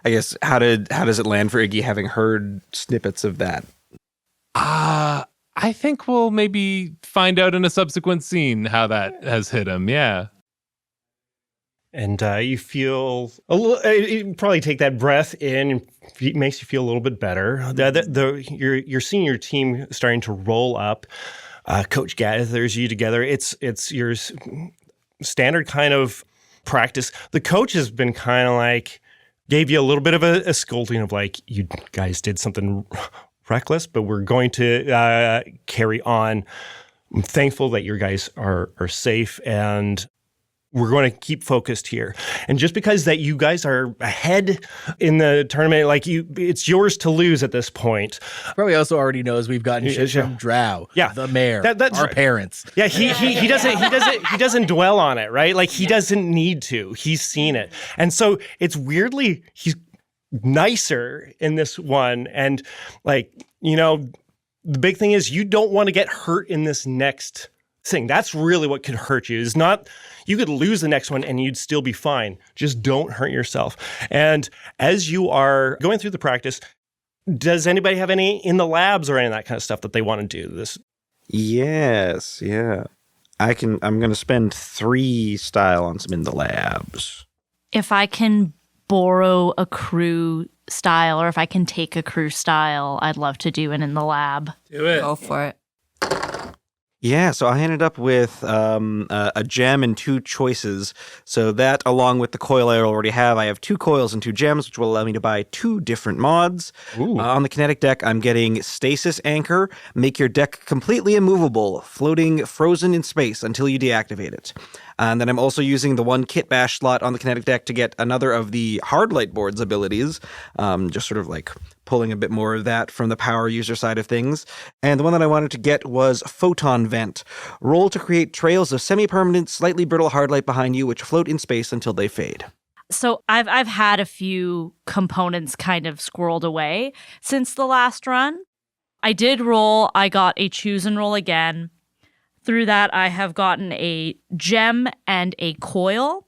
I guess how does it land for Iggy having heard snippets of that? I think we'll maybe find out in a subsequent scene how that has hit him. Yeah. And you feel a little. You probably take that breath in. It makes you feel a little bit better. You're seeing your team starting to roll up. Coach gathers you together. It's your standard kind of practice. The coach has been kind of like gave you a little bit of a scolding of like, you guys did something reckless, but we're going to carry on. I'm thankful that you guys are safe, and we're going to keep focused here. And just because that you guys are ahead in the tournament, it's yours to lose at this point. Probably also already knows we've gotten shit from Drow, the mayor, that's our right. parents. Yeah, he doesn't dwell on it, right? Like he doesn't need to. He's seen it, and so it's weirdly he's nicer in this one. And the big thing is you don't want to get hurt in this next thing. That's really what could hurt you. Is not you could lose the next one and you'd still be fine. Just don't hurt yourself. And as you are going through the practice, does anybody have any in the labs or any of that kind of stuff that they want to do? This? Yes, yeah. I'm going to spend 3 style on some in the labs. If I can borrow a crew style, or if I can take a crew style, I'd love to do it in the lab. Do it. Go for it. Yeah, so I ended up with a gem and 2 choices. So that, along with the coil I already have, I have 2 coils and 2 gems, which will allow me to buy 2 different mods. On the kinetic deck, I'm getting Stasis Anchor, make your deck completely immovable, floating frozen in space until you deactivate it. And then I'm also using the 1 Kit Bash slot on the kinetic deck to get another of the Hard Light Board's abilities, just sort of like pulling a bit more of that from the power user side of things. And the one that I wanted to get was Photon Vent. Roll to create trails of semi-permanent, slightly brittle hard light behind you, which float in space until they fade. So I've had a few components kind of squirreled away since the last run. I did roll. I got a choose and roll again. Through that, I have gotten a gem and a coil.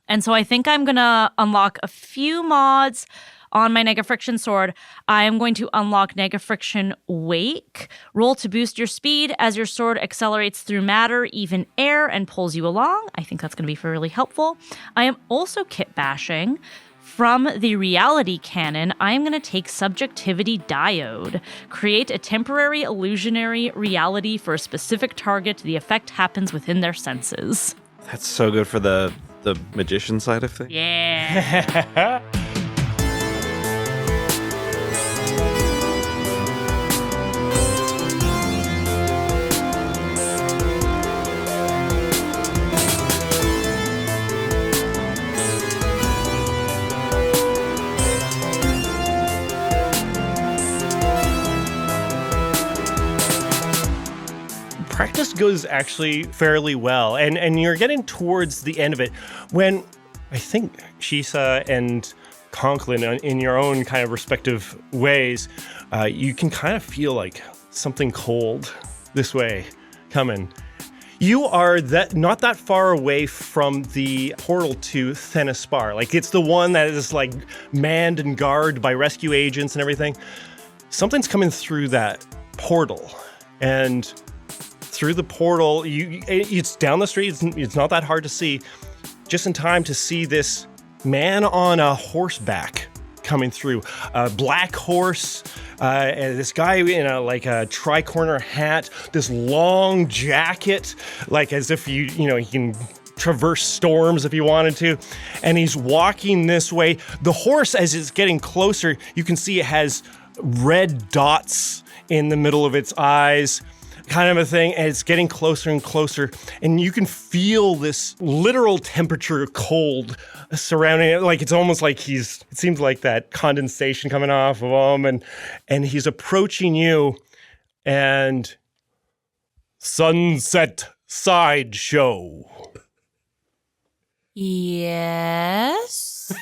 And so I think I'm going to unlock a few mods on my Nega Friction Sword. I am going to unlock Nega Friction Wake. Roll to boost your speed as your sword accelerates through matter, even air, and pulls you along. I think that's going to be really helpful. I am also kit bashing. From the reality cannon, I am going to take Subjectivity Diode. Create a temporary illusionary reality for a specific target. The effect happens within their senses. That's so good for the magician side of things. Yeah. Practice goes actually fairly well, and you're getting towards the end of it when I think Sheesa and Conklin, in your own kind of respective ways, you can kind of feel like something cold this way coming. You are not that far away from the portal to Thenispar. Like, it's the one that is like manned and guarded by rescue agents and everything. Something's coming through that portal, and through the portal, it's down the street. It's not that hard to see. Just in time to see this man on a horseback coming through. A black horse, and this guy in a tri-corner hat, this long jacket, like as if he can traverse storms if he wanted to. And he's walking this way. The horse, as it's getting closer, you can see it has red dots in the middle of its eyes. kind of a thing, and it's getting closer and closer, and you can feel this literal temperature cold surrounding it. Like it's almost like it seems like that condensation coming off of him, and he's approaching you, and sunset sideshow. Yes.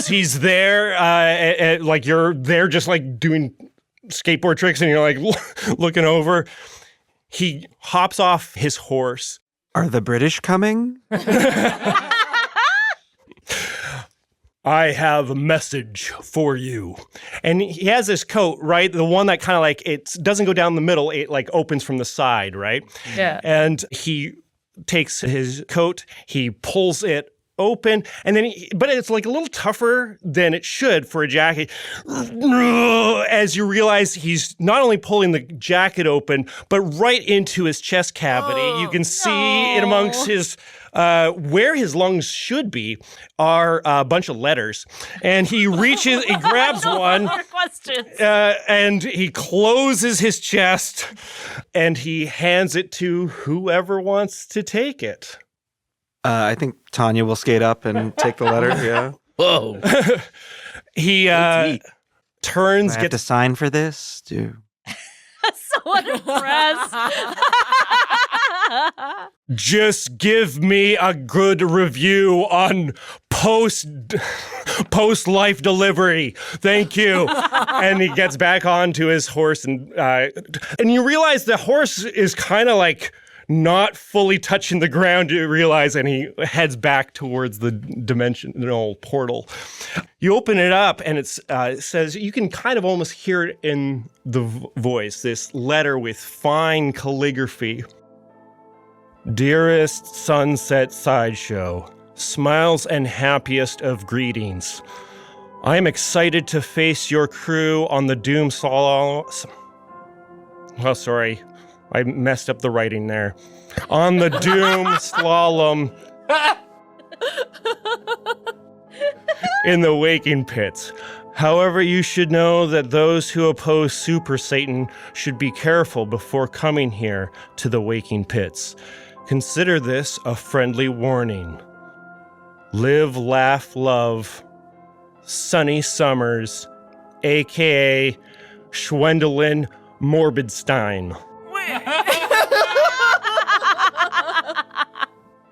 He's there, like you're there just like doing skateboard tricks and you're like looking over. He hops off his horse. Are the British coming? I have a message for you. And he has this coat, right? The one that kind of like, it doesn't go down the middle. It like opens from the side, right? Yeah. And he takes his coat, he pulls it open, and then but it's like a little tougher than it should for a jacket. As you realize he's not only pulling the jacket open, but right into his chest cavity. You can see in amongst his where his lungs should be are a bunch of letters. And he reaches, he grabs one, and he closes his chest, and he hands it to whoever wants to take it. I think Tanya will skate up and take the letter. Yeah. Whoa. He turns. I have to sign for this, too. So unimpressed. Just give me a good review on post life delivery. Thank you. And he gets back onto his horse, and you realize the horse is kind of like not fully touching the ground, you realize, and he heads back towards the dimensional portal. You open it up, and it says, you can kind of almost hear it in the voice, this letter with fine calligraphy. Dearest Sunset Sideshow, smiles and happiest of greetings. I am excited to face your crew on the Doom Slalom. Oh, sorry. I messed up the writing there. On the Doom Slalom in the Waking Pits. However, you should know that those who oppose Super Satan should be careful before coming here to the Waking Pits. Consider this a friendly warning. Live, laugh, love. Sunny Summers, a.k.a. Schwendelin Morbidstein.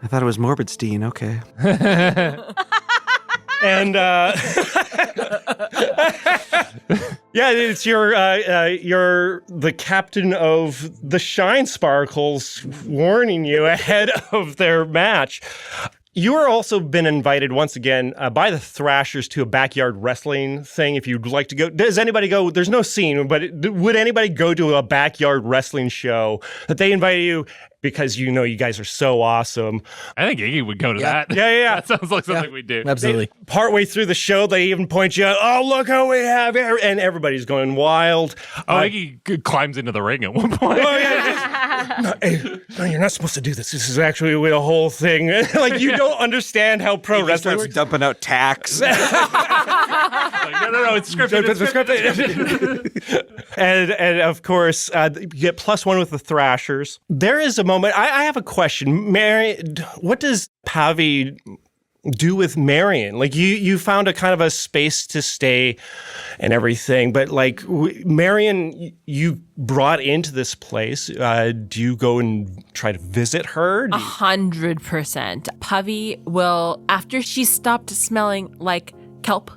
I thought it was Morbidstein. Okay. And yeah, it's you're the captain of the Shine Sparkles warning you ahead of their match. You are also been invited once again by the Thrashers to a backyard wrestling thing. If you'd like to go, does anybody go? There's no scene, but would anybody go to a backyard wrestling show that they invited you because you know you guys are so awesome? I think Iggy would go to that. Yeah. That sounds like something we do. Absolutely. Partway through the show, they even point you out. Oh, look who we have here, and everybody's going wild. Iggy climbs into the ring at one point. Oh yeah. No, you're not supposed to do this. This is actually the whole thing. Like you don't understand how pro wrestling works. Dumping out tax. No, it's scripted. And of course, you get +1 with the Thrashers. There is a moment. I have a question. Mary, what does Pavi do with Marion? Like you found a kind of a space to stay and everything, but like Marion, you brought into this place. Do you go and try to visit her? 100%. Pavi will, after she stopped smelling like kelp,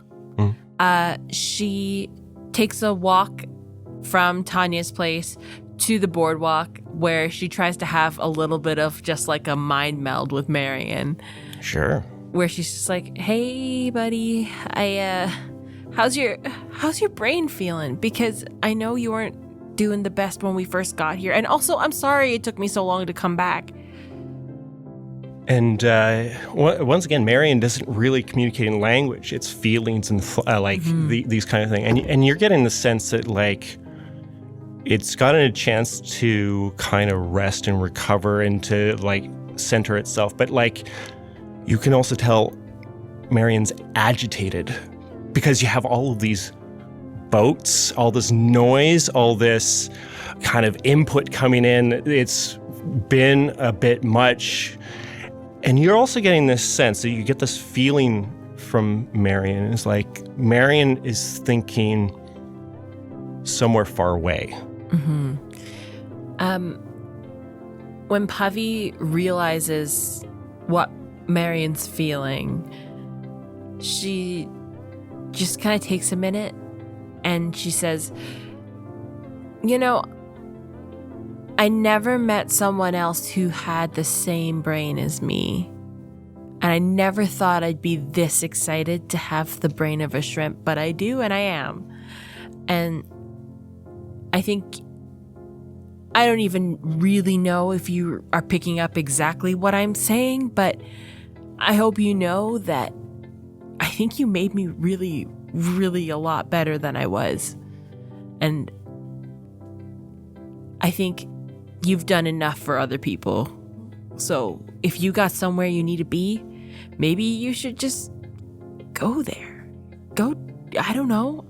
she takes a walk from Tanya's place to the boardwalk where she tries to have a little bit of just like a mind meld with Marion. Sure. Where she's just like, "Hey, buddy, how's your brain feeling? Because I know you weren't doing the best when we first got here, and also I'm sorry it took me so long to come back." And once again, Marion doesn't really communicate in language; it's feelings and these kind of things. And you're getting the sense that like it's gotten a chance to kind of rest and recover and to like center itself, but like. You can also tell Marion's agitated because you have all of these boats, all this noise, all this kind of input coming in. It's been a bit much. And you're also getting this sense that you get this feeling from Marion. It's like Marion is thinking somewhere far away. Mm-hmm. When Pavi realizes what Marion's feeling, she just kind of takes a minute and she says, you know, I never met someone else who had the same brain as me. And I never thought I'd be this excited to have the brain of a shrimp, but I do, and I am. And I think I don't even really know if you are picking up exactly what I'm saying, but I hope you know that I think you made me really, really a lot better than I was. And I think you've done enough for other people. So if you got somewhere you need to be, maybe you should just go there. Go, I don't know.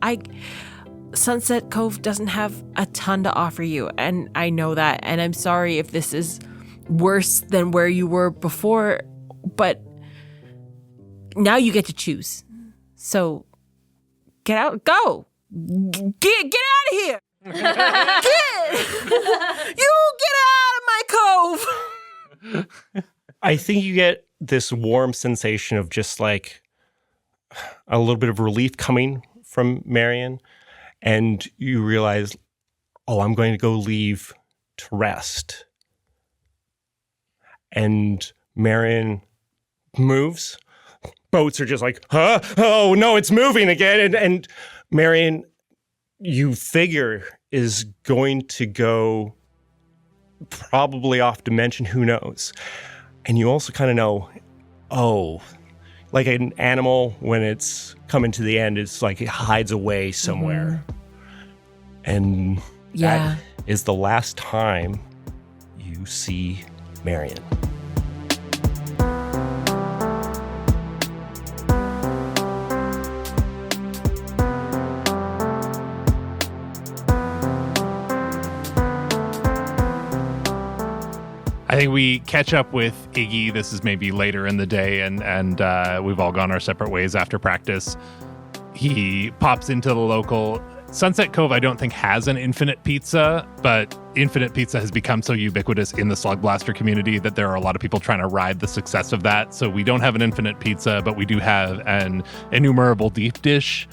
Sunset Cove doesn't have a ton to offer you, and I know that, and I'm sorry if this is worse than where you were before, but now you get to choose. So get out, go. Get out of here. You get out of my cove. I think you get this warm sensation of just like a little bit of relief coming from Marion, and you realize, oh, I'm going to go leave to rest. And Marion moves. Boats are just like, huh? Oh, no, it's moving again. And Marion, you figure, is going to go probably off dimension, who knows? And you also kind of know, oh, like an animal, when it's coming to the end, it's like it hides away somewhere. Mm-hmm. And that is the last time you see Marion. I think we catch up with Iggy. This is maybe later in the day, and we've all gone our separate ways after practice. He pops into the local Sunset Cove. I don't think has an infinite pizza, but infinite pizza has become so ubiquitous in the Slugblaster community that there are a lot of people trying to ride the success of that. So we don't have an infinite pizza, but we do have an innumerable deep dish.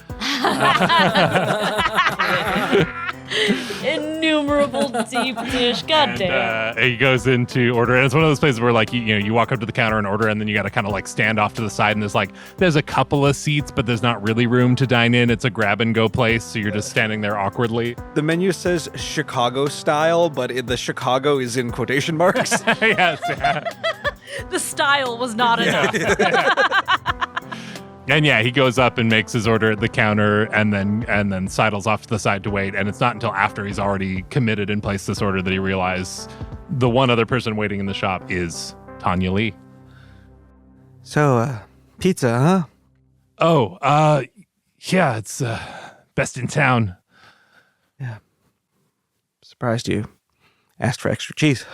Innumerable deep dish. God damn. He goes into order, and it's one of those places where like you walk up to the counter and order, and then you got to kind of like stand off to the side, and there's a couple of seats, but there's not really room to dine in. It's a grab and go place, so you're just standing there awkwardly. The menu says Chicago style, but the Chicago is in quotation marks. Yes. Yeah. The style was not enough. And yeah, he goes up and makes his order at the counter, and then sidles off to the side to wait. And it's not until after he's already committed and placed this order that he realizes the one other person waiting in the shop is Tanya Lee. So, pizza, huh? Oh, yeah, it's best in town. Yeah. Surprised you asked for extra cheese.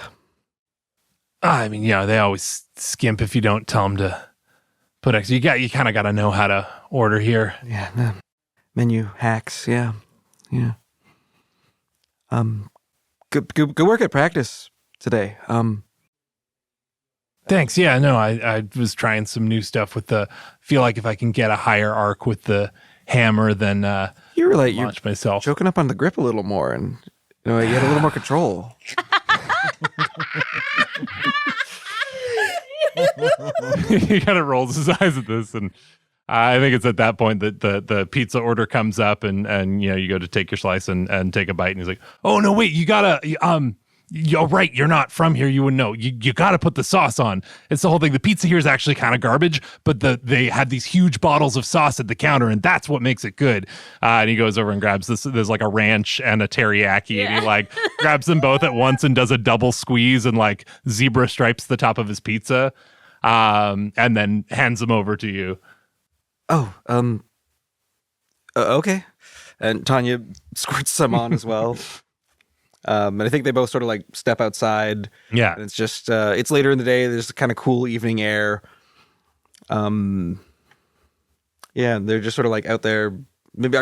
I mean, yeah, they always skimp if you don't tell them to put extra. You kind of got to know how to order here. Yeah, menu hacks. Yeah. Good work at practice today. Thanks. Yeah, no, I was trying some new stuff with feel like if I can get a higher arc with the hammer, then you were like launch myself. Choking up on the grip a little more, and you had a little more control. He kind of rolls his eyes at this, and I think it's at that point that the pizza order comes up, and you go to take your slice and take a bite, and he's like, "Oh no, wait, you gotta you're right, you're not from here, you wouldn't know. You gotta put the sauce on." It's the whole thing. The pizza here is actually kind of garbage, but they had these huge bottles of sauce at the counter, and that's what makes it good. And he goes over and grabs this. There's like a ranch and a teriyaki, and he like grabs them both at once and does a double squeeze and like zebra stripes the top of his pizza, and then hands them over to you. Oh, okay. And Tanya squirts some on as well. And I think they both sort of like step outside. Yeah. And it's just, it's later in the day. There's kind of cool evening air. Yeah, they're just sort of like out there. Maybe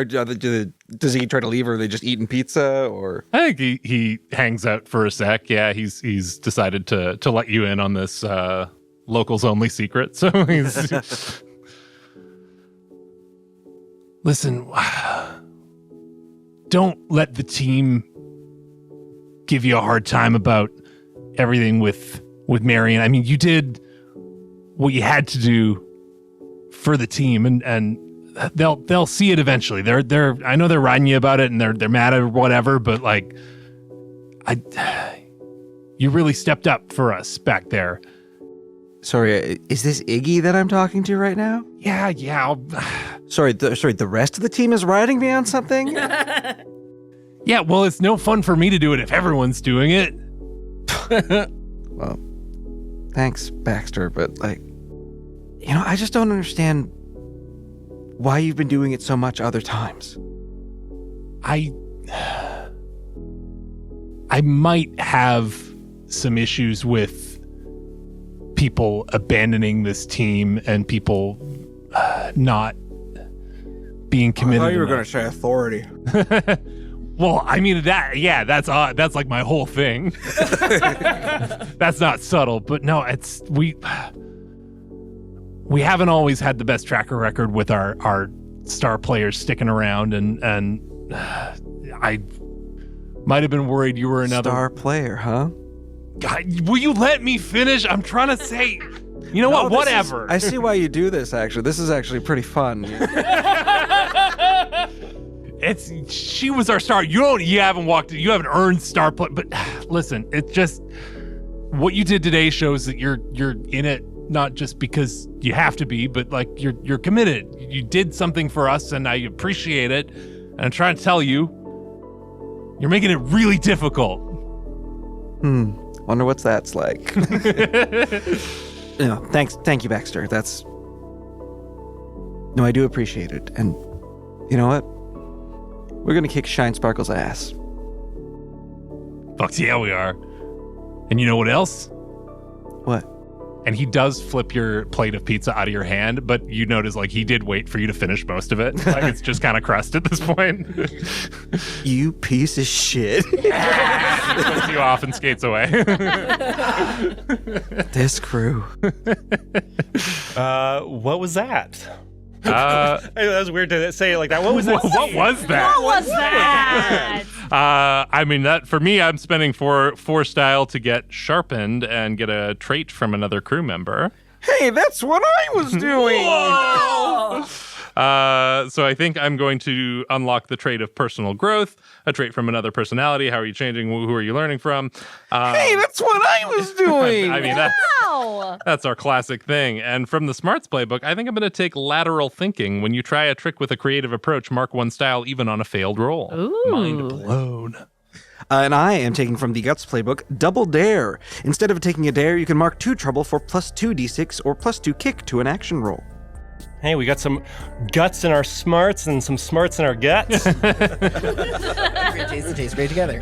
does he try to leave, or are they just eating pizza? Or I think he hangs out for a sec. Yeah, he's decided to let you in on this locals only secret. So he's listen. Don't let the team give you a hard time about everything with Marion. I mean, you did what you had to do for the team, and they'll see it eventually. They're I know they're riding you about it, and they're mad or whatever, but like you really stepped up for us back there. Sorry, is this Iggy that I'm talking to right now? Yeah. Sorry, the rest of the team is riding me on something? Yeah, well, it's no fun for me to do it if everyone's doing it. Well, thanks, Baxter, but like, I just don't understand why you've been doing it so much other times. I might have some issues with people abandoning this team and people not being committed. I thought you were going to say authority. Well, I mean that's like my whole thing. That's not subtle, but no, we haven't always had the best tracker record with our star players sticking around, and I might have been worried you were another star player, huh? God, will you let me finish? I'm trying to say, what? Whatever. I see why you do this. Actually, this is actually pretty fun. She was our star. You haven't earned star play. But listen, it's just what you did today shows that you're in it not just because you have to be, but like you're committed. You did something for us, and I appreciate it. And I'm trying to tell you, you're making it really difficult. Wonder what's that's like. Thank you, Baxter. No, I do appreciate it. And you know what? We're gonna kick Shine Sparkle's ass. Fuck yeah, we are. And you know what else? What? And he does flip your plate of pizza out of your hand, but you notice like he did wait for you to finish most of it. Like it's just kind of crust at this point. You piece of shit. He throws you off and skates away. This crew. What was that? I know, that was weird to say it like that. What was that? What was that? What was that? I mean, that for me, I'm spending four style to get sharpened and get a trait from another crew member. Hey, that's what I was doing. So I think I'm going to unlock the trait of personal growth, a trait from another personality. How are you changing? Who are you learning from? Hey, that's what I was doing. I mean, that's our classic thing. And from the Smarts playbook, I think I'm going to take lateral thinking. When you try a trick with a creative approach, mark one style even on a failed roll. Ooh. Mind blown. And I am taking from the Guts playbook, Double Dare. Instead of taking a dare, you can mark 2 trouble for +2 d6 or +2 kick to an action roll. Hey, we got some guts in our smarts and some smarts in our guts. They taste great together.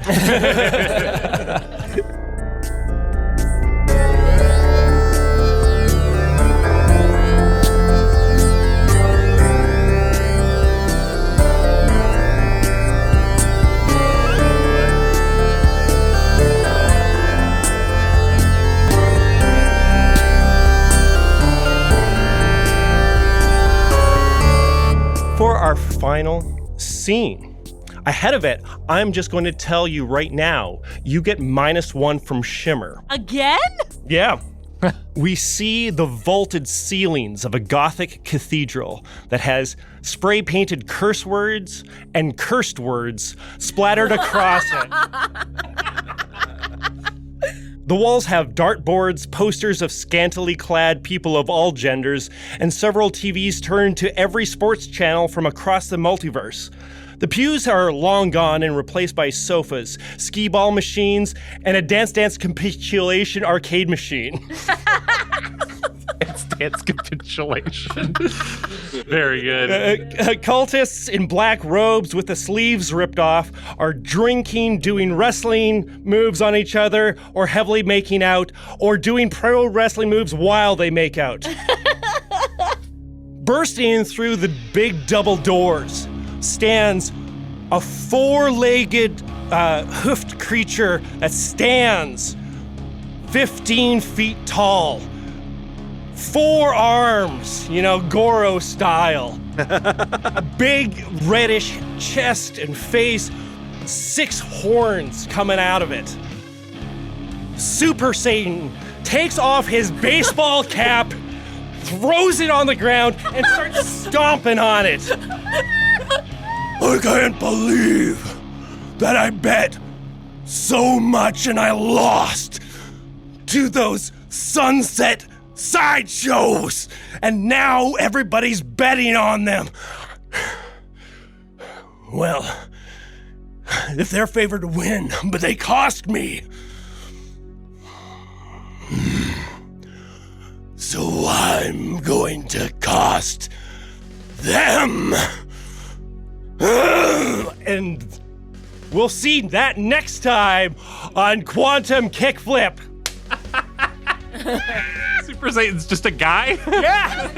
For our final scene. Ahead of it, I'm just going to tell you right now, you get -1 from Shimmer. Again? Yeah. We see the vaulted ceilings of a Gothic cathedral that has spray-painted curse words and cursed words splattered across it. The walls have dartboards, posters of scantily clad people of all genders, and several TVs turned to every sports channel from across the multiverse. The pews are long gone and replaced by sofas, skee-ball machines, and a Dance Dance capitulation arcade machine. It's dance capitulation. Very good. Cultists in black robes with the sleeves ripped off are drinking, doing wrestling moves on each other, or heavily making out, or doing pro wrestling moves while they make out. Bursting through the big double doors stands a four-legged, hoofed creature that stands 15 feet tall. 4 arms, Goro style. A big reddish chest and face, 6 horns coming out of it. Super Satan takes off his baseball cap, throws it on the ground, and starts stomping on it. I can't believe that I bet so much and I lost to those sunset sideshows, and now everybody's betting on them. Well, if they're favored to win, but they cost me. So I'm going to cost them. And we'll see that next time on Quantum Kickflip. Super Satan's just a guy? Yeah!